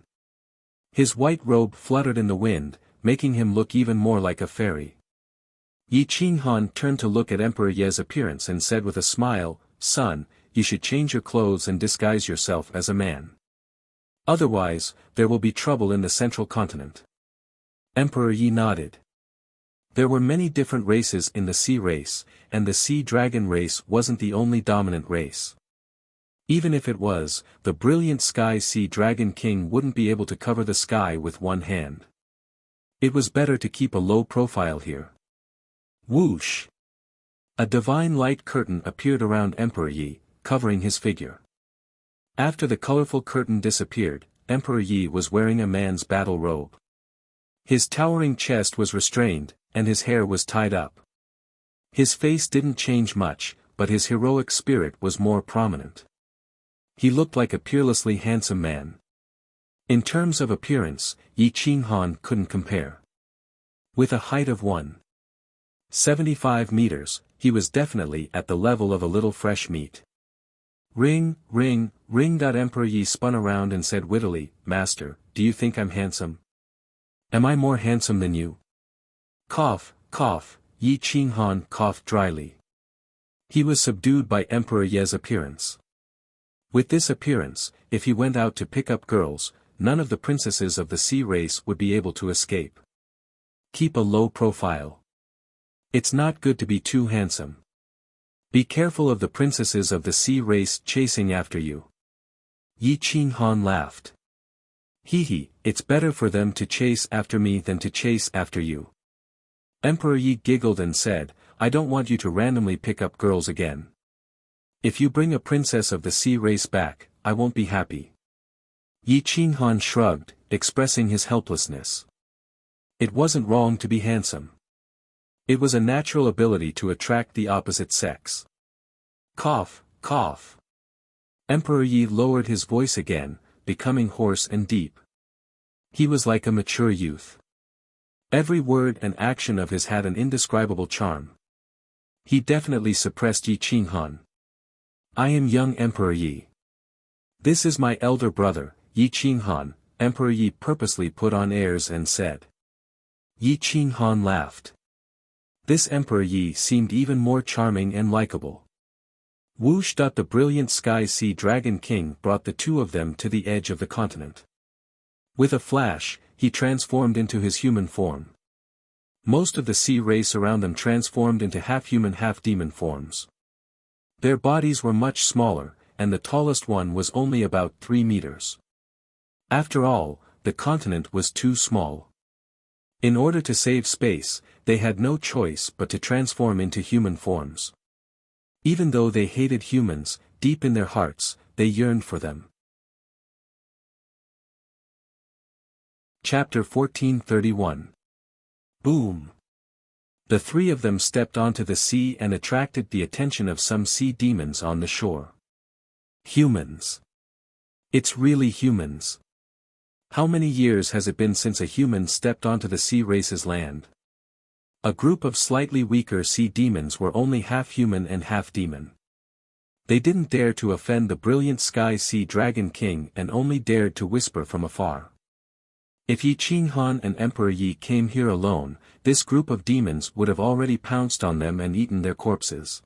S1: His white robe fluttered in the wind, making him look even more like a fairy. Yi Qinghan turned to look at Emperor Ye's appearance and said with a smile, "Son, you should change your clothes and disguise yourself as a man. Otherwise, there will be trouble in the central continent." Emperor Yi nodded. There were many different races in the sea race, and the sea dragon race wasn't the only dominant race. Even if it was, the brilliant Sky Sea Dragon King wouldn't be able to cover the sky with one hand. It was better to keep a low profile here. Whoosh! A divine light curtain appeared around Emperor Yi, covering his figure. After the colorful curtain disappeared, Emperor Yi was wearing a man's battle robe. His towering chest was restrained, and his hair was tied up. His face didn't change much, but his heroic spirit was more prominent. He looked like a peerlessly handsome man. In terms of appearance, Yi Qinghan couldn't compare. With a height of 1.75 meters, he was definitely at the level of a little fresh meat. Ring, ring, ring. Emperor Yi spun around and said wittily, "Master, do you think I'm handsome? Am I more handsome than you?" Cough, cough, Yi Qinghan coughed dryly. He was subdued by Emperor Ye's appearance. With this appearance, if he went out to pick up girls, none of the princesses of the sea race would be able to escape. Keep a low profile. It's not good to be too handsome. Be careful of the princesses of the sea race chasing after you. Yi Qinghan laughed. Hee, it's better for them to chase after me than to chase after you. Emperor Yi giggled and said, "I don't want you to randomly pick up girls again. If you bring a princess of the sea race back, I won't be happy." Yi Qinghan shrugged, expressing his helplessness. It wasn't wrong to be handsome. It was a natural ability to attract the opposite sex. Cough, cough. Emperor Yi lowered his voice again, becoming hoarse and deep. He was like a mature youth. Every word and action of his had an indescribable charm. He definitely suppressed Yi Qinghan. "I am young Emperor Yi. This is my elder brother, Yi Qinghan." Emperor Yi purposely put on airs and said. Yi Qinghan laughed. This Emperor Yi seemed even more charming and likable. Whoosh! The brilliant Sky Sea Dragon King brought the two of them to the edge of the continent. With a flash, he transformed into his human form. Most of the sea race around them transformed into half-human half-demon forms. Their bodies were much smaller, and the tallest one was only about 3 meters. After all, the continent was too small. In order to save space, they had no choice but to transform into human forms. Even though they hated humans, deep in their hearts, they yearned for them. Chapter 1431. Boom! The three of them stepped onto the sea and attracted the attention of some sea demons on the shore. Humans. It's really humans. How many years has it been since a human stepped onto the sea race's land? A group of slightly weaker sea demons were only half human and half demon. They didn't dare to offend the brilliant Sky Sea Dragon King and only dared to whisper from afar. If Yi Qinghan and Emperor Yi came here alone, this group of demons would have already pounced on them and eaten their corpses.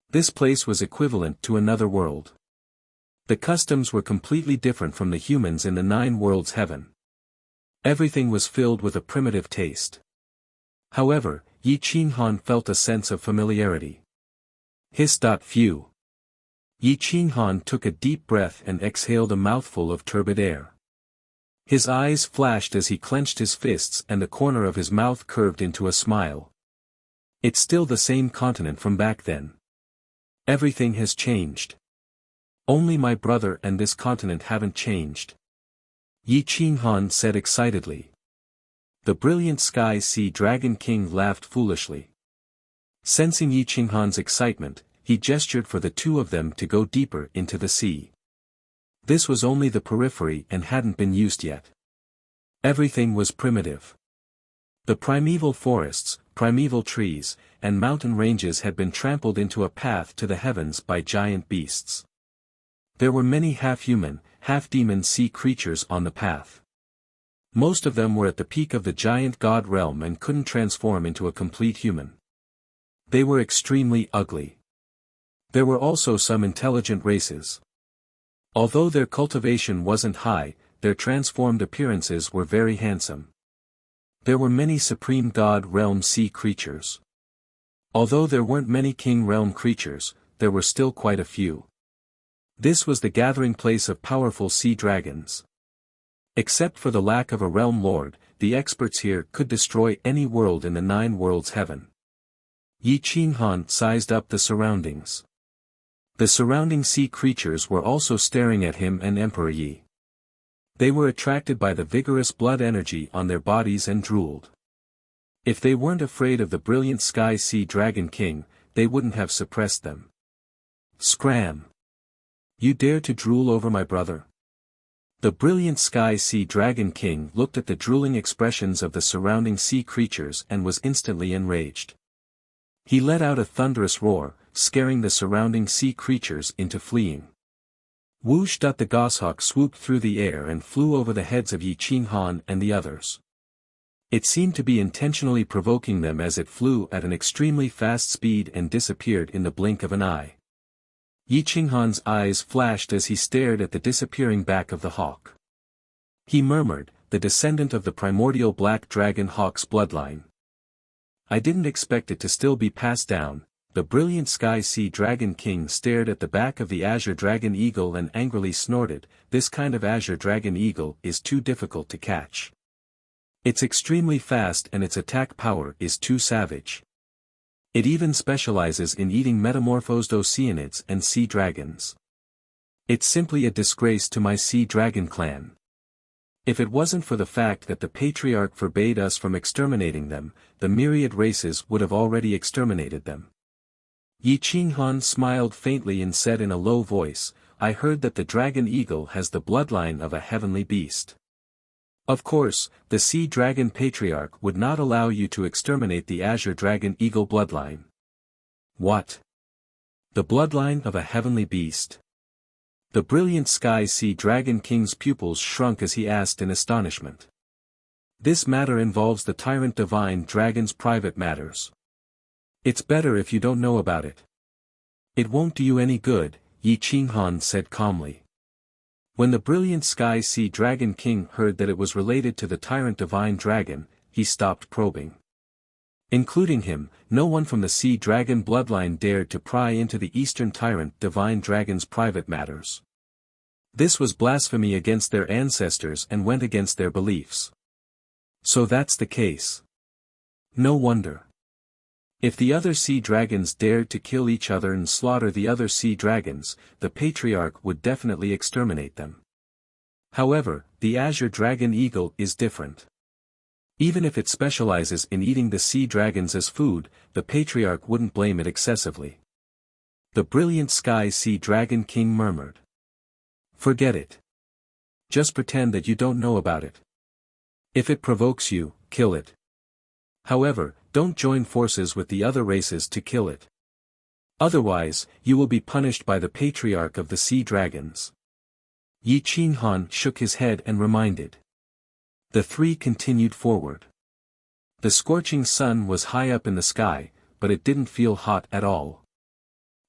S1: This place was equivalent to another world. The customs were completely different from the humans in the Nine Worlds Heaven. Everything was filled with a primitive taste. However, Yi Qinghan felt a sense of familiarity. Hiss.phew. Yi Qinghan took a deep breath and exhaled a mouthful of turbid air. His eyes flashed as he clenched his fists and the corner of his mouth curved into a smile. It's still the same continent from back then. Everything has changed. Only my brother and this continent haven't changed. Yi Qinghan said excitedly. The brilliant Sky Sea Dragon King laughed foolishly. Sensing Yi Qinghan's excitement, he gestured for the two of them to go deeper into the sea. This was only the periphery and hadn't been used yet. Everything was primitive. The primeval forests, primeval trees, and mountain ranges had been trampled into a path to the heavens by giant beasts. There were many half-human, half-demon sea creatures on the path. Most of them were at the peak of the giant god realm and couldn't transform into a complete human. They were extremely ugly. There were also some intelligent races. Although their cultivation wasn't high, their transformed appearances were very handsome. There were many supreme god realm sea creatures. Although there weren't many king realm creatures, there were still quite a few. This was the gathering place of powerful sea dragons. Except for the lack of a realm lord, the experts here could destroy any world in the Nine Worlds Heaven. Yi Qinghan sized up the surroundings. The surrounding sea creatures were also staring at him and Emperor Yi. They were attracted by the vigorous blood energy on their bodies and drooled. If they weren't afraid of the brilliant Sky Sea Dragon King, they wouldn't have suppressed them. Scram! You dare to drool over my brother? The brilliant Sky Sea Dragon King looked at the drooling expressions of the surrounding sea creatures and was instantly enraged. He let out a thunderous roar, scaring the surrounding sea creatures into fleeing. Whoosh! The goshawk swooped through the air and flew over the heads of Yi Qinghan and the others. It seemed to be intentionally provoking them as it flew at an extremely fast speed and disappeared in the blink of an eye. Yi Qinghan's eyes flashed as he stared at the disappearing back of the hawk. He murmured, the descendant of the primordial black dragon hawk's bloodline. I didn't expect it to still be passed down. The brilliant Sky Sea Dragon King stared at the back of the Azure Dragon Eagle and angrily snorted, this kind of Azure Dragon Eagle is too difficult to catch. It's extremely fast and its attack power is too savage. It even specializes in eating metamorphosed oceanids and sea dragons. It's simply a disgrace to my sea dragon clan. If it wasn't for the fact that the patriarch forbade us from exterminating them, the myriad races would have already exterminated them. Yi Qinghan smiled faintly and said in a low voice, I heard that the dragon eagle has the bloodline of a heavenly beast. Of course, the sea dragon patriarch would not allow you to exterminate the Azure Dragon Eagle bloodline. What? The bloodline of a heavenly beast? The brilliant Sky Sea Dragon King's pupils shrunk as he asked in astonishment. This matter involves the tyrant divine dragon's private matters. It's better if you don't know about it. It won't do you any good, Yi Qinghan said calmly. When the brilliant Sky Sea Dragon King heard that it was related to the tyrant divine dragon, he stopped probing. Including him, no one from the sea dragon bloodline dared to pry into the eastern tyrant divine dragon's private matters. This was blasphemy against their ancestors and went against their beliefs. So that's the case. No wonder. If the other sea dragons dared to kill each other and slaughter the other sea dragons, the patriarch would definitely exterminate them. However, the Azure Dragon Eagle is different. Even if it specializes in eating the sea dragons as food, the patriarch wouldn't blame it excessively. The brilliant sky sea dragon king murmured. Forget it. Just pretend that you don't know about it. If it provokes you, kill it. However, don't join forces with the other races to kill it. Otherwise, you will be punished by the patriarch of the sea dragons. Yi Qinghan shook his head and reminded. The three continued forward. The scorching sun was high up in the sky, but it didn't feel hot at all.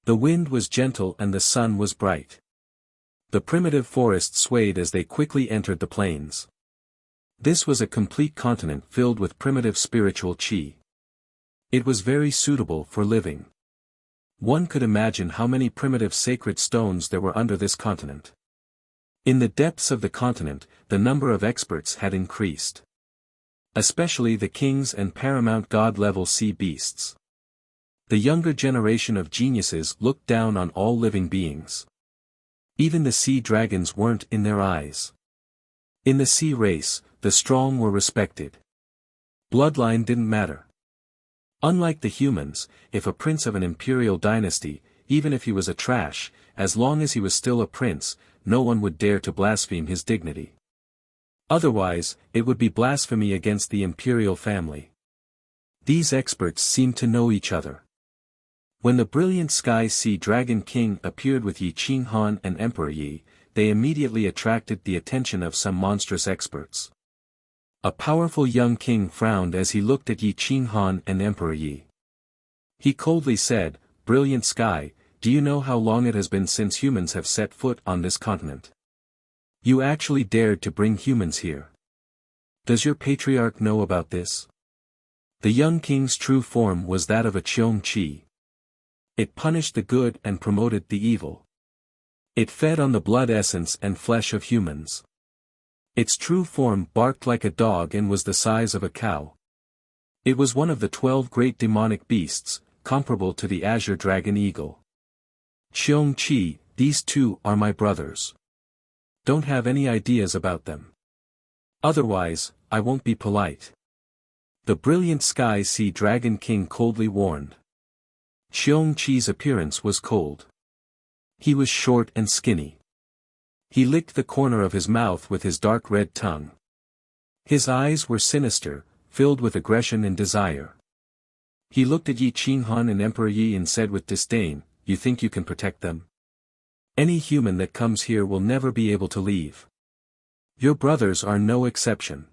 S1: The wind was gentle and the sun was bright. The primitive forest swayed as they quickly entered the plains. This was a complete continent filled with primitive spiritual qi. It was very suitable for living. One could imagine how many primitive sacred stones there were under this continent. In the depths of the continent, the number of experts had increased. Especially the kings and paramount god-level sea beasts. The younger generation of geniuses looked down on all living beings. Even the sea dragons weren't in their eyes. In the sea race, the strong were respected. Bloodline didn't matter. Unlike the humans, if a prince of an imperial dynasty, even if he was a trash, as long as he was still a prince, no one would dare to blaspheme his dignity. Otherwise, it would be blasphemy against the imperial family. These experts seemed to know each other. When the brilliant sky sea dragon king appeared with Yi Qinghan and Emperor Yi, they immediately attracted the attention of some monstrous experts. A powerful young king frowned as he looked at Yi Qinghan and Emperor Yi. He coldly said, "Brilliant sky, do you know how long it has been since humans have set foot on this continent? You actually dared to bring humans here. Does your patriarch know about this?" The young king's true form was that of a Cheong Chi. It punished the good and promoted the evil. It fed on the blood essence and flesh of humans. Its true form barked like a dog and was the size of a cow. It was one of the 12 great demonic beasts, comparable to the azure dragon eagle. Cheong Chi, these two are my brothers. Don't have any ideas about them. Otherwise, I won't be polite. The brilliant sky sea dragon king coldly warned. Cheong Chi's appearance was cold. He was short and skinny. He licked the corner of his mouth with his dark red tongue. His eyes were sinister, filled with aggression and desire. He looked at Yi Qinghan and Emperor Yi and said with disdain, "You think you can protect them? Any human that comes here will never be able to leave. Your brothers are no exception.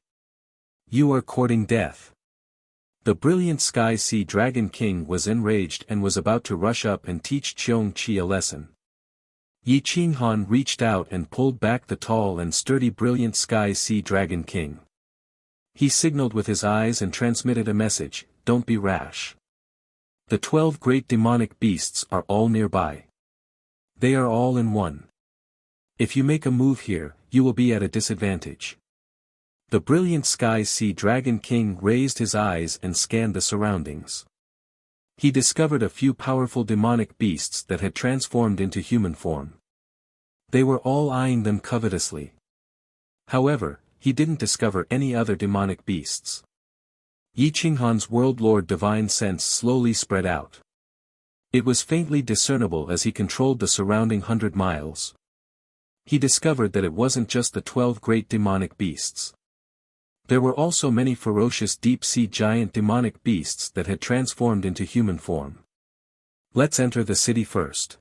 S1: You are courting death." The brilliant sky sea dragon king was enraged and was about to rush up and teach Cheong Chi a lesson. Yi Qinghan reached out and pulled back the tall and sturdy brilliant sky sea dragon king. He signaled with his eyes and transmitted a message, "Don't be rash. The 12 great demonic beasts are all nearby. They are all in one. If you make a move here, you will be at a disadvantage." The brilliant sky sea dragon king raised his eyes and scanned the surroundings. He discovered a few powerful demonic beasts that had transformed into human form. They were all eyeing them covetously. However, he didn't discover any other demonic beasts. Yi Qinghan's world lord divine sense slowly spread out. It was faintly discernible as he controlled the surrounding 100 miles. He discovered that it wasn't just the 12 great demonic beasts. There were also many ferocious deep-sea giant demonic beasts that had transformed into human form. "Let's enter the city first.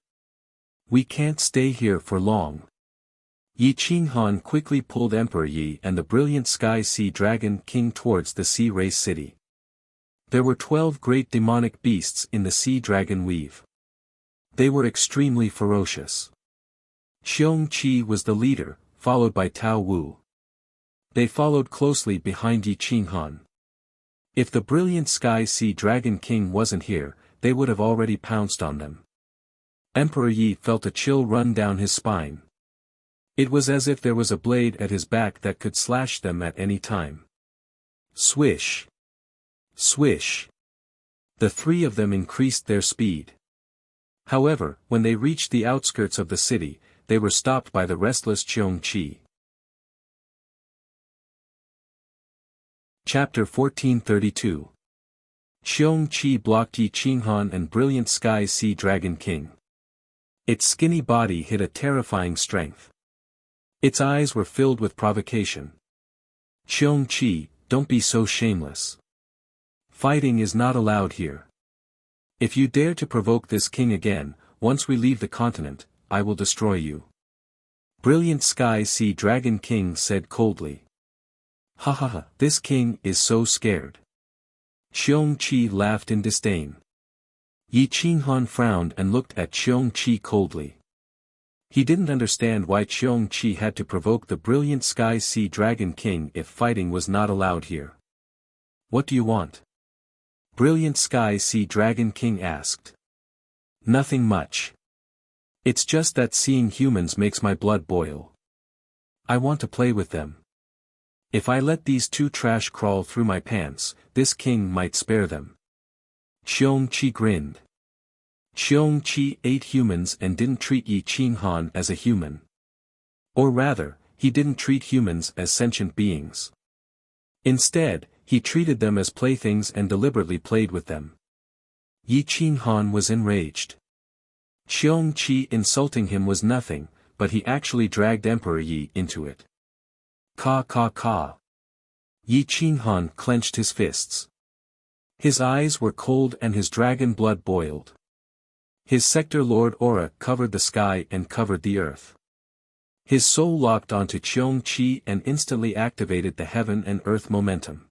S1: We can't stay here for long." Yi Qinghan quickly pulled Emperor Yi and the brilliant sky sea dragon king towards the sea race city. There were 12 great demonic beasts in the sea dragon weave. They were extremely ferocious. Cheong Chi was the leader, followed by Tao Wu. They followed closely behind Yi Qinghan. If the brilliant sky sea dragon king wasn't here, they would have already pounced on them. Emperor Yi felt a chill run down his spine. It was as if there was a blade at his back that could slash them at any time. Swish! Swish! The three of them increased their speed. However, when they reached the outskirts of the city, they were stopped by the restless Cheong Chi. Chapter 1432. Xiong Qi blocked Yi Qinghan and Brilliant Sky Sea Dragon King. Its skinny body hid a terrifying strength. Its eyes were filled with provocation. Xiong Qi, don't be so shameless. Fighting is not allowed here. If you dare to provoke this king again, once we leave the continent, I will destroy you. Brilliant Sky Sea Dragon King said coldly. Ha ha ha, this king is so scared. Xiong Qi laughed in disdain. Yi Qinghan frowned and looked at Xiong Qi coldly. He didn't understand why Xiong Qi had to provoke the Brilliant Sky Sea Dragon King if fighting was not allowed here. What do you want? Brilliant Sky Sea Dragon King asked. Nothing much. It's just that seeing humans makes my blood boil. I want to play with them. If I let these two trash crawl through my pants, this king might spare them. Xiong Qi grinned. Xiong Qi ate humans and didn't treat Yi Qinghan as a human. Or rather, he didn't treat humans as sentient beings. Instead, he treated them as playthings and deliberately played with them. Yi Qinghan was enraged. Xiong Qi insulting him was nothing, but he actually dragged Emperor Yi into it. Ka ka ka. Yi Qinghan clenched his fists. His eyes were cold and his dragon blood boiled. His Sector Lord aura covered the sky and covered the earth. His soul locked onto Xiong Qi and instantly activated the heaven and earth momentum.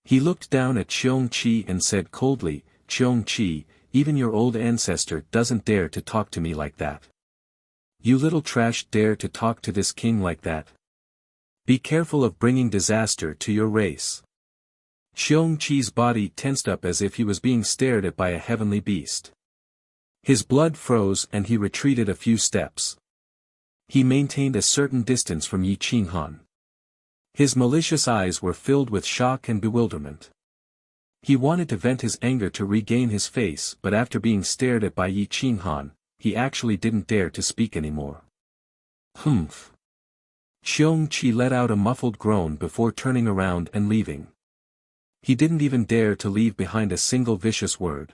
S1: He looked down at Xiong Qi and said coldly, Xiong Qi, even your old ancestor doesn't dare to talk to me like that. You little trash dare to talk to this king like that? Be careful of bringing disaster to your race. Xiong Qi's body tensed up as if he was being stared at by a heavenly beast. His blood froze and he retreated a few steps. He maintained a certain distance from Yi Qinghan. His malicious eyes were filled with shock and bewilderment. He wanted to vent his anger to regain his face, but after being stared at by Yi Qinghan, he actually didn't dare to speak anymore. Humph. Xiong Qi let out a muffled groan before turning around and leaving. He didn't even dare to leave behind a single vicious word.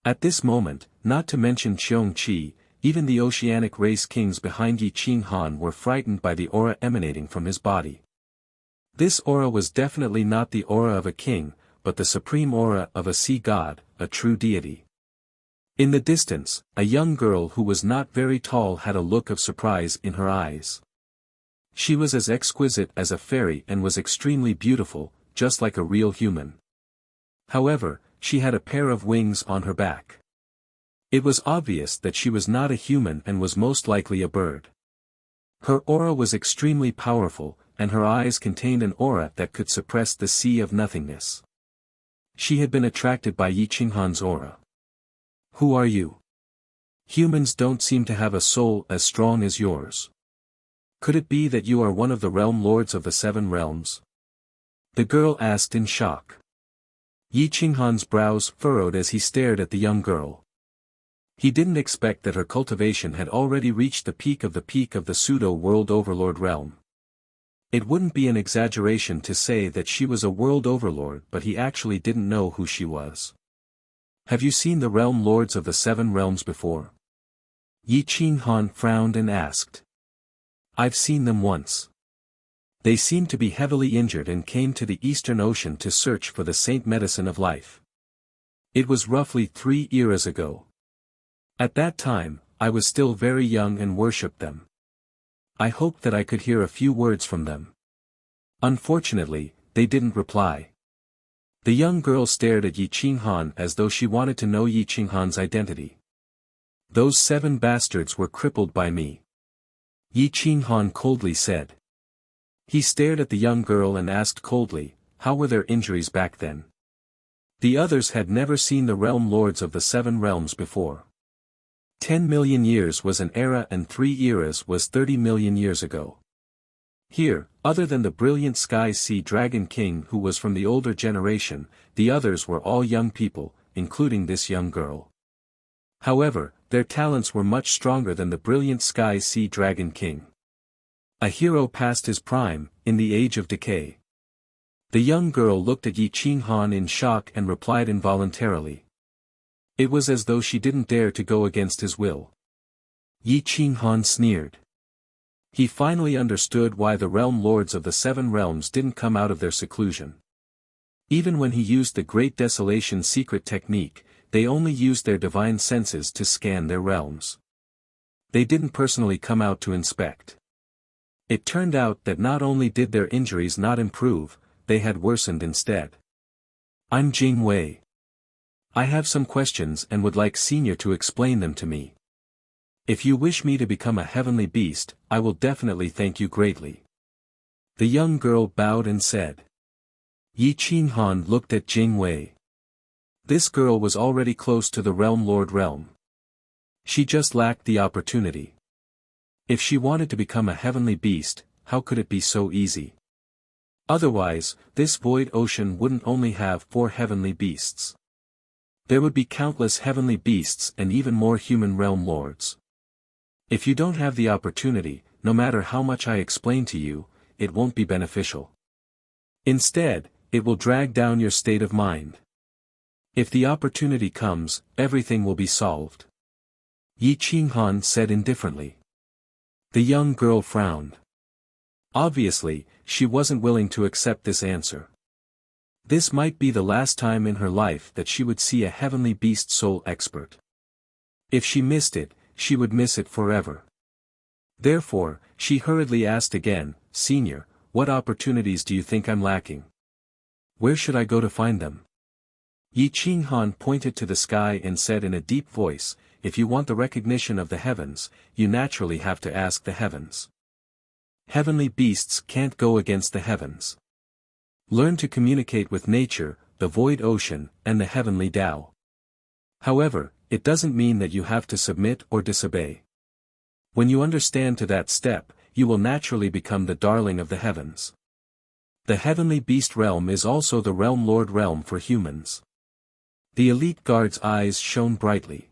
S1: At this moment, not to mention Xiong Qi, even the oceanic race kings behind Yi Qinghan were frightened by the aura emanating from his body. This aura was definitely not the aura of a king, but the supreme aura of a sea god, a true deity. In the distance, a young girl who was not very tall had a look of surprise in her eyes. She was as exquisite as a fairy and was extremely beautiful, just like a real human. However, she had a pair of wings on her back. It was obvious that she was not a human and was most likely a bird. Her aura was extremely powerful, and her eyes contained an aura that could suppress the sea of nothingness. She had been attracted by Yi Qinghan's aura. Who are you? Humans don't seem to have a soul as strong as yours. Could it be that you are one of the realm lords of the 7 realms? The girl asked in shock. Yi Qinghan's brows furrowed as he stared at the young girl. He didn't expect that her cultivation had already reached the peak of the pseudo-world overlord realm. It wouldn't be an exaggeration to say that she was a world overlord, but he actually didn't know who she was. Have you seen the realm lords of the 7 realms before? Yi Qinghan frowned and asked. I've seen them once. They seemed to be heavily injured and came to the Eastern Ocean to search for the saint medicine of life. It was roughly 3 eras ago. At that time, I was still very young and worshipped them. I hoped that I could hear a few words from them. Unfortunately, they didn't reply. The young girl stared at Yi Qinghan as though she wanted to know Yi Qinghan's identity. Those 7 bastards were crippled by me. Yi Qinghan coldly said. He stared at the young girl and asked coldly, how were their injuries back then? The others had never seen the realm lords of the 7 realms before. 10 million years was an era and 3 eras was 30 million years ago. Here, other than the Brilliant Sky Sea Dragon King who was from the older generation, the others were all young people, including this young girl. However, their talents were much stronger than the Brilliant Sky Sea Dragon King. A hero past his prime, in the age of decay. The young girl looked at Yi Qinghan in shock and replied involuntarily. It was as though she didn't dare to go against his will. Yi Qinghan sneered. He finally understood why the realm lords of the 7 realms didn't come out of their seclusion. Even when he used the Great Desolation secret technique, they only used their divine senses to scan their realms. They didn't personally come out to inspect. It turned out that not only did their injuries not improve, they had worsened instead. I'm Jing Wei. I have some questions and would like Senior to explain them to me. If you wish me to become a heavenly beast, I will definitely thank you greatly. The young girl bowed and said. Yi Qinghan looked at Jing Wei. This girl was already close to the Realm Lord realm. She just lacked the opportunity. If she wanted to become a heavenly beast, how could it be so easy? Otherwise, this void ocean wouldn't only have 4 heavenly beasts. There would be countless heavenly beasts and even more human realm lords. If you don't have the opportunity, no matter how much I explain to you, it won't be beneficial. Instead, it will drag down your state of mind. If the opportunity comes, everything will be solved. Yi Qinghan said indifferently. The young girl frowned. Obviously, she wasn't willing to accept this answer. This might be the last time in her life that she would see a heavenly beast soul expert. If she missed it, she would miss it forever. Therefore, she hurriedly asked again, Senior, what opportunities do you think I'm lacking? Where should I go to find them? Yi Qinghan pointed to the sky and said in a deep voice, if you want the recognition of the heavens, you naturally have to ask the heavens. Heavenly beasts can't go against the heavens. Learn to communicate with nature, the void ocean, and the heavenly Tao. However, it doesn't mean that you have to submit or disobey. When you understand to that step, you will naturally become the darling of the heavens. The heavenly beast realm is also the realm lord realm for humans. The elite guard's eyes shone brightly.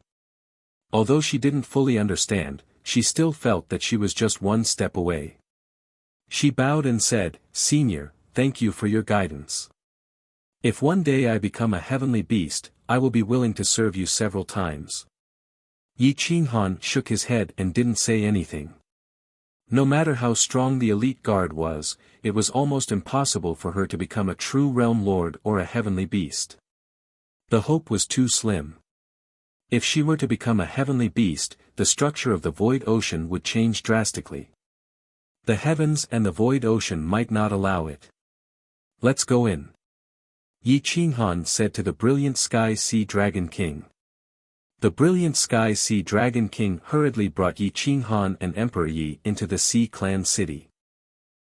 S1: Although she didn't fully understand, she still felt that she was just one step away. She bowed and said, Senior, thank you for your guidance. If one day I become a heavenly beast, I will be willing to serve you several times. Yi Qinghan shook his head and didn't say anything. No matter how strong the elite guard was, it was almost impossible for her to become a true realm lord or a heavenly beast. The hope was too slim. If she were to become a heavenly beast, the structure of the void ocean would change drastically. The heavens and the void ocean might not allow it. Let's go in. Yi Qinghan said to the brilliant Sky Sea Dragon King. The brilliant Sky Sea Dragon King hurriedly brought Yi Qinghan and Emperor Yi into the Sea Clan city.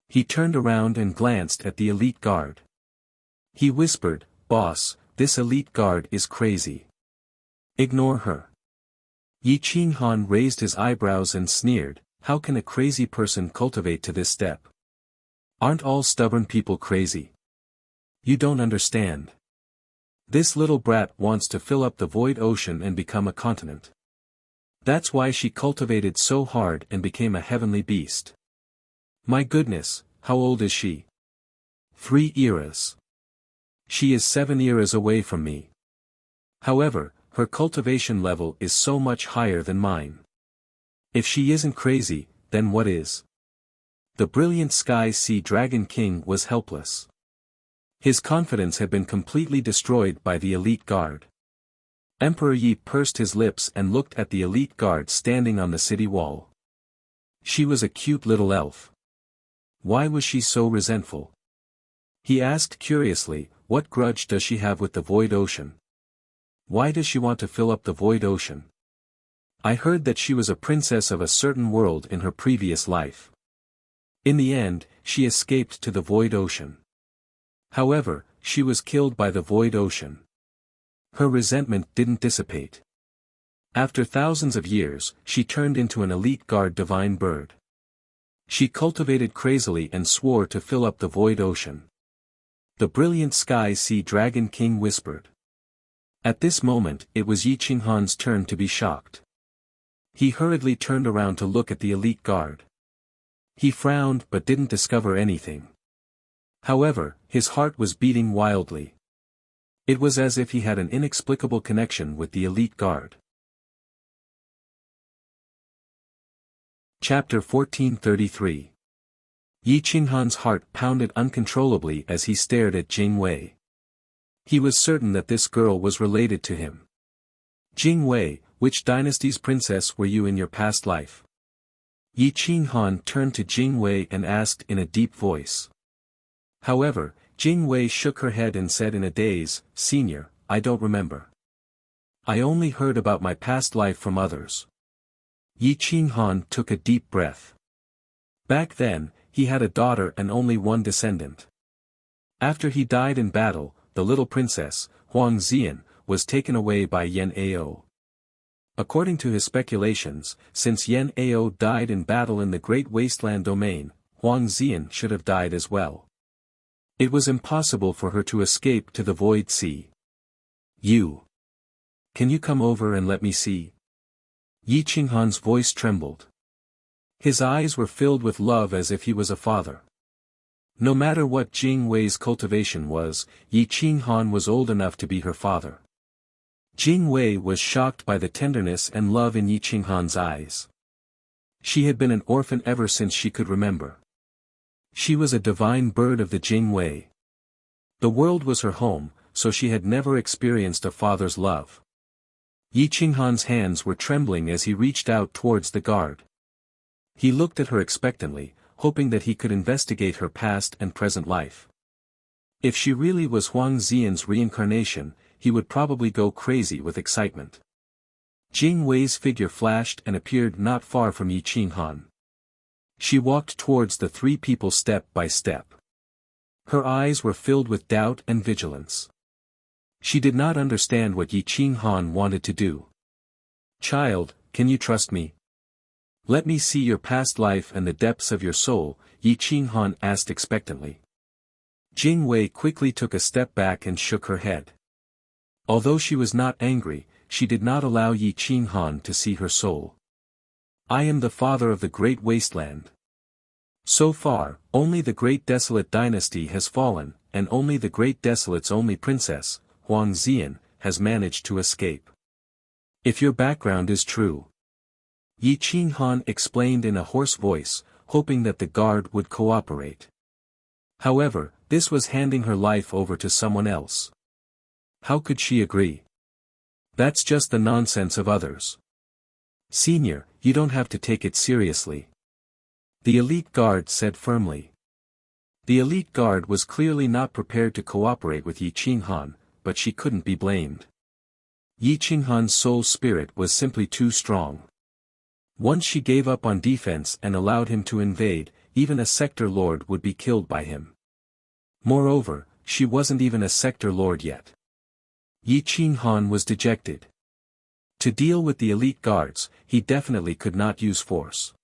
S1: He turned around and glanced at the elite guard. He whispered, Boss, this elite guard is crazy. Ignore her. Yi Qinghan raised his eyebrows and sneered, how can a crazy person cultivate to this step? Aren't all stubborn people crazy? You don't understand. This little brat wants to fill up the void ocean and become a continent. That's why she cultivated so hard and became a heavenly beast. My goodness, how old is she? 3 eras. She is 7 eras away from me. However, her cultivation level is so much higher than mine. If she isn't crazy, then what is? The brilliant Sky Sea Dragon King was helpless. His confidence had been completely destroyed by the elite guard. Emperor Yi pursed his lips and looked at the elite guard standing on the city wall. She was a cute little elf. Why was she so resentful? He asked curiously, what grudge does she have with the void ocean? Why does she want to fill up the void ocean? I heard that she was a princess of a certain world in her previous life. In the end, she escaped to the void ocean. However, she was killed by the void ocean. Her resentment didn't dissipate. After thousands of years, she turned into an elite guard divine bird. She cultivated crazily and swore to fill up the void ocean. The brilliant Sky Sea Dragon King whispered. At this moment, it was Yi Qinghan's turn to be shocked. He hurriedly turned around to look at the elite guard. He frowned but didn't discover anything. However, his heart was beating wildly. It was as if he had an inexplicable connection with the elite guard. Chapter 1433. Yi Qinghan's heart pounded uncontrollably as he stared at Jing Wei. He was certain that this girl was related to him. Jing Wei, which dynasty's princess were you in your past life? Yi Qinghan turned to Jing Wei and asked in a deep voice. However, Jing Wei shook her head and said in a daze, "Senior, I don't remember. I only heard about my past life from others." Yi Qinghan took a deep breath. Back then, he had a daughter and only one descendant. After he died in battle, the little princess, Huang Xian, was taken away by Yan Ao. According to his speculations, since Yan Ao died in battle in the Great Wasteland domain, Huang Xian should have died as well. It was impossible for her to escape to the Void Sea. Can you come over and let me see? Yi Qinghan's voice trembled. His eyes were filled with love as if he was a father. No matter what Jing Wei's cultivation was, Yi Qinghan was old enough to be her father. Jing Wei was shocked by the tenderness and love in Yi Qinghan's eyes. She had been an orphan ever since she could remember. She was a divine bird of the Jing Wei. The world was her home, so she had never experienced a father's love. Yi Qinghan's hands were trembling as he reached out towards the guard. He looked at her expectantly, hoping that he could investigate her past and present life. If she really was Huang Xian's reincarnation, he would probably go crazy with excitement. Jing Wei's figure flashed and appeared not far from Yi Qinghan. She walked towards the three people step by step. Her eyes were filled with doubt and vigilance. She did not understand what Yi Qinghan wanted to do. "Child, can you trust me? Let me see your past life and the depths of your soul," Yi Qinghan asked expectantly. Jing Wei quickly took a step back and shook her head. Although she was not angry, she did not allow Yi Qinghan to see her soul. "I am the father of the Great Wasteland. So far, only the Great Desolate dynasty has fallen, and only the Great Desolate's only princess, Huang Xian, has managed to escape. If your background is true," Yi Qinghan explained in a hoarse voice, hoping that the guard would cooperate. However, this was handing her life over to someone else. How could she agree? That's just the nonsense of others. "Senior, you don't have to take it seriously," the elite guard said firmly. The elite guard was clearly not prepared to cooperate with Yi Qinghan, but she couldn't be blamed. Yi Qinghan's soul spirit was simply too strong. Once she gave up on defense and allowed him to invade, even a sector lord would be killed by him. Moreover, she wasn't even a sector lord yet. Yi Qinghan was dejected. To deal with the elite guards, he definitely could not use force.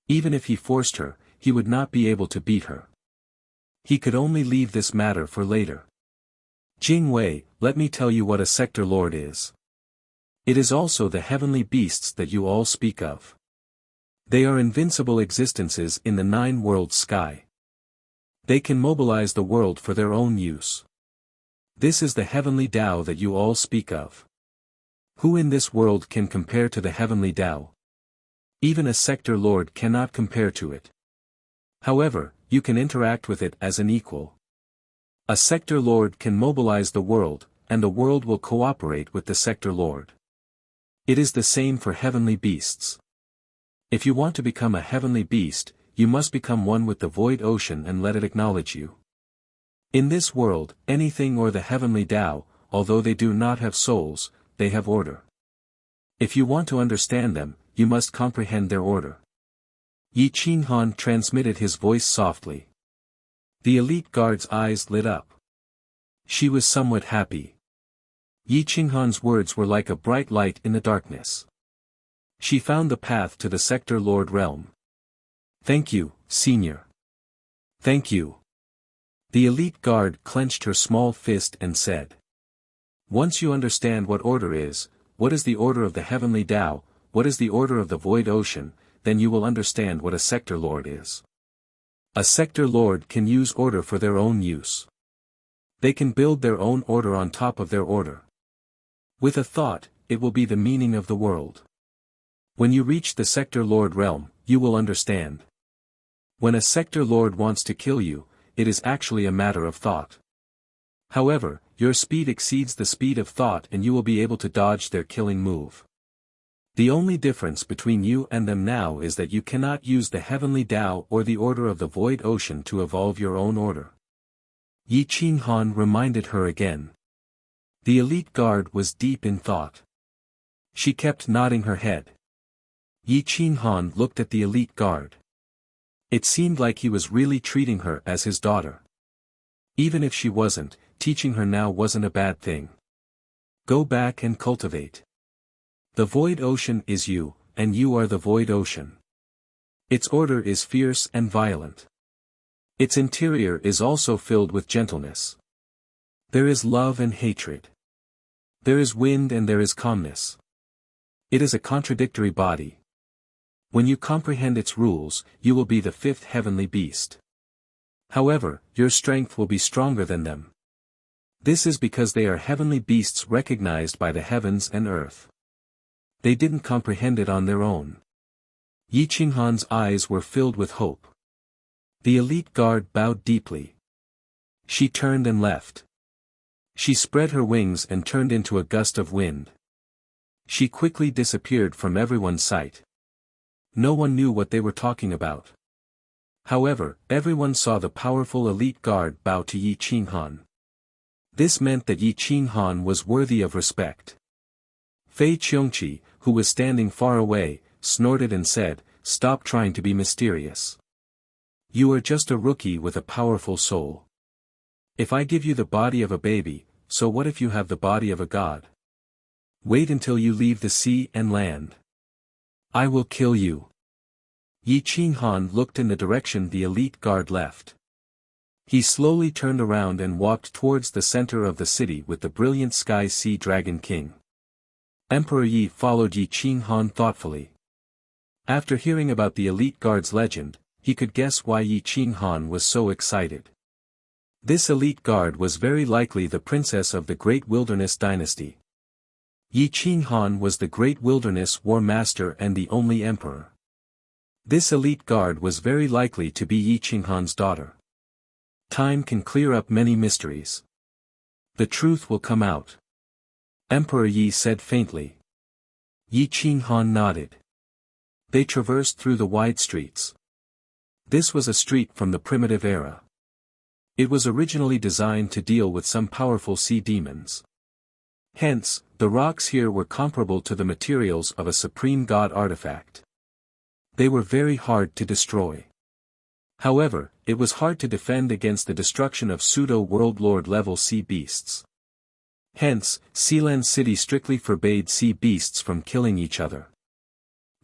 S1: Even if he forced her, he would not be able to beat her. He could only leave this matter for later. "Jing Wei, let me tell you what a sector lord is. It is also the heavenly beasts that you all speak of. They are invincible existences in the nine-world sky. They can mobilize the world for their own use. This is the heavenly Tao that you all speak of. Who in this world can compare to the heavenly Tao? Even a sector lord cannot compare to it. However, you can interact with it as an equal. A sector lord can mobilize the world, and the world will cooperate with the sector lord. It is the same for heavenly beasts. If you want to become a heavenly beast, you must become one with the void ocean and let it acknowledge you. In this world, anything or the heavenly Tao, although they do not have souls, they have order. If you want to understand them, you must comprehend their order." Yi Qinghan transmitted his voice softly. The elite guard's eyes lit up. She was somewhat happy. Yi Qinghan's words were like a bright light in the darkness. She found the path to the sector lord realm. "Thank you, senior. Thank you." The elite guard clenched her small fist and said. "Once you understand what order is, what is the order of the heavenly Tao, what is the order of the void ocean, then you will understand what a sector lord is." A sector lord can use order for their own use. They can build their own order on top of their order. With a thought, it will be the meaning of the world. When you reach the sector lord realm, you will understand. When a sector lord wants to kill you, it is actually a matter of thought. However, your speed exceeds the speed of thought and you will be able to dodge their killing move. The only difference between you and them now is that you cannot use the heavenly Tao or the order of the void ocean to evolve your own order. Yi Qinghan reminded her again. The elite guard was deep in thought. She kept nodding her head. Yi Qinghan looked at the elite guard. It seemed like he was really treating her as his daughter. Even if she wasn't, teaching her now wasn't a bad thing. Go back and cultivate. The void ocean is you, and you are the void ocean. Its order is fierce and violent. Its interior is also filled with gentleness. There is love and hatred. There is wind and there is calmness. It is a contradictory body. When you comprehend its rules, you will be the fifth heavenly beast. However, your strength will be stronger than them. This is because they are heavenly beasts recognized by the heavens and earth. They didn't comprehend it on their own. Yi Qinghan's eyes were filled with hope. The elite guard bowed deeply. She turned and left. She spread her wings and turned into a gust of wind. She quickly disappeared from everyone's sight. No one knew what they were talking about. However, everyone saw the powerful elite guard bow to Yi Qinghan. This meant that Yi Qinghan was worthy of respect. Fei Qiongqi, who was standing far away, snorted and said, "Stop trying to be mysterious. You are just a rookie with a powerful soul. If I give you the body of a baby, so what if you have the body of a god? Wait until you leave the sea and land. I will kill you." Yi Qinghan looked in the direction the elite guard left. He slowly turned around and walked towards the center of the city with the brilliant Sky Sea Dragon King. Emperor Yi followed Yi Qinghan thoughtfully. After hearing about the elite guard's legend, he could guess why Yi Qinghan was so excited. This elite guard was very likely the princess of the Great Wilderness Dynasty. Yi Qinghan was the Great Wilderness War Master and the only emperor. This elite guard was very likely to be Yi Qinghan's daughter. Time can clear up many mysteries. The truth will come out. Emperor Yi said faintly. Yi Qinghan nodded. They traversed through the wide streets. This was a street from the primitive era. It was originally designed to deal with some powerful sea demons. Hence, the rocks here were comparable to the materials of a supreme god artifact. They were very hard to destroy. However, it was hard to defend against the destruction of pseudo-world lord-level sea beasts. Hence, Sealand City strictly forbade sea beasts from killing each other.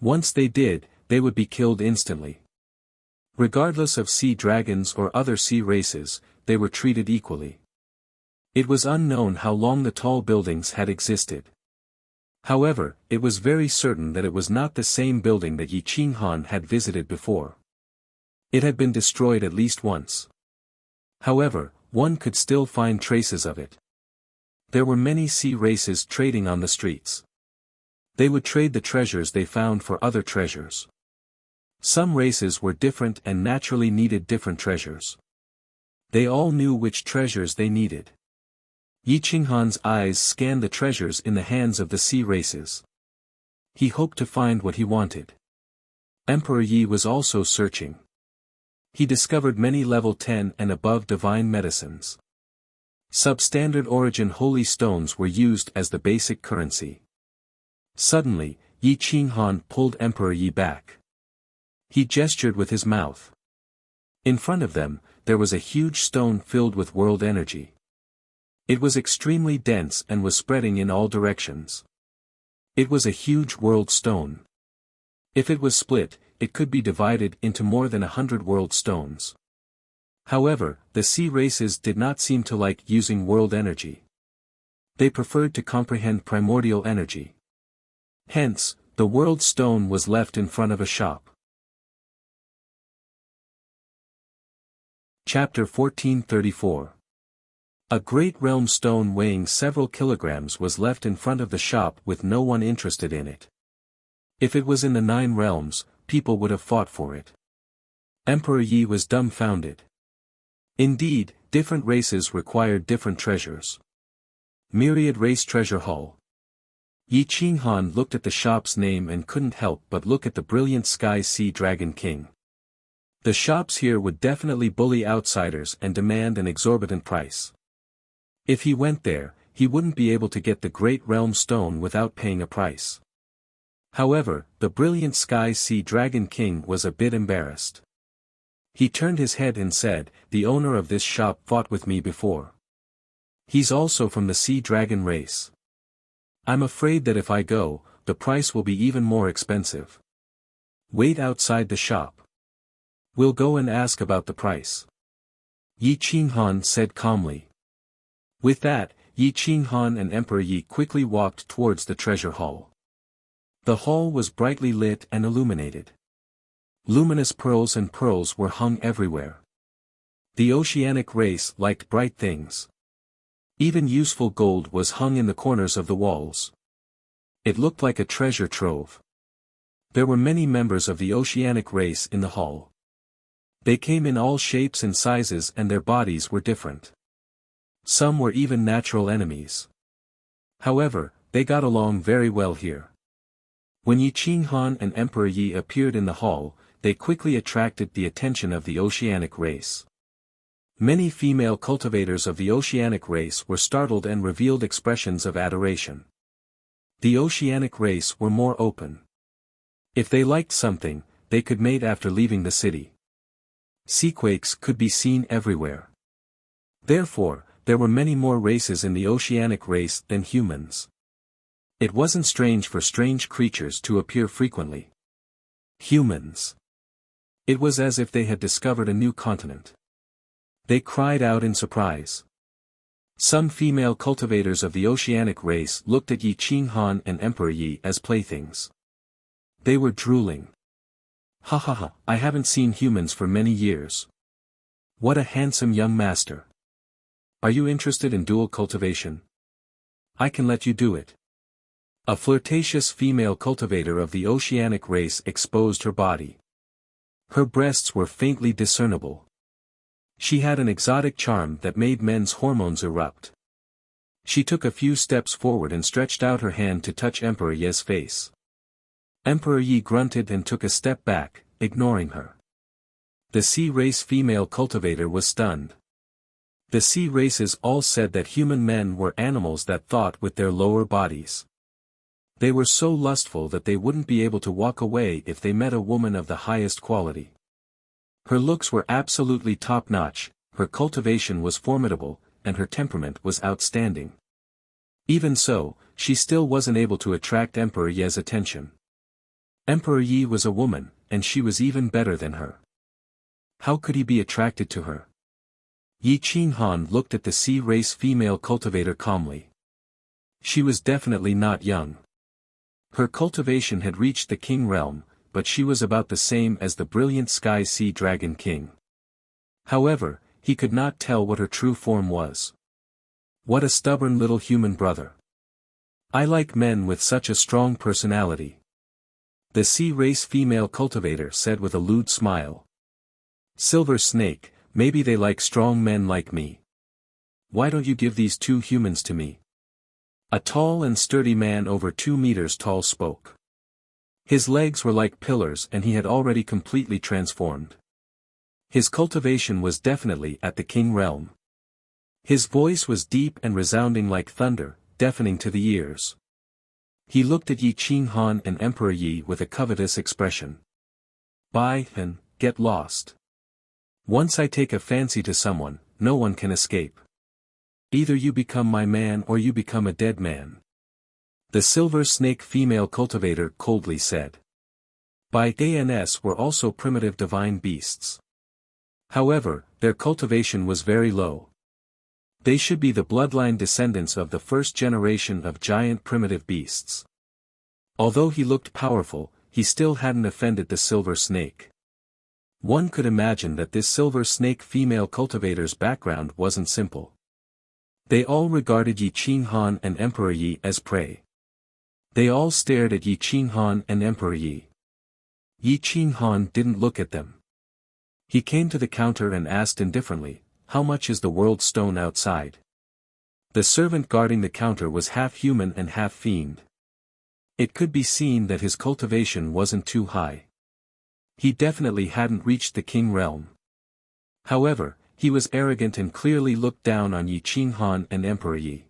S1: Once they did, they would be killed instantly. Regardless of sea dragons or other sea races, they were treated equally. It was unknown how long the tall buildings had existed. However, it was very certain that it was not the same building that Yi Qinghan had visited before. It had been destroyed at least once. However, one could still find traces of it. There were many sea races trading on the streets. They would trade the treasures they found for other treasures. Some races were different and naturally needed different treasures. They all knew which treasures they needed. Yi Qinghan's eyes scanned the treasures in the hands of the sea races. He hoped to find what he wanted. Emperor Yi was also searching. He discovered many level 10 and above divine medicines. Substandard origin holy stones were used as the basic currency. Suddenly, Yi Qinghan pulled Emperor Yi back. He gestured with his mouth. In front of them, there was a huge stone filled with world energy. It was extremely dense and was spreading in all directions. It was a huge world stone. If it was split, it could be divided into more than 100 world stones. However, the sea races did not seem to like using world energy. They preferred to comprehend primordial energy. Hence, the world stone was left in front of a shop. Chapter 1434. A great realm stone weighing several kilograms was left in front of the shop with no one interested in it. If it was in the 9 realms, people would have fought for it. Emperor Yi was dumbfounded. Indeed, different races required different treasures. Myriad Race Treasure Hall. Yi Qinghan looked at the shop's name and couldn't help but look at the brilliant Sky Sea Dragon King. The shops here would definitely bully outsiders and demand an exorbitant price. If he went there, he wouldn't be able to get the Great Realm Stone without paying a price. However, the brilliant Sky Sea Dragon King was a bit embarrassed. He turned his head and said, "The owner of this shop fought with me before. He's also from the Sea Dragon race. I'm afraid that if I go, the price will be even more expensive. Wait outside the shop. We'll go and ask about the price." Yi Qinghan said calmly. With that, Yi Qinghan and Emperor Yi quickly walked towards the treasure hall. The hall was brightly lit and illuminated. Luminous pearls and pearls were hung everywhere. The oceanic race liked bright things. Even useful gold was hung in the corners of the walls. It looked like a treasure trove. There were many members of the oceanic race in the hall. They came in all shapes and sizes and their bodies were different. Some were even natural enemies. However, they got along very well here. When Yi Qinghan and Emperor Yi appeared in the hall, they quickly attracted the attention of the oceanic race. Many female cultivators of the oceanic race were startled and revealed expressions of adoration. The oceanic race were more open. If they liked something, they could mate after leaving the city. Seaquakes could be seen everywhere. Therefore, there were many more races in the oceanic race than humans. It wasn't strange for strange creatures to appear frequently. Humans. It was as if they had discovered a new continent. They cried out in surprise. Some female cultivators of the oceanic race looked at Yi Qinghan and Emperor Yi as playthings. They were drooling. "Ha ha ha, I haven't seen humans for many years. What a handsome young master. Are you interested in dual cultivation? I can let you do it." A flirtatious female cultivator of the oceanic race exposed her body. Her breasts were faintly discernible. She had an exotic charm that made men's hormones erupt. She took a few steps forward and stretched out her hand to touch Emperor Yi's face. Emperor Yi grunted and took a step back, ignoring her. The sea race female cultivator was stunned. The sea races all said that human men were animals that thought with their lower bodies. They were so lustful that they wouldn't be able to walk away if they met a woman of the highest quality. Her looks were absolutely top-notch, her cultivation was formidable, and her temperament was outstanding. Even so, she still wasn't able to attract Emperor Yi's attention. Emperor Yi was a woman, and she was even better than her. How could he be attracted to her? Yi Qinghan looked at the sea race female cultivator calmly. She was definitely not young. Her cultivation had reached the king realm, but she was about the same as the brilliant Sky Sea Dragon King. However, he could not tell what her true form was. What a stubborn little human brother. I like men with such a strong personality. The sea race female cultivator said with a lewd smile. Silver Snake, maybe they like strong men like me. Why don't you give these 2 humans to me? A tall and sturdy man over 2 meters tall spoke. His legs were like pillars and he had already completely transformed. His cultivation was definitely at the king realm. His voice was deep and resounding like thunder, deafening to the ears. He looked at Yi Qinghan and Emperor Yi with a covetous expression. "Buy and get lost. Once I take a fancy to someone, no one can escape. Either you become my man or you become a dead man." The silver snake female cultivator coldly said. By ANS were also primitive divine beasts. However, their cultivation was very low. They should be the bloodline descendants of the first generation of giant primitive beasts. Although he looked powerful, he still hadn't offended the silver snake. One could imagine that this silver snake female cultivator's background wasn't simple. They all regarded Yi Qinghan and Emperor Yi as prey. They all stared at Yi Qinghan and Emperor Yi. Yi Qinghan didn't look at them. He came to the counter and asked indifferently, "How much is the world stone outside?" The servant guarding the counter was half human and half fiend. It could be seen that his cultivation wasn't too high. He definitely hadn't reached the king realm. However, he was arrogant and clearly looked down on Yi Qinghan and Emperor Yi.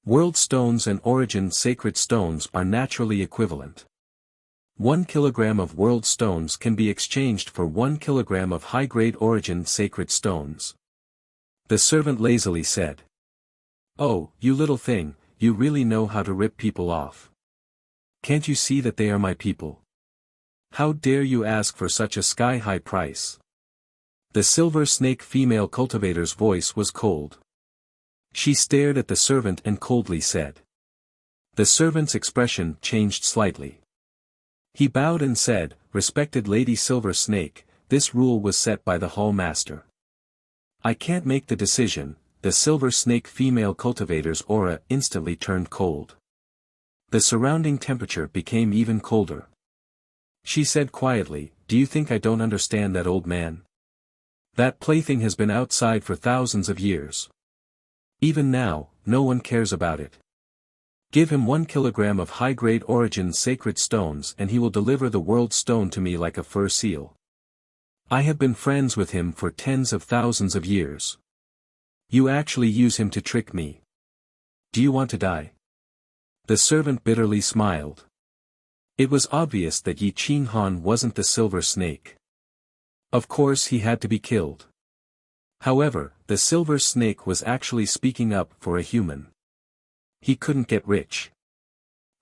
S1: World stones and origin sacred stones are naturally equivalent. 1 kilogram of world stones can be exchanged for 1 kilogram of high-grade origin sacred stones. The servant lazily said. "Oh, you little thing, you really know how to rip people off. Can't you see that they are my people? How dare you ask for such a sky-high price?" The silver snake female cultivator's voice was cold. She stared at the servant and coldly said. The servant's expression changed slightly. He bowed and said, "Respected Lady Silver Snake, this rule was set by the hall master. I can't make the decision." The silver snake female cultivator's aura instantly turned cold. The surrounding temperature became even colder. She said quietly, "Do you think I don't understand that, old man? That plaything has been outside for thousands of years. Even now, no one cares about it. Give him 1 kilogram of high-grade origin sacred stones and he will deliver the world stone to me like a fur seal. I have been friends with him for tens of thousands of years. You actually use him to trick me. Do you want to die?" The servant bitterly smiled. It was obvious that Yi Qinghan wasn't the silver snake. Of course he had to be killed. However, the silver snake was actually speaking up for a human. He couldn't get rich.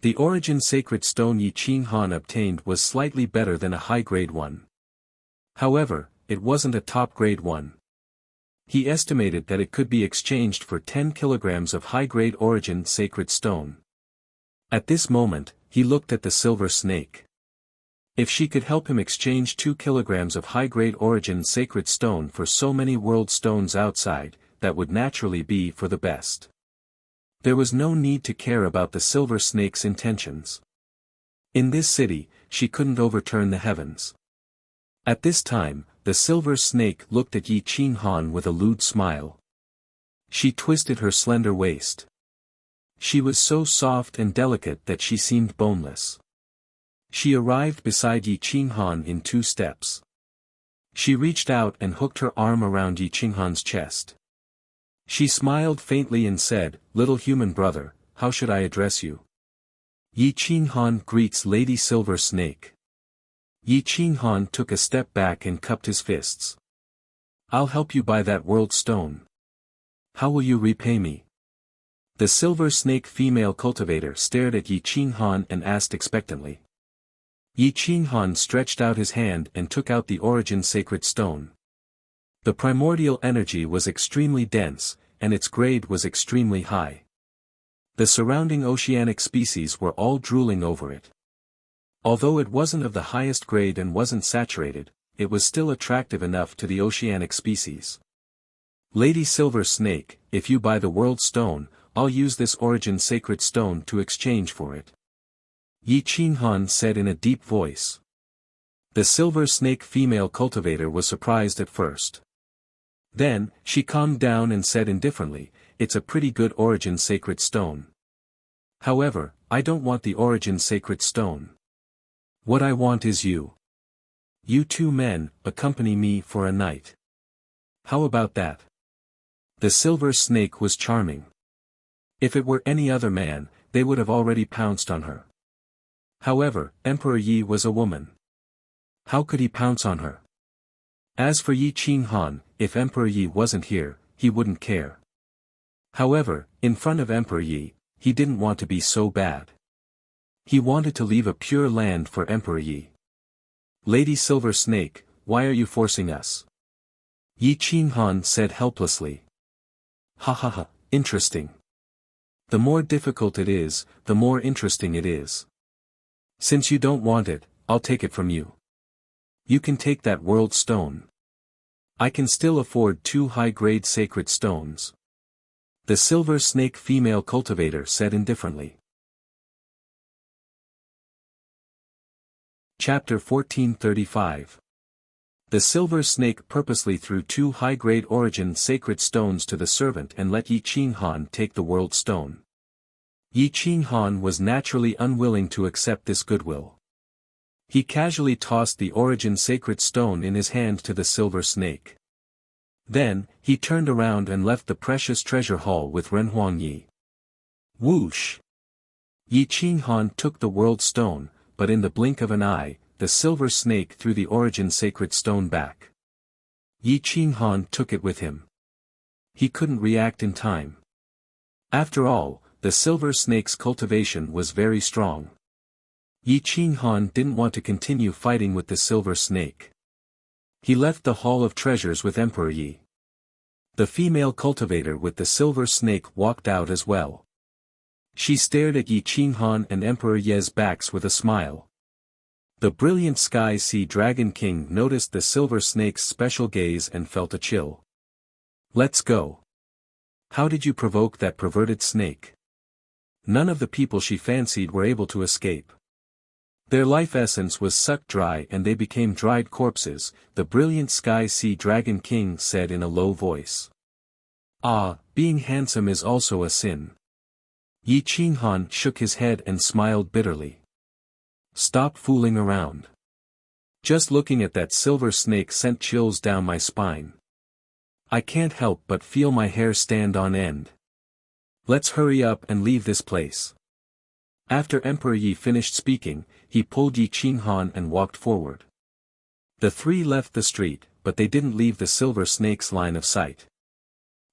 S1: The origin sacred stone Yi Qinghan obtained was slightly better than a high-grade one. However, it wasn't a top-grade one. He estimated that it could be exchanged for 10 kilograms of high-grade origin sacred stone. At this moment, he looked at the silver snake. If she could help him exchange 2 kilograms of high-grade origin sacred stone for so many world stones outside, that would naturally be for the best. There was no need to care about the silver snake's intentions. In this city, she couldn't overturn the heavens. At this time, the silver snake looked at Yi Qinghan with a lewd smile. She twisted her slender waist. She was so soft and delicate that she seemed boneless. She arrived beside Yi Qinghan in 2 steps. She reached out and hooked her arm around Yi Qinghan's chest. She smiled faintly and said, "Little human brother, how should I address you?" Yi Qinghan greets Lady Silver Snake. Yi Qinghan took a step back and cupped his fists. "I'll help you buy that world stone. How will you repay me?" The silver snake female cultivator stared at Yi Qinghan and asked expectantly. Yi Qinghan stretched out his hand and took out the origin sacred stone. The primordial energy was extremely dense, and its grade was extremely high. The surrounding oceanic species were all drooling over it. Although it wasn't of the highest grade and wasn't saturated, it was still attractive enough to the oceanic species. "Lady Silver Snake, if you buy the world stone, I'll use this origin sacred stone to exchange for it," Yi Qinghan said in a deep voice. The silver snake female cultivator was surprised at first. Then, she calmed down and said indifferently, "It's a pretty good origin sacred stone. However, I don't want the origin sacred stone. What I want is you. You 2 men, accompany me for a night. How about that?" The silver snake was charming. If it were any other man, they would have already pounced on her. However, Emperor Yi was a woman. How could he pounce on her? As for Yi Qinghan, if Emperor Yi wasn't here, he wouldn't care. However, in front of Emperor Yi, he didn't want to be so bad. He wanted to leave a pure land for Emperor Yi. "Lady Silver Snake, why are you forcing us?" Yi Qinghan said helplessly. "Ha ha ha, interesting. The more difficult it is, the more interesting it is. Since you don't want it, I'll take it from you." You can take that world stone. I can still afford 2 high-grade sacred stones. The silver snake female cultivator said indifferently. Chapter 1435. The silver snake purposely threw 2 high-grade origin sacred stones to the servant and let Yi Qinghan take the world stone. Yi Qinghan was naturally unwilling to accept this goodwill. He casually tossed the origin sacred stone in his hand to the silver snake. Then, he turned around and left the precious treasure hall with Renhuang Yi. Whoosh! Yi Qinghan took the world stone, but in the blink of an eye, the silver snake threw the origin sacred stone back. Yi Qinghan took it with him. He couldn't react in time. After all, the silver snake's cultivation was very strong. Yi Qinghan didn't want to continue fighting with the silver snake. He left the Hall of Treasures with Emperor Yi. The female cultivator with the silver snake walked out as well. She stared at Yi Qinghan and Emperor Ye's backs with a smile. The brilliant Sky Sea Dragon King noticed the silver snake's special gaze and felt a chill. Let's go. How did you provoke that perverted snake? None of the people she fancied were able to escape. Their life essence was sucked dry and they became dried corpses, the brilliant Sky Sea Dragon King said in a low voice. Ah, being handsome is also a sin. Yi Qinghan shook his head and smiled bitterly. Stop fooling around. Just looking at that silver snake sent chills down my spine. I can't help but feel my hair stand on end. Let's hurry up and leave this place. After Emperor Yi finished speaking, he pulled Yi Qinghan and walked forward. The 3 left the street, but they didn't leave the silver snake's line of sight.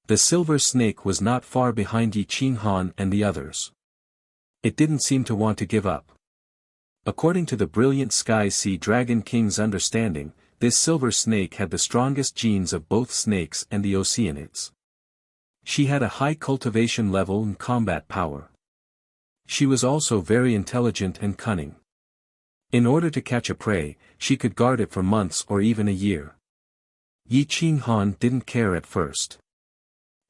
S1: The silver snake was not far behind Yi Qinghan and the others. It didn't seem to want to give up. According to the brilliant Sky Sea Dragon King's understanding, this silver snake had the strongest genes of both snakes and the Oceanids. She had a high cultivation level and combat power. She was also very intelligent and cunning. In order to catch a prey, she could guard it for months or even a year. Yi Qinghan didn't care at first.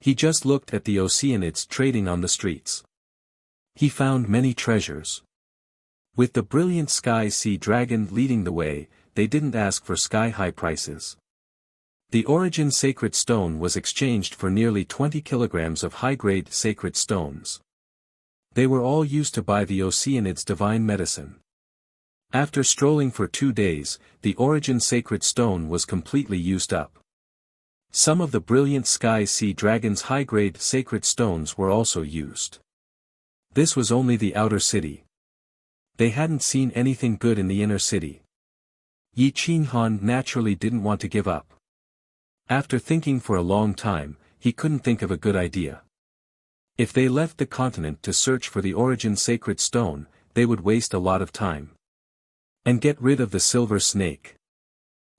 S1: He just looked at the Oceanids trading on the streets. He found many treasures. With the brilliant Sky Sea Dragon leading the way, they didn't ask for sky-high prices. The origin sacred stone was exchanged for nearly 20 kilograms of high-grade sacred stones. They were all used to buy the Oceanids' divine medicine. After strolling for 2 days, the origin sacred stone was completely used up. Some of the brilliant Sky Sea Dragon's high-grade sacred stones were also used. This was only the outer city. They hadn't seen anything good in the inner city. Yi Qinghan naturally didn't want to give up. After thinking for a long time, he couldn't think of a good idea. If they left the continent to search for the origin sacred stone, they would waste a lot of time. And get rid of the silver snake.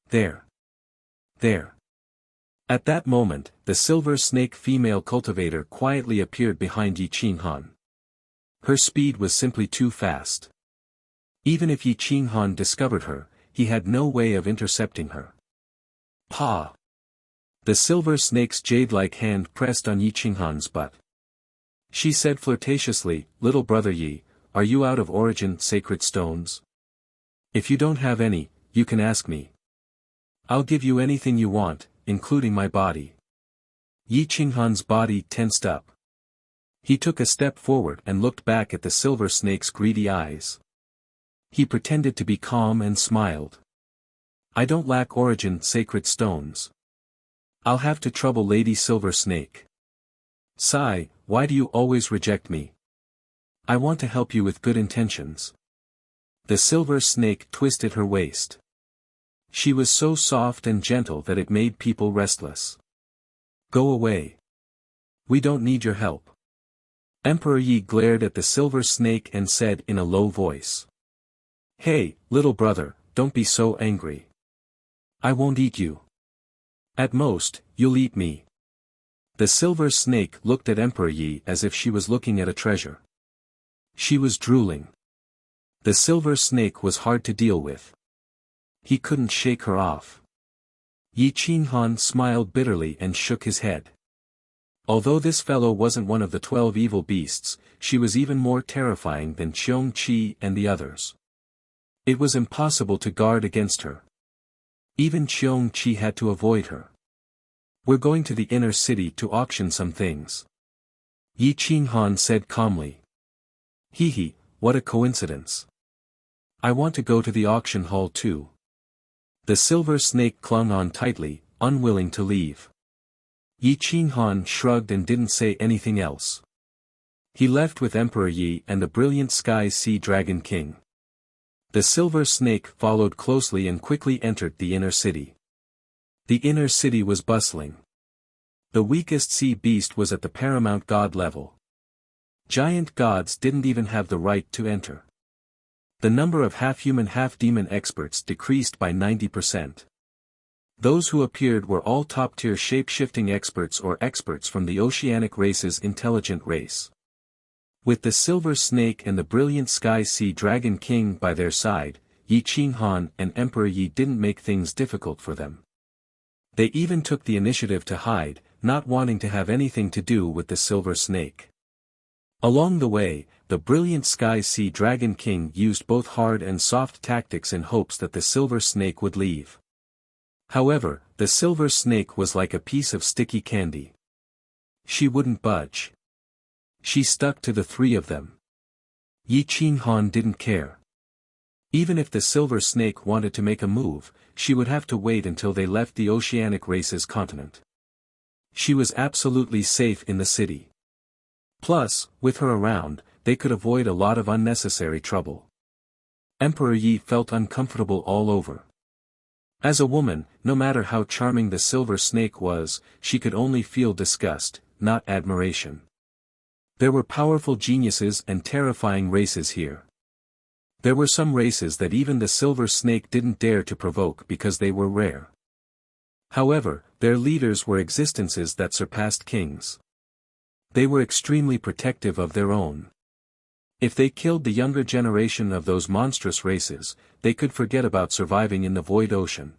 S1: There. At that moment, the silver snake female cultivator quietly appeared behind Yi Qinghan. Her speed was simply too fast. Even if Yi Qinghan discovered her, he had no way of intercepting her. Pa! The silver snake's jade-like hand pressed on Yi Qinghan's butt. She said flirtatiously, "Little brother Yi, are you out of origin sacred stones? If you don't have any, you can ask me. I'll give you anything you want, including my body." Yi Qinghan's body tensed up. He took a step forward and looked back at the silver snake's greedy eyes. He pretended to be calm and smiled. "I don't lack origin sacred stones. I'll have to trouble Lady Silver Snake. Sigh, why do you always reject me? I want to help you with good intentions." The silver snake twisted her waist. She was so soft and gentle that it made people restless. "Go away. We don't need your help." Emperor Yi glared at the silver snake and said in a low voice. "Hey, little brother, don't be so angry. I won't eat you. At most, you'll eat me." The silver snake looked at Emperor Yi as if she was looking at a treasure. She was drooling. The silver snake was hard to deal with. He couldn't shake her off. Yi Qinghan smiled bitterly and shook his head. Although this fellow wasn't one of the 12 evil beasts, she was even more terrifying than Qiong Qi and the others. It was impossible to guard against her. Even Qiong Qi had to avoid her. We're going to the inner city to auction some things. Yi Qinghan said calmly. Hee, what a coincidence. I want to go to the auction hall too. The silver snake clung on tightly, unwilling to leave. Yi Qinghan shrugged and didn't say anything else. He left with Emperor Yi and the brilliant Sky Sea Dragon King. The silver snake followed closely and quickly entered the inner city. The inner city was bustling. The weakest sea beast was at the paramount god level. Giant gods didn't even have the right to enter. The number of half-human half-demon experts decreased by 90%. Those who appeared were all top-tier shape-shifting experts or experts from the oceanic race's intelligent race. With the silver snake and the brilliant Sky Sea Dragon King by their side, Yi Qinghan and Emperor Yi didn't make things difficult for them. They even took the initiative to hide, not wanting to have anything to do with the silver snake. Along the way, the brilliant Sky Sea Dragon King used both hard and soft tactics in hopes that the silver snake would leave. However, the silver snake was like a piece of sticky candy. She wouldn't budge. She stuck to the three of them. Yi Qinghan didn't care. Even if the silver snake wanted to make a move, she would have to wait until they left the oceanic race's continent. She was absolutely safe in the city. Plus, with her around, they could avoid a lot of unnecessary trouble. Emperor Yi felt uncomfortable all over. As a woman, no matter how charming the silver snake was, she could only feel disgust, not admiration. There were powerful geniuses and terrifying races here. There were some races that even the silver snake didn't dare to provoke because they were rare. However, their leaders were existences that surpassed kings. They were extremely protective of their own. If they killed the younger generation of those monstrous races, they could forget about surviving in the void ocean.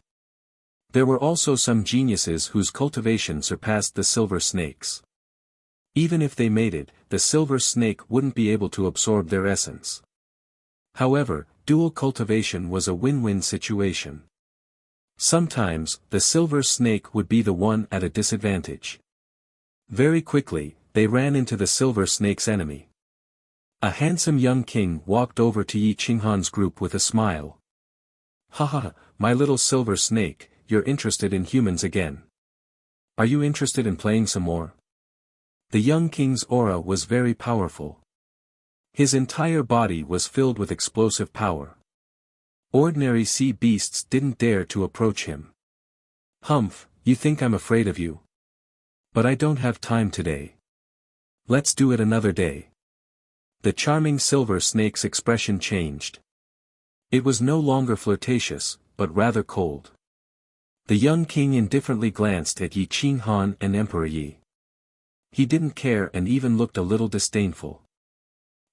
S1: There were also some geniuses whose cultivation surpassed the silver snake's. Even if they made it, the silver snake wouldn't be able to absorb their essence. However, dual cultivation was a win-win situation. Sometimes, the silver snake would be the one at a disadvantage. Very quickly, they ran into the silver snake's enemy. A handsome young king walked over to Yi Qinghan's group with a smile. Haha, my little silver snake, you're interested in humans again. Are you interested in playing some more? The young king's aura was very powerful. His entire body was filled with explosive power. Ordinary sea beasts didn't dare to approach him. Humph, you think I'm afraid of you? But I don't have time today. Let's do it another day. The charming silver snake's expression changed. It was no longer flirtatious, but rather cold. The young king indifferently glanced at Yi Qinghan and Emperor Yi. He didn't care and even looked a little disdainful.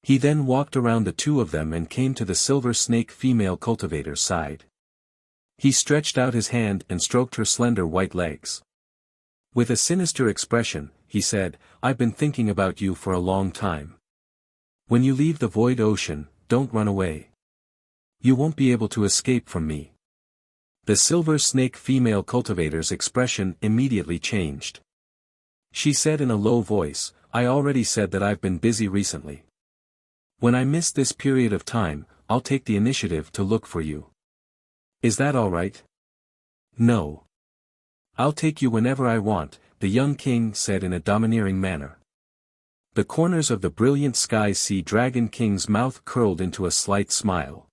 S1: He then walked around the two of them and came to the silver snake female cultivator's side. He stretched out his hand and stroked her slender white legs. With a sinister expression, he said, I've been thinking about you for a long time. When you leave the void ocean, don't run away. You won't be able to escape from me. The silver snake female cultivator's expression immediately changed. She said in a low voice, I already said that I've been busy recently. When I miss this period of time, I'll take the initiative to look for you. Is that all right? No. I'll take you whenever I want, the young king said in a domineering manner. The corners of the brilliant Sky Sea Dragon King's mouth curled into a slight smile.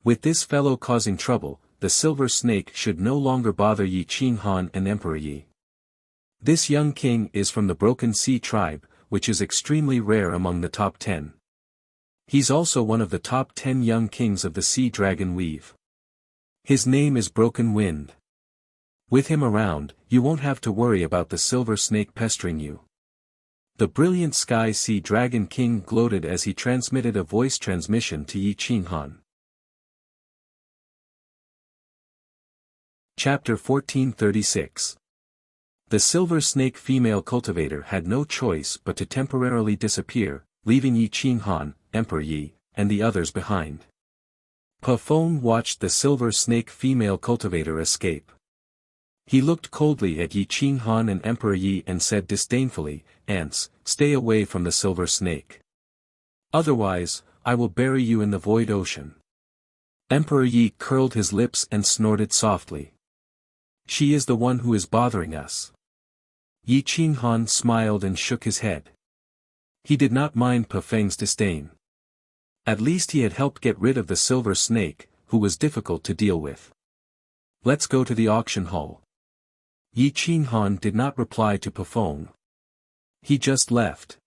S1: With this fellow causing trouble, the silver snake should no longer bother Yi Qinghan and Emperor Yi. This young king is from the Broken Sea tribe, which is extremely rare among the top 10. He's also one of the top 10 young kings of the Sea Dragon Weave. His name is Broken Wind. With him around, you won't have to worry about the silver snake pestering you. The brilliant Sky Sea Dragon King gloated as he transmitted a voice transmission to Yi Qinghan. Chapter 1436. The Silver Snake female cultivator had no choice but to temporarily disappear, leaving Yi Qinghan, Emperor Yi, and the others behind. Pa Feng watched the Silver Snake female cultivator escape. He looked coldly at Yi Qinghan and Emperor Yi and said disdainfully, "Ants, stay away from the Silver Snake. Otherwise, I will bury you in the void ocean." Emperor Yi curled his lips and snorted softly. "She is the one who is bothering us." Yi Qinghan smiled and shook his head. He did not mind Pa Feng's disdain. At least he had helped get rid of the Silver Snake, who was difficult to deal with. "Let's go to the auction hall." Yi Qinghan did not reply to Pa Feng. He just left.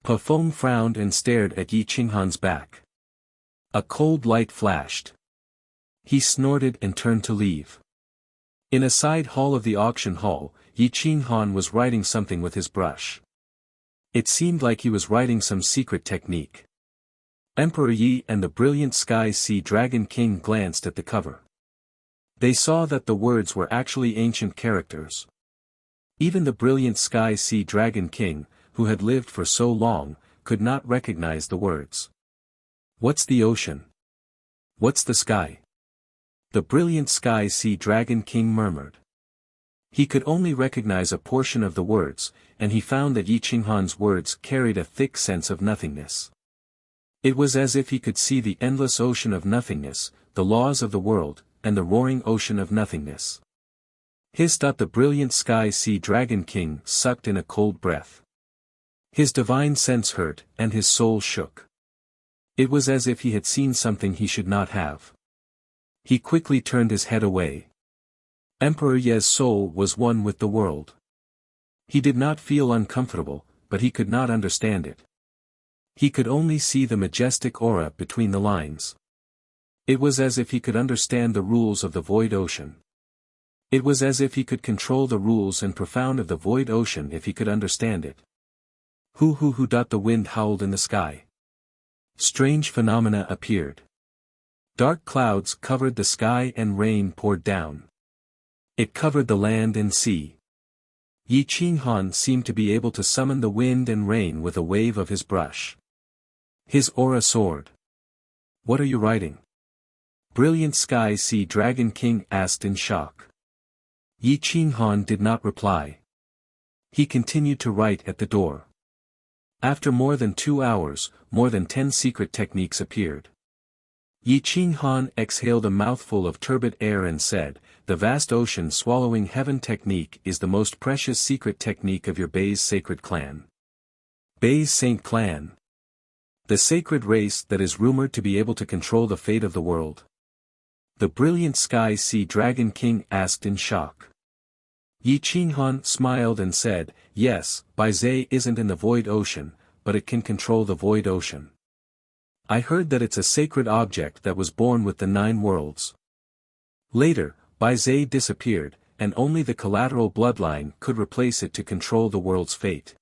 S1: Pa Feng frowned and stared at Yi Qinghan's back. A cold light flashed. He snorted and turned to leave. In a side hall of the auction hall, Yi Qinghan was writing something with his brush. It seemed like he was writing some secret technique. Emperor Yi and the brilliant Sky Sea Dragon King glanced at the cover. They saw that the words were actually ancient characters. Even the brilliant Sky Sea Dragon King, who had lived for so long, could not recognize the words. "What's the ocean? What's the sky?" The brilliant Sky Sea Dragon King murmured. He could only recognize a portion of the words, and he found that Yi Qinghan's words carried a thick sense of nothingness. It was as if he could see the endless ocean of nothingness, the laws of the world, and the roaring ocean of nothingness. The brilliant Sky Sea Dragon King sucked in a cold breath. His divine sense hurt, and his soul shook. It was as if he had seen something he should not have. He quickly turned his head away. Emperor Ye's soul was one with the world. He did not feel uncomfortable, but he could not understand it. He could only see the majestic aura between the lines. It was as if he could understand the rules of the void ocean. It was as if he could control the rules and profound of the void ocean if he could understand it. Hoo. The wind howled in the sky. Strange phenomena appeared. Dark clouds covered the sky and rain poured down. It covered the land and sea. Yi Qinghan seemed to be able to summon the wind and rain with a wave of his brush. His aura soared. "What are you writing?" Brilliant Sky Sea Dragon King asked in shock. Yi Qinghan did not reply. He continued to write at the door. After more than 2 hours, more than 10 secret techniques appeared. Yi Qinghan exhaled a mouthful of turbid air and said, "The vast ocean swallowing heaven technique is the most precious secret technique of your Bai's sacred clan. Bai's Saint Clan. The sacred race that is rumored to be able to control the fate of the world." The brilliant Sky Sea Dragon King asked in shock. Yi Qinghan smiled and said, "Yes, Baize isn't in the void ocean, but it can control the void ocean. I heard that it's a sacred object that was born with the 9 worlds." Later, Baize disappeared, and only the collateral bloodline could replace it to control the world's fate.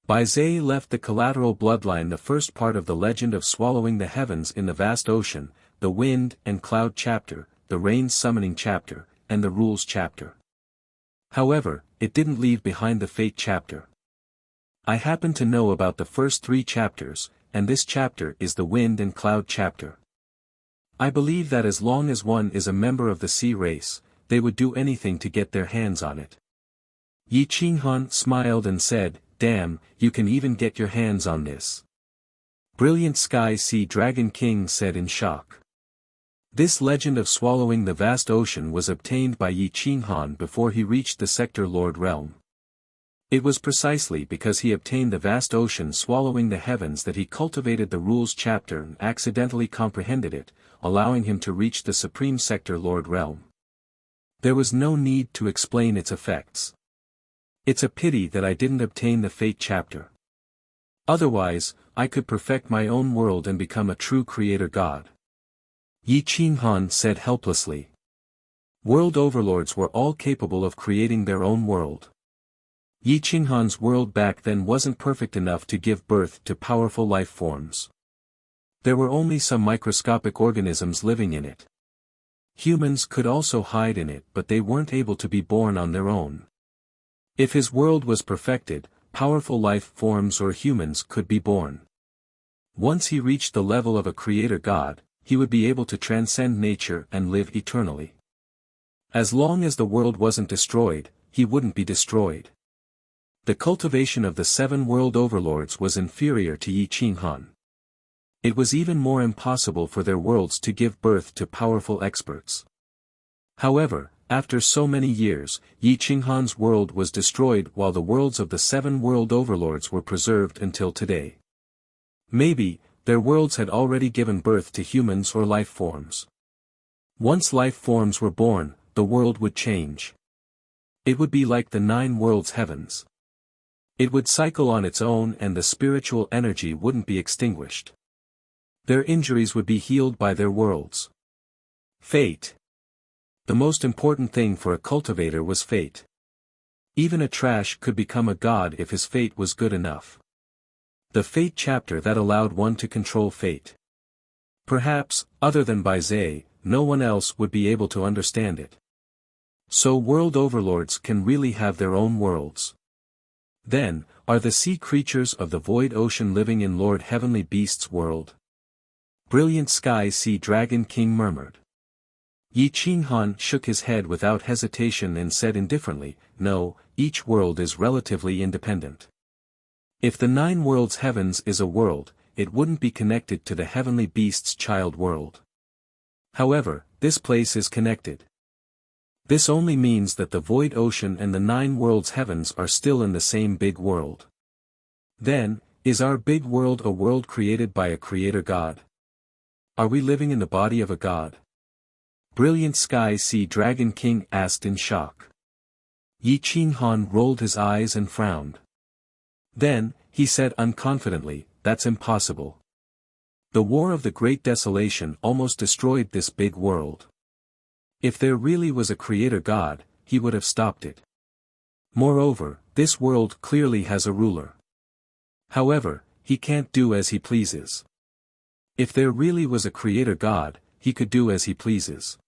S1: Baize left the collateral bloodline the first part of the legend of swallowing the heavens in the vast ocean, the wind and cloud chapter, the rain summoning chapter, and the rules chapter. However, it didn't leave behind the fate chapter. I happen to know about the first 3 chapters, and this chapter is the wind and cloud chapter. I believe that as long as one is a member of the sea race, they would do anything to get their hands on it. Yi Qinghan smiled and said, "Damn, you can even get your hands on this." Brilliant Sky Sea Dragon King said in shock. This legend of swallowing the vast ocean was obtained by Yi Qinghan before he reached the Sector Lord realm. It was precisely because he obtained the vast ocean swallowing the heavens that he cultivated the rules chapter and accidentally comprehended it, allowing him to reach the Supreme Sector Lord realm. There was no need to explain its effects. It's a pity that I didn't obtain the fate chapter. Otherwise, I could perfect my own world and become a true creator god. Yi Qinghan said helplessly. World overlords were all capable of creating their own world. Yi Qinghan's world back then wasn't perfect enough to give birth to powerful life forms. There were only some microscopic organisms living in it. Humans could also hide in it, but they weren't able to be born on their own. If his world was perfected, powerful life forms or humans could be born. Once he reached the level of a creator god, he would be able to transcend nature and live eternally. As long as the world wasn't destroyed, he wouldn't be destroyed. The cultivation of the 7 world overlords was inferior to Yi Qinghan. It was even more impossible for their worlds to give birth to powerful experts. However, after so many years, Yi Qinghan's world was destroyed while the worlds of the 7 world overlords were preserved until today. Maybe, their worlds had already given birth to humans or life forms. Once life forms were born, the world would change. It would be like the 9 worlds' heavens. It would cycle on its own and the spiritual energy wouldn't be extinguished. Their injuries would be healed by their worlds. Fate. The most important thing for a cultivator was fate. Even a trash could become a god if his fate was good enough. The fate chapter that allowed one to control fate. Perhaps, other than Bai Zhe, no one else would be able to understand it. So world overlords can really have their own worlds. Then, are the sea creatures of the void ocean living in Lord Heavenly Beast's world? Brilliant Sky Sea Dragon King murmured. Yi Qinghan shook his head without hesitation and said indifferently, no, each world is relatively independent. If the 9 worlds heavens is a world, it wouldn't be connected to the Heavenly Beast's child world. However, this place is connected. This only means that the void ocean and the 9 worlds heavens are still in the same big world. Then, is our big world a world created by a creator god? Are we living in the body of a god? Brilliant Sky Sea Dragon King asked in shock. Yi Qinghan rolled his eyes and frowned. Then, he said unconfidently, that's impossible. The war of the Great Desolation almost destroyed this big world. If there really was a creator god, he would have stopped it. Moreover, this world clearly has a ruler. However, he can't do as he pleases. If there really was a creator god, he could do as he pleases.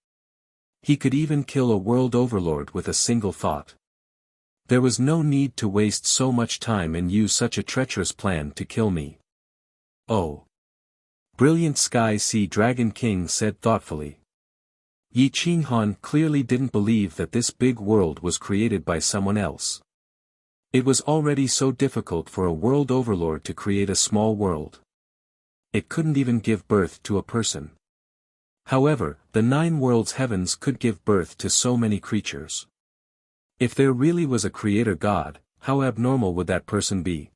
S1: He could even kill a world overlord with a single thought. There was no need to waste so much time and use such a treacherous plan to kill me. Oh. Brilliant Sky Sea Dragon King said thoughtfully. Yi Qinghan clearly didn't believe that this big world was created by someone else. It was already so difficult for a world overlord to create a small world. It couldn't even give birth to a person. However, the 9 worlds heavens could give birth to so many creatures. If there really was a creator god, how abnormal would that person be?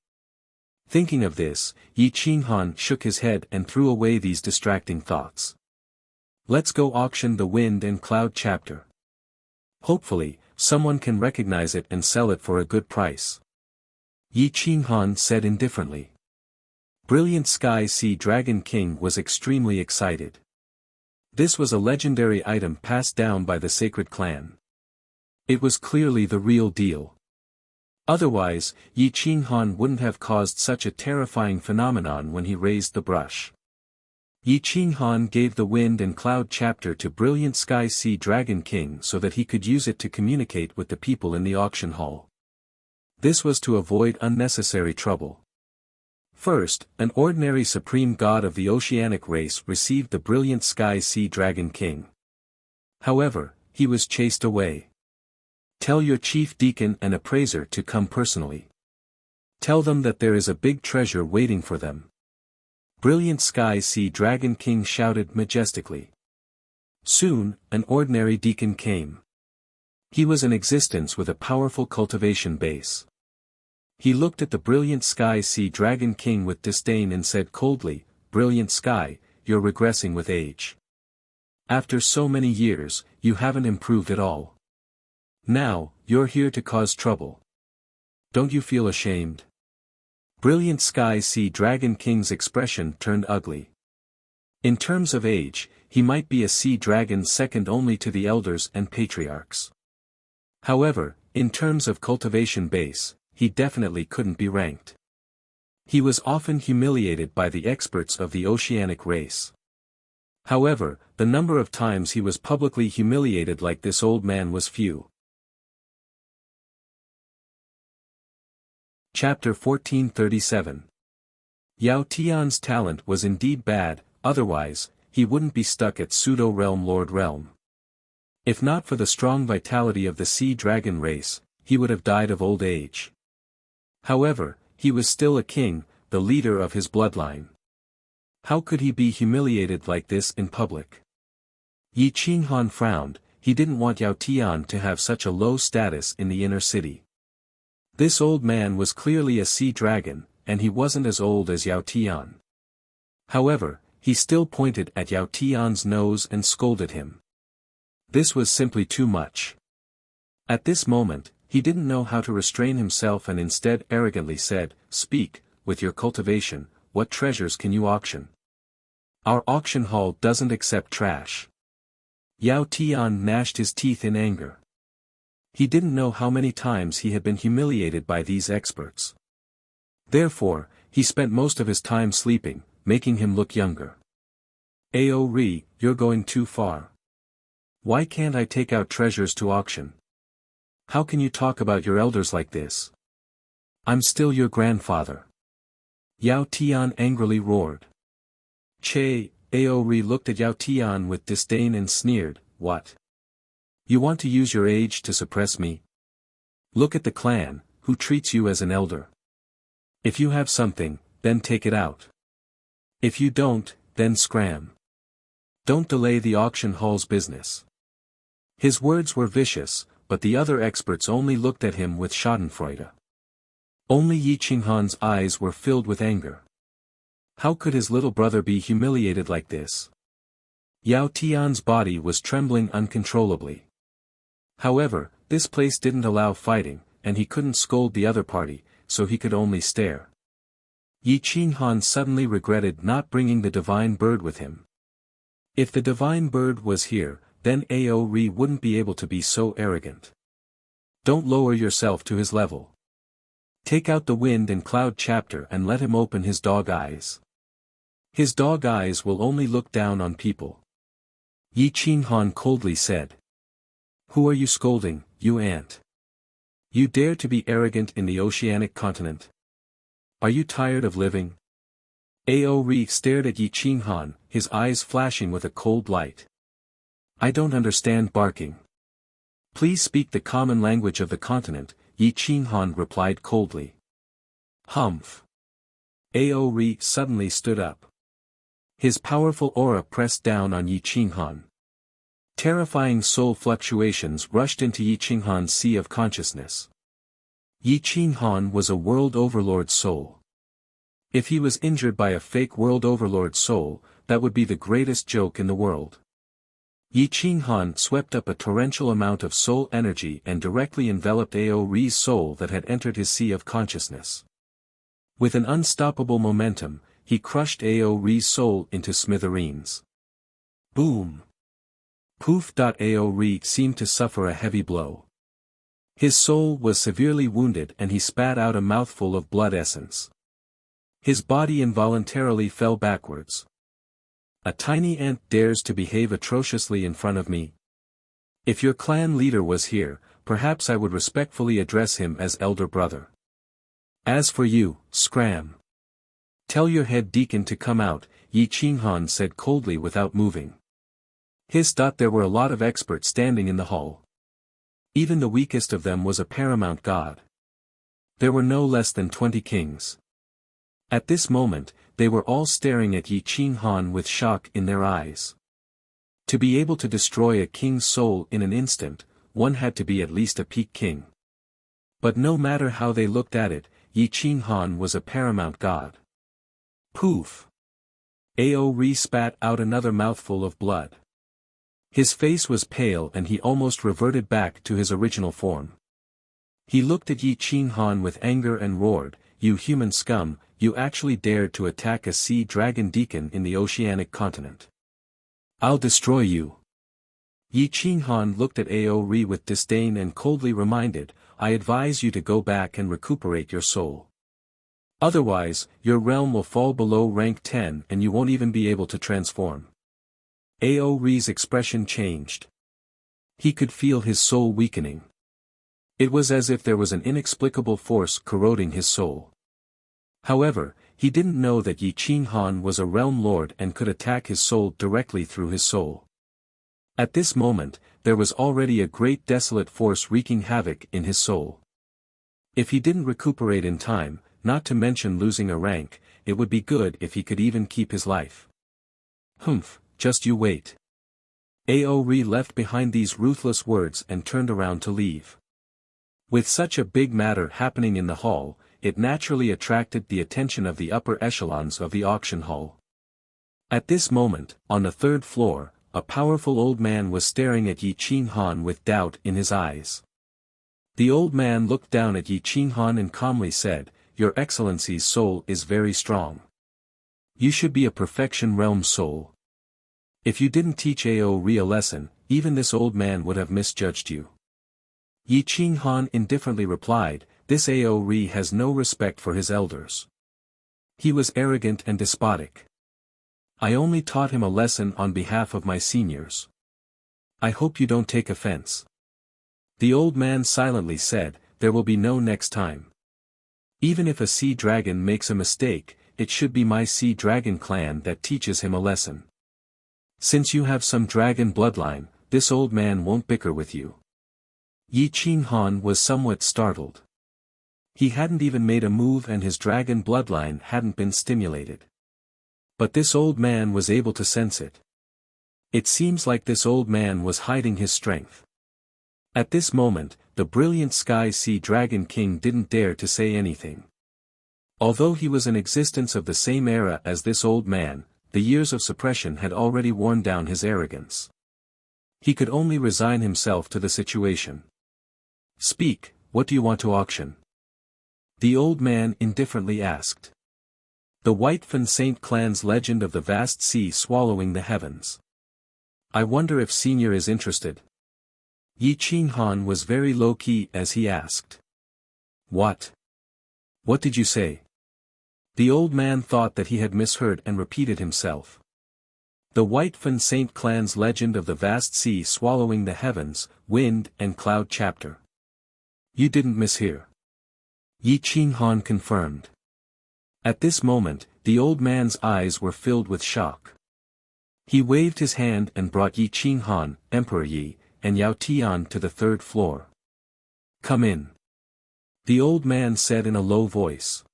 S1: Thinking of this, Yi Qinghan shook his head and threw away these distracting thoughts. Let's go auction the wind and cloud chapter. Hopefully, someone can recognize it and sell it for a good price. Yi Qinghan said indifferently. Brilliant Sky Sea Dragon King was extremely excited. This was a legendary item passed down by the sacred clan. It was clearly the real deal. Otherwise, Yi Qinghan wouldn't have caused such a terrifying phenomenon when he raised the brush. Yi Qinghan gave the wind and cloud chapter to Brilliant Sky Sea Dragon King so that he could use it to communicate with the people in the auction hall. This was to avoid unnecessary trouble. First, an ordinary supreme god of the oceanic race received the Brilliant Sky Sea Dragon King. However, he was chased away. Tell your chief deacon and appraiser to come personally. Tell them that there is a big treasure waiting for them. Brilliant Sky Sea Dragon King shouted majestically. Soon, an ordinary deacon came. He was in existence with a powerful cultivation base. He looked at the Brilliant Sky Sea Dragon King with disdain and said coldly, Brilliant Sky, you're regressing with age. After so many years, you haven't improved at all. Now, you're here to cause trouble. Don't you feel ashamed? Brilliant Sky Sea Dragon King's expression turned ugly. In terms of age, he might be a sea dragon second only to the elders and patriarchs. However, in terms of cultivation base, he definitely couldn't be ranked. He was often humiliated by the experts of the oceanic race. However, the number of times he was publicly humiliated like this old man was few. Chapter 1437. Yao Tian's talent was indeed bad, otherwise, he wouldn't be stuck at pseudo-realm lord realm. If not for the strong vitality of the sea dragon race, he would have died of old age. However, he was still a king, the leader of his bloodline. How could he be humiliated like this in public? Yi Qinghan frowned. He didn't want Yao Tian to have such a low status in the inner city. This old man was clearly a sea dragon, and he wasn't as old as Yao Tian. However, he still pointed at Yao Tian's nose and scolded him. This was simply too much. At this moment, he didn't know how to restrain himself and instead arrogantly said, "Speak, with your cultivation, what treasures can you auction? Our auction hall doesn't accept trash." Yao Tian gnashed his teeth in anger. He didn't know how many times he had been humiliated by these experts. Therefore, he spent most of his time sleeping, making him look younger. "Aori, you're going too far. Why can't I take out treasures to auction? How can you talk about your elders like this? I'm still your grandfather." Yao Tian angrily roared. Aori looked at Yao Tian with disdain and sneered, "What? You want to use your age to suppress me? Look at the clan, who treats you as an elder. If you have something, then take it out. If you don't, then scram. Don't delay the auction hall's business." His words were vicious, but the other experts only looked at him with schadenfreude. Only Yi Qinghan's eyes were filled with anger. How could his little brother be humiliated like this? Yao Tian's body was trembling uncontrollably. However, this place didn't allow fighting, and he couldn't scold the other party, so he could only stare. Yi Qinghan suddenly regretted not bringing the divine bird with him. If the divine bird was here, then Aori wouldn't be able to be so arrogant. Don't lower yourself to his level. Take out the wind and cloud chapter and let him open his dog eyes. His dog eyes will only look down on people. Yi Qinghan coldly said. Who are you scolding, you ant? You dare to be arrogant in the oceanic continent? Are you tired of living? Aori stared at Yi Qinghan, his eyes flashing with a cold light. I don't understand barking. Please speak the common language of the continent, Yi Qinghan replied coldly. Humph. Aori suddenly stood up. His powerful aura pressed down on Yi Qinghan. Terrifying soul fluctuations rushed into Yi Qinghan's sea of consciousness. Yi Qinghan was a world overlord soul. If he was injured by a fake world overlord soul, that would be the greatest joke in the world. Yi Qinghan swept up a torrential amount of soul energy and directly enveloped Aori's soul that had entered his sea of consciousness. With an unstoppable momentum, he crushed Aori's soul into smithereens. Boom! Poof! Aori seemed to suffer a heavy blow. His soul was severely wounded and he spat out a mouthful of blood essence. His body involuntarily fell backwards. A tiny ant dares to behave atrociously in front of me? If your clan leader was here, perhaps I would respectfully address him as elder brother. As for you, scram. Tell your head deacon to come out, Yi Qinghan said coldly without moving. There were a lot of experts standing in the hall. Even the weakest of them was a paramount god. There were no less than 20 kings. At this moment, they were all staring at Yi Qinghan with shock in their eyes. To be able to destroy a king's soul in an instant, one had to be at least a peak king. But no matter how they looked at it, Yi Qinghan was a paramount god. Poof! Aori spat out another mouthful of blood. His face was pale and he almost reverted back to his original form. He looked at Yi Qinghan with anger and roared, You human scum, you actually dared to attack a sea dragon deacon in the oceanic continent. I'll destroy you. Yi Qinghan looked at Aori with disdain and coldly reminded, I advise you to go back and recuperate your soul. Otherwise, your realm will fall below rank 10 and you won't even be able to transform. Aori's expression changed. He could feel his soul weakening. It was as if there was an inexplicable force corroding his soul. However, he didn't know that Yi Qinghan was a realm lord and could attack his soul directly through his soul. At this moment, there was already a great desolate force wreaking havoc in his soul. If he didn't recuperate in time, not to mention losing a rank, it would be good if he could even keep his life. Humph, just you wait. Aori left behind these ruthless words and turned around to leave. With such a big matter happening in the hall, it naturally attracted the attention of the upper echelons of the auction hall. At this moment, on the third floor, a powerful old man was staring at Yi Qinghan with doubt in his eyes. The old man looked down at Yi Qinghan and calmly said, "Your Excellency's soul is very strong. You should be a perfection realm soul. If you didn't teach Aori a lesson, even this old man would have misjudged you." Yi Qinghan indifferently replied, "This Aori has no respect for his elders. He was arrogant and despotic. I only taught him a lesson on behalf of my seniors. I hope you don't take offense." The old man silently said, "There will be no next time. Even if a sea dragon makes a mistake, it should be my sea dragon clan that teaches him a lesson. Since you have some dragon bloodline, this old man won't bicker with you." Yi Qinghan was somewhat startled. He hadn't even made a move and his dragon bloodline hadn't been stimulated. But this old man was able to sense it. It seems like this old man was hiding his strength. At this moment, the brilliant Sky Sea Dragon King didn't dare to say anything. Although he was in existence of the same era as this old man, the years of suppression had already worn down his arrogance. He could only resign himself to the situation. "Speak, what do you want to auction?" The old man indifferently asked. "The White Fan Saint clan's legend of the vast sea swallowing the heavens. I wonder if Senior is interested." Yi Qinghan was very low-key as he asked. "What? What did you say?" The old man thought that he had misheard and repeated himself. "The White Fan Saint clan's legend of the vast sea swallowing the heavens, wind and cloud chapter." "You didn't mishear." Yi Qinghan confirmed. At this moment, the old man's eyes were filled with shock. He waved his hand and brought Yi Qinghan, Emperor Yi, and Yao Tian to the third floor. "Come in," the old man said in a low voice.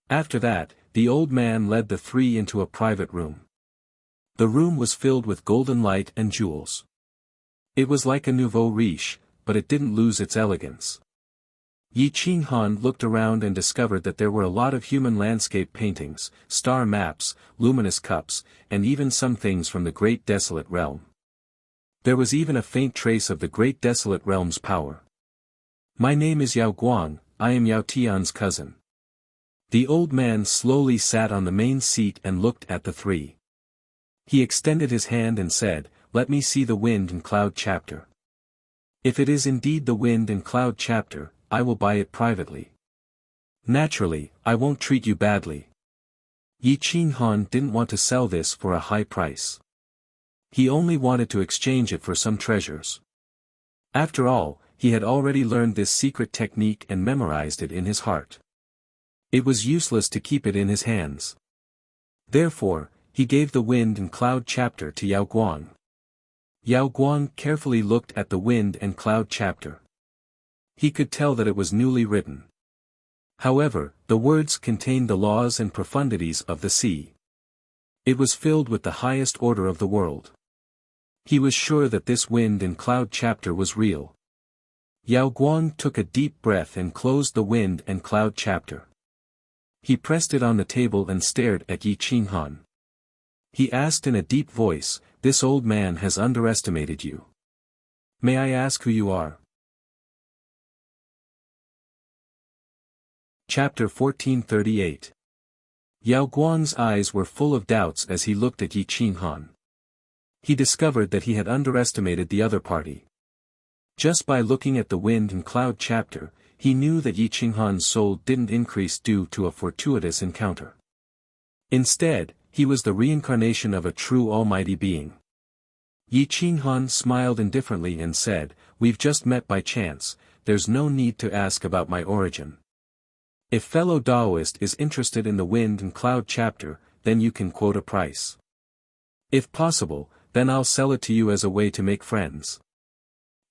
S1: After that, the old man led the three into a private room. The room was filled with golden light and jewels. It was like a nouveau riche, but it didn't lose its elegance. Yi Qinghan looked around and discovered that there were a lot of human landscape paintings, star maps, luminous cups, and even some things from the Great Desolate Realm. There was even a faint trace of the Great Desolate Realm's power. "My name is Yao Guang, I am Yao Tian's cousin." The old man slowly sat on the main seat and looked at the three. He extended his hand and said, "Let me see the wind and cloud chapter. If it is indeed the wind and cloud chapter, I will buy it privately. Naturally, I won't treat you badly." Yi Qinghan didn't want to sell this for a high price. He only wanted to exchange it for some treasures. After all, he had already learned this secret technique and memorized it in his heart. It was useless to keep it in his hands. Therefore, he gave the wind and cloud chapter to Yao Guang. Yao Guang carefully looked at the wind and cloud chapter. He could tell that it was newly written. However, the words contained the laws and profundities of the sea. It was filled with the highest order of the world. He was sure that this wind and cloud chapter was real. Yao Guang took a deep breath and closed the wind and cloud chapter. He pressed it on the table and stared at Yi Qinghan. He asked in a deep voice, "This old man has underestimated you. May I ask who you are?" Chapter 1438. Yao Guang's eyes were full of doubts as he looked at Yi Qinghan. He discovered that he had underestimated the other party. Just by looking at the wind and cloud chapter, he knew that Yi Qinghan's soul didn't increase due to a fortuitous encounter. Instead, he was the reincarnation of a true almighty being. Yi Qinghan smiled indifferently and said, "We've just met by chance, there's no need to ask about my origin. If fellow Taoist is interested in the wind and cloud chapter, then you can quote a price. If possible, then I'll sell it to you as a way to make friends.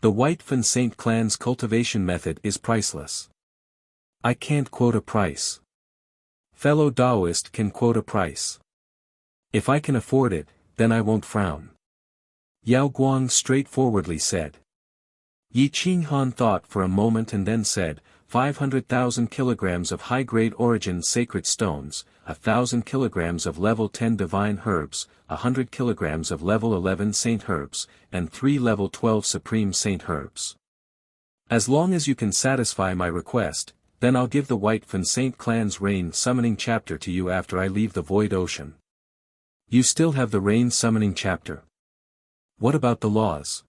S1: The White Fan Saint clan's cultivation method is priceless. I can't quote a price. Fellow Taoist can quote a price. If I can afford it, then I won't frown." Yao Guang straightforwardly said. Yi Qinghan thought for a moment and then said, 500,000 kilograms of high-grade origin sacred stones, 1,000 kilograms of level 10 divine herbs, 100 kilograms of level 11 saint herbs, and 3 level 12 supreme saint herbs. As long as you can satisfy my request, then I'll give the White Fan Saint clan's rain summoning chapter to you after I leave the void ocean. You still have the rain summoning chapter. What about the laws?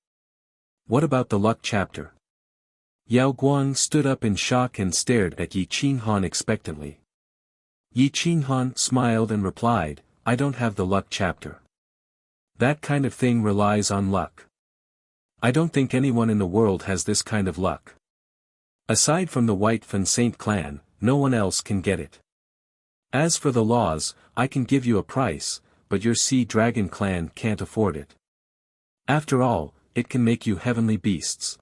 S1: What about the luck chapter? Yao Guang stood up in shock and stared at Yi Qinghan expectantly. Yi Qinghan smiled and replied, "I don't have the luck chapter. That kind of thing relies on luck. I don't think anyone in the world has this kind of luck. Aside from the White Fan Saint clan, no one else can get it. As for the laws, I can give you a price, but your Sea Dragon clan can't afford it. After all, it can make you heavenly beasts.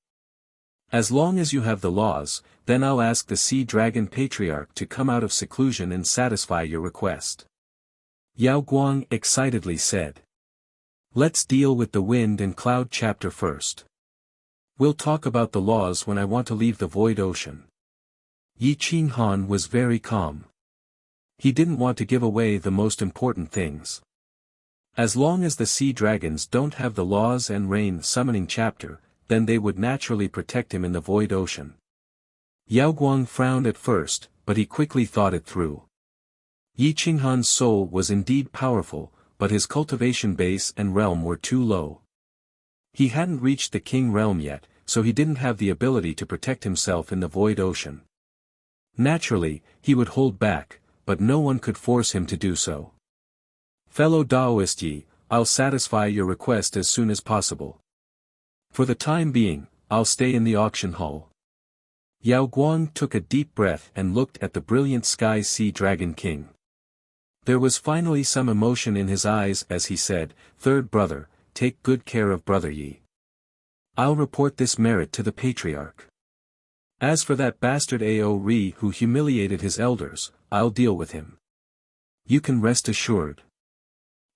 S1: As long as you have the laws, then I'll ask the Sea Dragon Patriarch to come out of seclusion and satisfy your request." Yao Guang excitedly said. "Let's deal with the wind and cloud chapter first. We'll talk about the laws when I want to leave the void ocean." Yi Qinghan was very calm. He didn't want to give away the most important things. As long as the sea dragons don't have the laws and rain summoning chapter, then they would naturally protect him in the void ocean. Yao Guang frowned at first, but he quickly thought it through. Yi Qinghan's soul was indeed powerful, but his cultivation base and realm were too low. He hadn't reached the king realm yet, so he didn't have the ability to protect himself in the void ocean. Naturally, he would hold back, but no one could force him to do so. "Fellow Taoist Yi, I'll satisfy your request as soon as possible. For the time being, I'll stay in the auction hall." Yao Guang took a deep breath and looked at the brilliant sky sea dragon king. There was finally some emotion in his eyes as he said, "Third brother, take good care of brother Yi. I'll report this merit to the patriarch. As for that bastard Ao Ri who humiliated his elders, I'll deal with him. You can rest assured."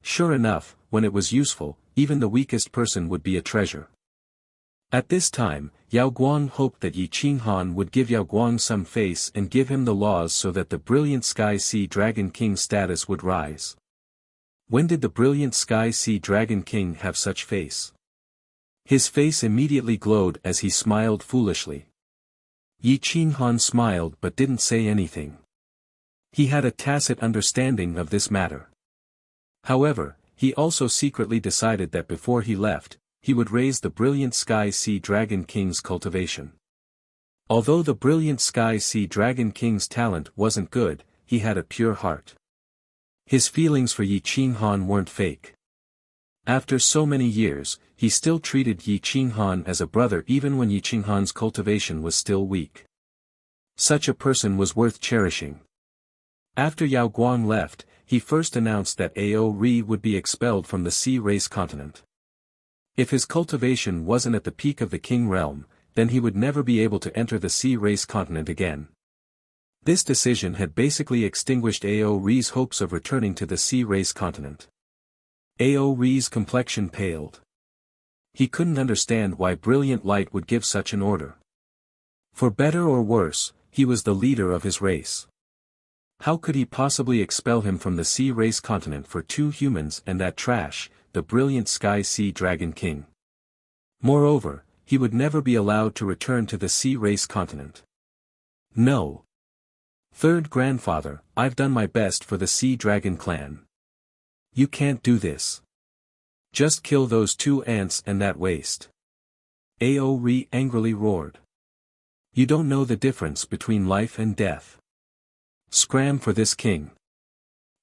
S1: Sure enough, when it was useful, even the weakest person would be a treasure. At this time, Yao Guang hoped that Yi Qinghan would give Yao Guang some face and give him the laws so that the brilliant Sky Sea Dragon King status would rise. When did the brilliant Sky Sea Dragon King have such face? His face immediately glowed as he smiled foolishly. Yi Qinghan smiled but didn't say anything. He had a tacit understanding of this matter. However, he also secretly decided that before he left, he would raise the brilliant Sky Sea Dragon King's cultivation. Although the brilliant Sky Sea Dragon King's talent wasn't good, he had a pure heart. His feelings for Yi Qinghan weren't fake. After so many years, he still treated Yi Qinghan as a brother even when Yi Qinghan's cultivation was still weak. Such a person was worth cherishing. After Yao Guang left, he first announced that Ao Ri would be expelled from the Sea Race continent. If his cultivation wasn't at the peak of the king realm, then he would never be able to enter the Sea Race continent again. This decision had basically extinguished Ao Ri's hopes of returning to the Sea Race continent. Ao Ri's complexion paled. He couldn't understand why Brilliant Light would give such an order. For better or worse, he was the leader of his race. How could he possibly expel him from the Sea Race continent for two humans and that trash, the brilliant Sky Sea Dragon King? Moreover, he would never be allowed to return to the Sea Race continent. No. Third grandfather, I've done my best for the Sea Dragon clan. You can't do this. Just kill those two ants and that waste. Ao Ri angrily roared. You don't know the difference between life and death. Scram for this king.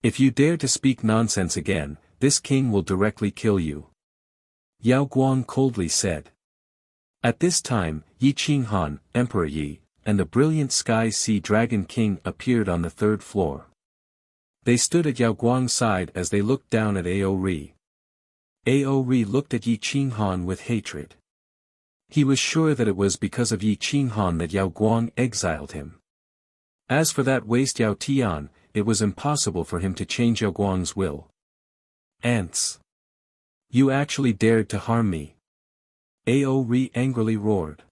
S1: If you dare to speak nonsense again, this king will directly kill you. Yao Guang coldly said. At this time, Yi Qinghan, Emperor Yi, and the brilliant Sky Sea Dragon King appeared on the third floor. They stood at Yao Guang's side as they looked down at Ao Ri. Ao Ri looked at Yi Qinghan with hatred. He was sure that it was because of Yi Qinghan that Yao Guang exiled him. As for that waste Yao Tian, it was impossible for him to change Yao Guang's will. Ants! You actually dared to harm me! Ao Ri angrily roared.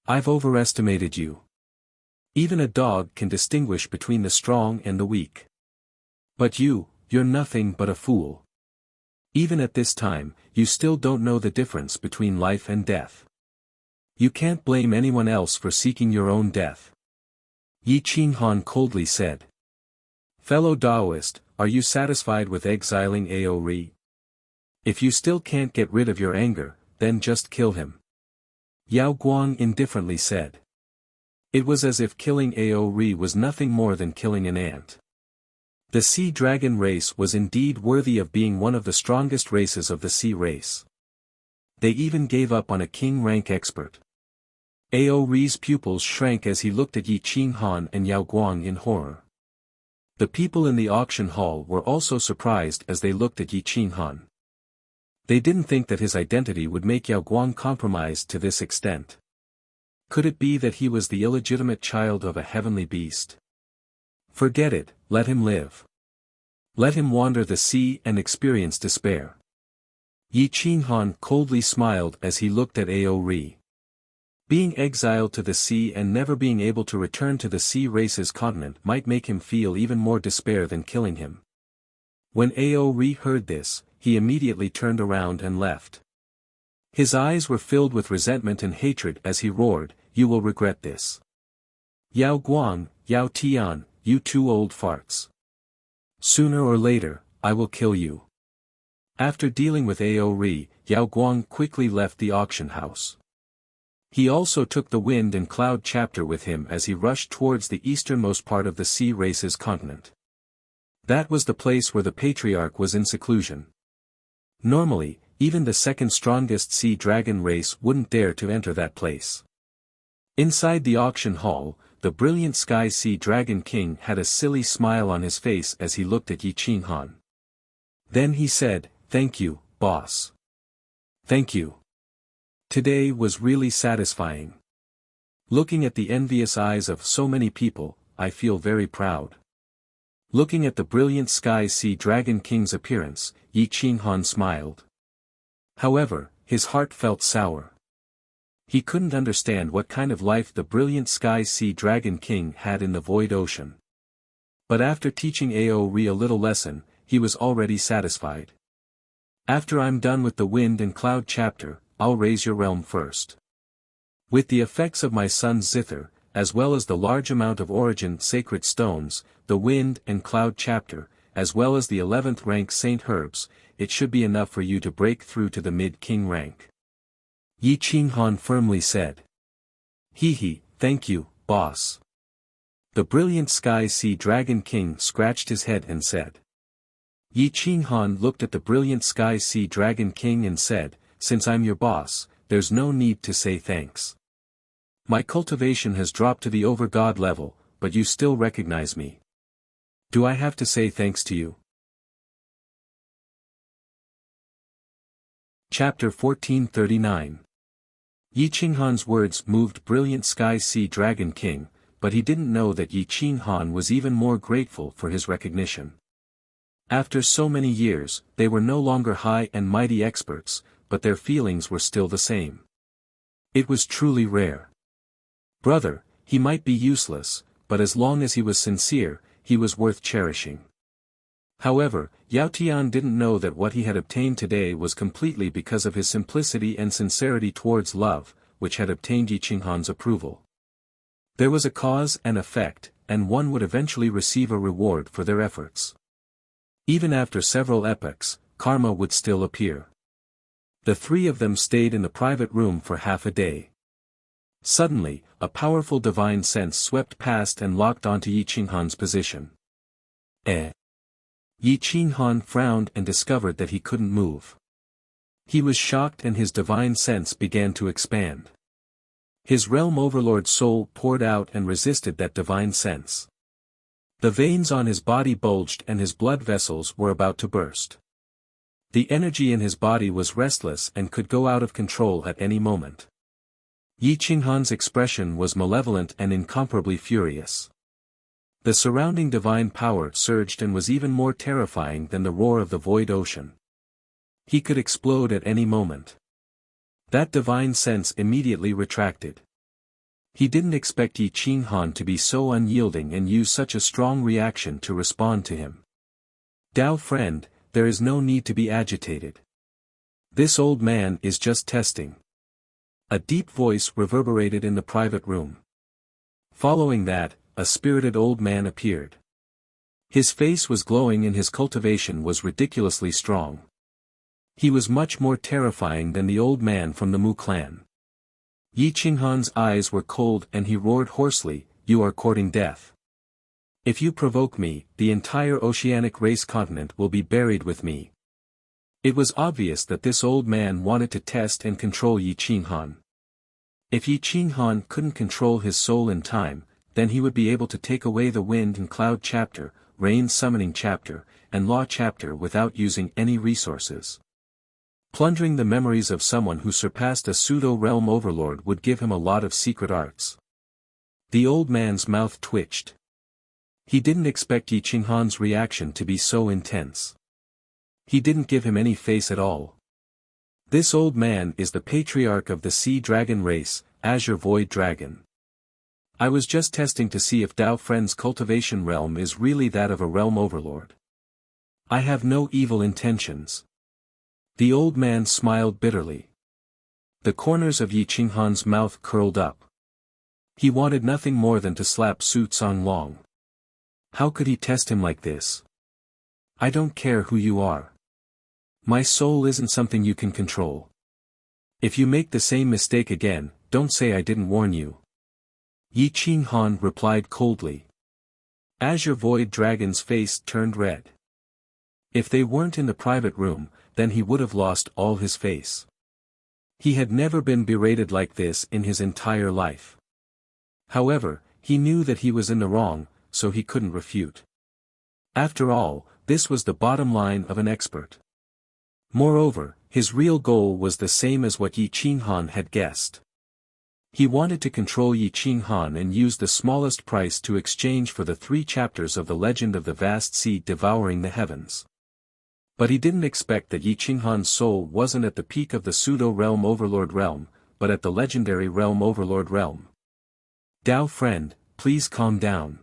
S1: I've overestimated you. Even a dog can distinguish between the strong and the weak. But you're nothing but a fool. Even at this time, you still don't know the difference between life and death. You can't blame anyone else for seeking your own death. Yi Qinghan coldly said. Fellow Taoist, are you satisfied with exiling Ao Ri? If you still can't get rid of your anger, then just kill him. Yao Guang indifferently said. It was as if killing Ao Ri was nothing more than killing an ant. The sea dragon race was indeed worthy of being one of the strongest races of the sea race. They even gave up on a king rank expert. Ao Ri's pupils shrank as he looked at Yi Qinghan and Yao Guang in horror. The people in the auction hall were also surprised as they looked at Yi Qinghan. They didn't think that his identity would make Yao Guang compromised to this extent. Could it be that he was the illegitimate child of a heavenly beast? Forget it, let him live. Let him wander the sea and experience despair. Yi Qinghan coldly smiled as he looked at Ao Ri. Being exiled to the sea and never being able to return to the sea race's continent might make him feel even more despair than killing him. When Ao Ri heard this, he immediately turned around and left. His eyes were filled with resentment and hatred as he roared, you will regret this. Yao Guang, Yao Tian, you two old farts. Sooner or later, I will kill you. After dealing with Ao Ri, Yao Guang quickly left the auction house. He also took the wind and cloud chapter with him as he rushed towards the easternmost part of the sea race's continent. That was the place where the patriarch was in seclusion. Normally, even the second strongest sea dragon race wouldn't dare to enter that place. Inside the auction hall, the brilliant Sky Sea Dragon King had a silly smile on his face as he looked at Yi Qinghan. Then he said, Thank you, boss. Thank you. Today was really satisfying. Looking at the envious eyes of so many people, I feel very proud. Looking at the brilliant Sky Sea Dragon King's appearance, Yi Qinghan smiled. However, his heart felt sour. He couldn't understand what kind of life the brilliant Sky Sea Dragon King had in the void ocean. But after teaching Ao Ri a little lesson, he was already satisfied. After I'm done with the wind and cloud chapter, I'll raise your realm first. With the effects of my son's zither, as well as the large amount of origin sacred stones, the wind and cloud chapter, as well as the 11th rank Saint Herbs, it should be enough for you to break through to the mid-king rank. Yi Qinghan firmly said. He, thank you, boss. The brilliant Sky Sea Dragon King scratched his head and said. Yi Qinghan looked at the brilliant Sky Sea Dragon King and said, Since I'm your boss, there's no need to say thanks. My cultivation has dropped to the over-god level, but you still recognize me. Do I have to say thanks to you? Chapter 1439. Yi Qinghan's words moved brilliant Sky Sea Dragon King, but he didn't know that Yi Qinghan was even more grateful for his recognition. After so many years, they were no longer high and mighty experts, but their feelings were still the same. It was truly rare. Brother, he might be useless, but as long as he was sincere, he was worth cherishing. However, Yao Tian didn't know that what he had obtained today was completely because of his simplicity and sincerity towards love, which had obtained Yi Qinghan's approval. There was a cause and effect, and one would eventually receive a reward for their efforts. Even after several epochs, karma would still appear. The three of them stayed in the private room for half a day. Suddenly, a powerful divine sense swept past and locked onto Yi Qinghan's position. Yi Qinghan frowned and discovered that he couldn't move. He was shocked and his divine sense began to expand. His realm overlord's soul poured out and resisted that divine sense. The veins on his body bulged and his blood vessels were about to burst. The energy in his body was restless and could go out of control at any moment. Yi Qinghan's expression was malevolent and incomparably furious. The surrounding divine power surged and was even more terrifying than the roar of the void ocean. He could explode at any moment. That divine sense immediately retracted. He didn't expect Yi Qinghan to be so unyielding and use such a strong reaction to respond to him. Dao friend, there is no need to be agitated. This old man is just testing. A deep voice reverberated in the private room. Following that, a spirited old man appeared. His face was glowing and his cultivation was ridiculously strong. He was much more terrifying than the old man from the Mu clan. Yi Qinghan's eyes were cold and he roared hoarsely, "You are courting death. If you provoke me, the entire oceanic race continent will be buried with me." It was obvious that this old man wanted to test and control Yi Qinghan. If Yi Qinghan couldn't control his soul in time, then he would be able to take away the wind and cloud chapter, rain summoning chapter, and law chapter without using any resources. Plundering the memories of someone who surpassed a pseudo-realm overlord would give him a lot of secret arts. The old man's mouth twitched. He didn't expect Yi Qinghan's reaction to be so intense. He didn't give him any face at all. This old man is the patriarch of the sea dragon race, Azure Void Dragon. I was just testing to see if Dao Friend's cultivation realm is really that of a realm overlord. I have no evil intentions. The old man smiled bitterly. The corners of Yi Qinghan's mouth curled up. He wanted nothing more than to slap Su Long. How could he test him like this? I don't care who you are. My soul isn't something you can control. If you make the same mistake again, don't say I didn't warn you. Yi Qinghan replied coldly. Azure Void Dragon's face turned red. If they weren't in the private room, then he would have lost all his face. He had never been berated like this in his entire life. However, he knew that he was in the wrong, so he couldn't refute. After all, this was the bottom line of an expert. Moreover, his real goal was the same as what Yi Qinghan had guessed. He wanted to control Yi Qinghan and use the smallest price to exchange for the 3 chapters of the legend of the vast sea devouring the heavens. But he didn't expect that Yi Qinghan's soul wasn't at the peak of the pseudo-realm overlord realm, but at the legendary realm overlord realm. Dao friend, please calm down.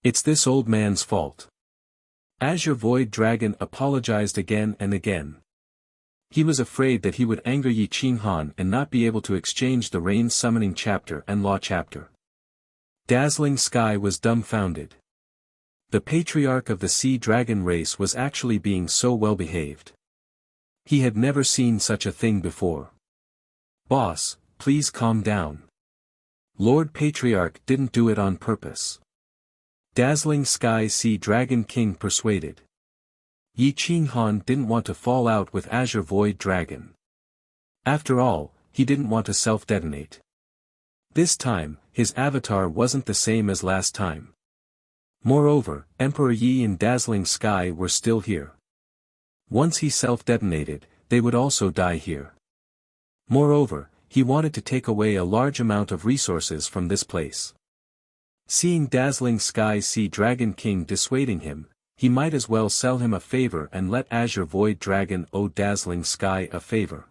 S1: It's this old man's fault. Azure Void Dragon apologized again and again. He was afraid that he would anger Yi Qinghan and not be able to exchange the rain summoning chapter and law chapter. Dazzling Sky was dumbfounded. The patriarch of the sea dragon race was actually being so well behaved. He had never seen such a thing before. Boss, please calm down. Lord Patriarch didn't do it on purpose. Dazzling Sky Sea Dragon King persuaded. Yi Qinghan didn't want to fall out with Azure Void Dragon. After all, he didn't want to self-detonate. This time, his avatar wasn't the same as last time. Moreover, Emperor Yi and Dazzling Sky were still here. Once he self-detonated, they would also die here. Moreover, he wanted to take away a large amount of resources from this place. Seeing Dazzling Sky Sea Dragon King dissuading him, he might as well sell him a favor and let Azure Void Dragon owe Dazzling Sky a favor.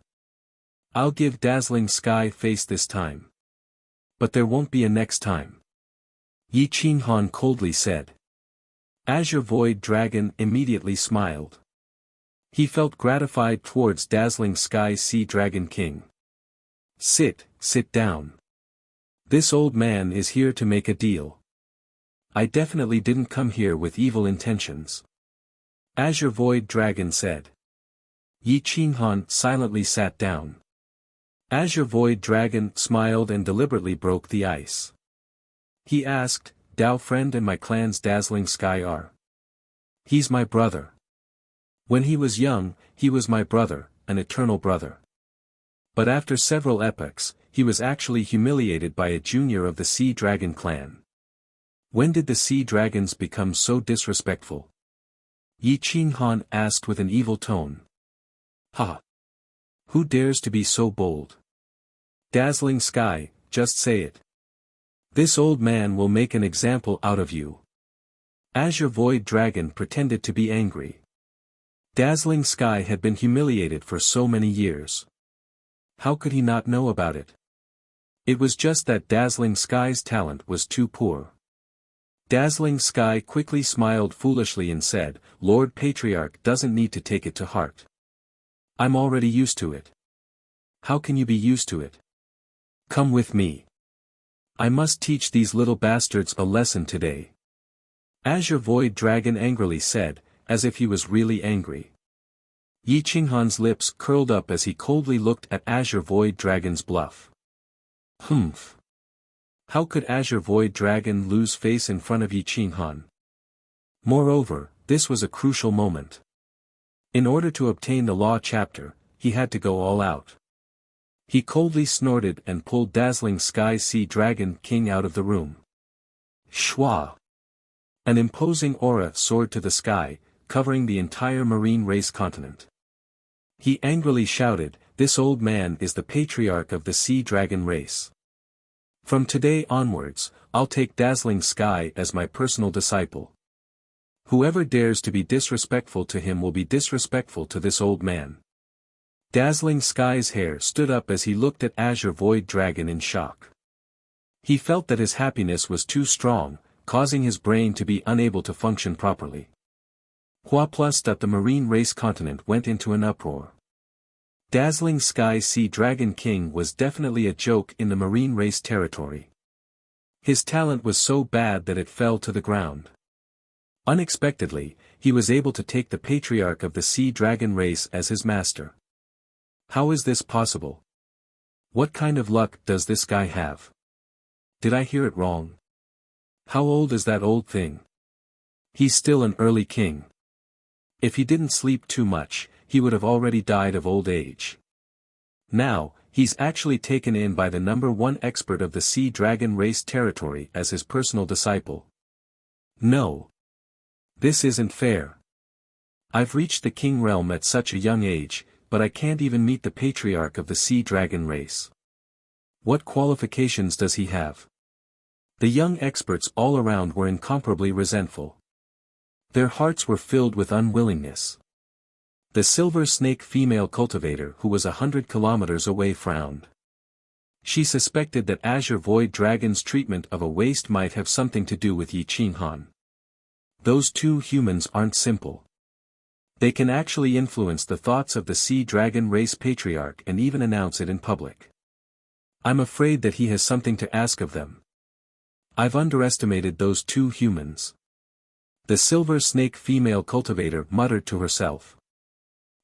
S1: I'll give Dazzling Sky face this time. But there won't be a next time. Yi Qinghan coldly said. Azure Void Dragon immediately smiled. He felt gratified towards Dazzling Sky Sea Dragon King. Sit down. This old man is here to make a deal. I definitely didn't come here with evil intentions. Azure Void Dragon said. Yi Qinghan silently sat down. Azure Void Dragon smiled and deliberately broke the ice. He asked, Dao friend and my clan's Dazzling Sky are. He's my brother. When he was young, he was my brother, an eternal brother. But after several epochs, he was actually humiliated by a junior of the Sea Dragon clan. When did the Sea Dragons become so disrespectful? Yi Qinghan asked with an evil tone. Ha! Who dares to be so bold? Dazzling Sky, just say it. This old man will make an example out of you. Azure Void Dragon pretended to be angry. Dazzling Sky had been humiliated for so many years. How could he not know about it? It was just that Dazzling Sky's talent was too poor. Dazzling Sky quickly smiled foolishly and said, Lord Patriarch doesn't need to take it to heart. I'm already used to it. How can you be used to it? Come with me. I must teach these little bastards a lesson today. Azure Void Dragon angrily said, as if he was really angry. Yi Qinghan's lips curled up as he coldly looked at Azure Void Dragon's bluff. Humph. How could Azure Void Dragon lose face in front of Yi Qinghan? Moreover, this was a crucial moment. In order to obtain the law chapter, he had to go all out. He coldly snorted and pulled Dazzling Sky Sea Dragon King out of the room. Shwa! An imposing aura soared to the sky, covering the entire marine race continent. He angrily shouted, This old man is the patriarch of the Sea Dragon race. From today onwards, I'll take Dazzling Sky as my personal disciple. Whoever dares to be disrespectful to him will be disrespectful to this old man. Dazzling Sky's hair stood up as he looked at Azure Void Dragon in shock. He felt that his happiness was too strong, causing his brain to be unable to function properly. The marine race continent went into an uproar. Dazzling Sky Sea Dragon King was definitely a joke in the marine race territory. His talent was so bad that it fell to the ground. Unexpectedly, he was able to take the patriarch of the Sea Dragon race as his master. How is this possible? What kind of luck does this guy have? Did I hear it wrong? How old is that old thing? He's still an early king. If he didn't sleep too much, he would have already died of old age. Now, he's actually taken in by the #1 expert of the Sea Dragon race territory as his personal disciple. No. This isn't fair. I've reached the king realm at such a young age, but I can't even meet the patriarch of the Sea Dragon race. What qualifications does he have? The young experts all around were incomparably resentful. Their hearts were filled with unwillingness. The Silver Snake female cultivator who was 100 kilometers away frowned. She suspected that Azure Void Dragon's treatment of a waste might have something to do with Yi Qinghan. Those two humans aren't simple. They can actually influence the thoughts of the Sea Dragon race patriarch and even announce it in public. I'm afraid that he has something to ask of them. I've underestimated those two humans. The Silver Snake female cultivator muttered to herself.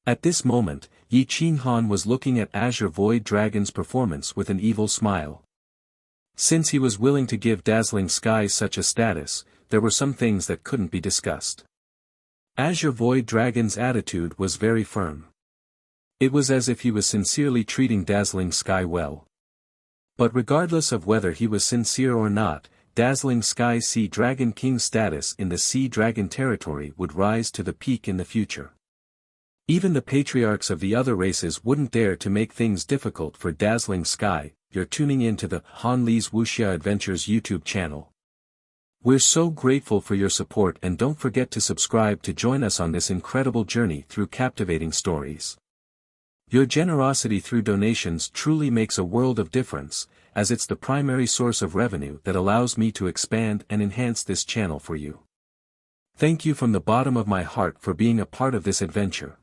S1: At this moment, Yi Qinghan was looking at Azure Void Dragon's performance with an evil smile. Since he was willing to give Dazzling Sky such a status, there were some things that couldn't be discussed. Azure Void Dragon's attitude was very firm. It was as if he was sincerely treating Dazzling Sky well. But regardless of whether he was sincere or not, Dazzling Sky Sea Dragon King's status in the Sea Dragon territory would rise to the peak in the future. Even the patriarchs of the other races wouldn't dare to make things difficult for Dazzling Sky. You're tuning in to the Han Li's Wuxia Adventures YouTube channel. We're so grateful for your support, and don't forget to subscribe to join us on this incredible journey through captivating stories. Your generosity through donations truly makes a world of difference, as it's the primary source of revenue that allows me to expand and enhance this channel for you. Thank you from the bottom of my heart for being a part of this adventure.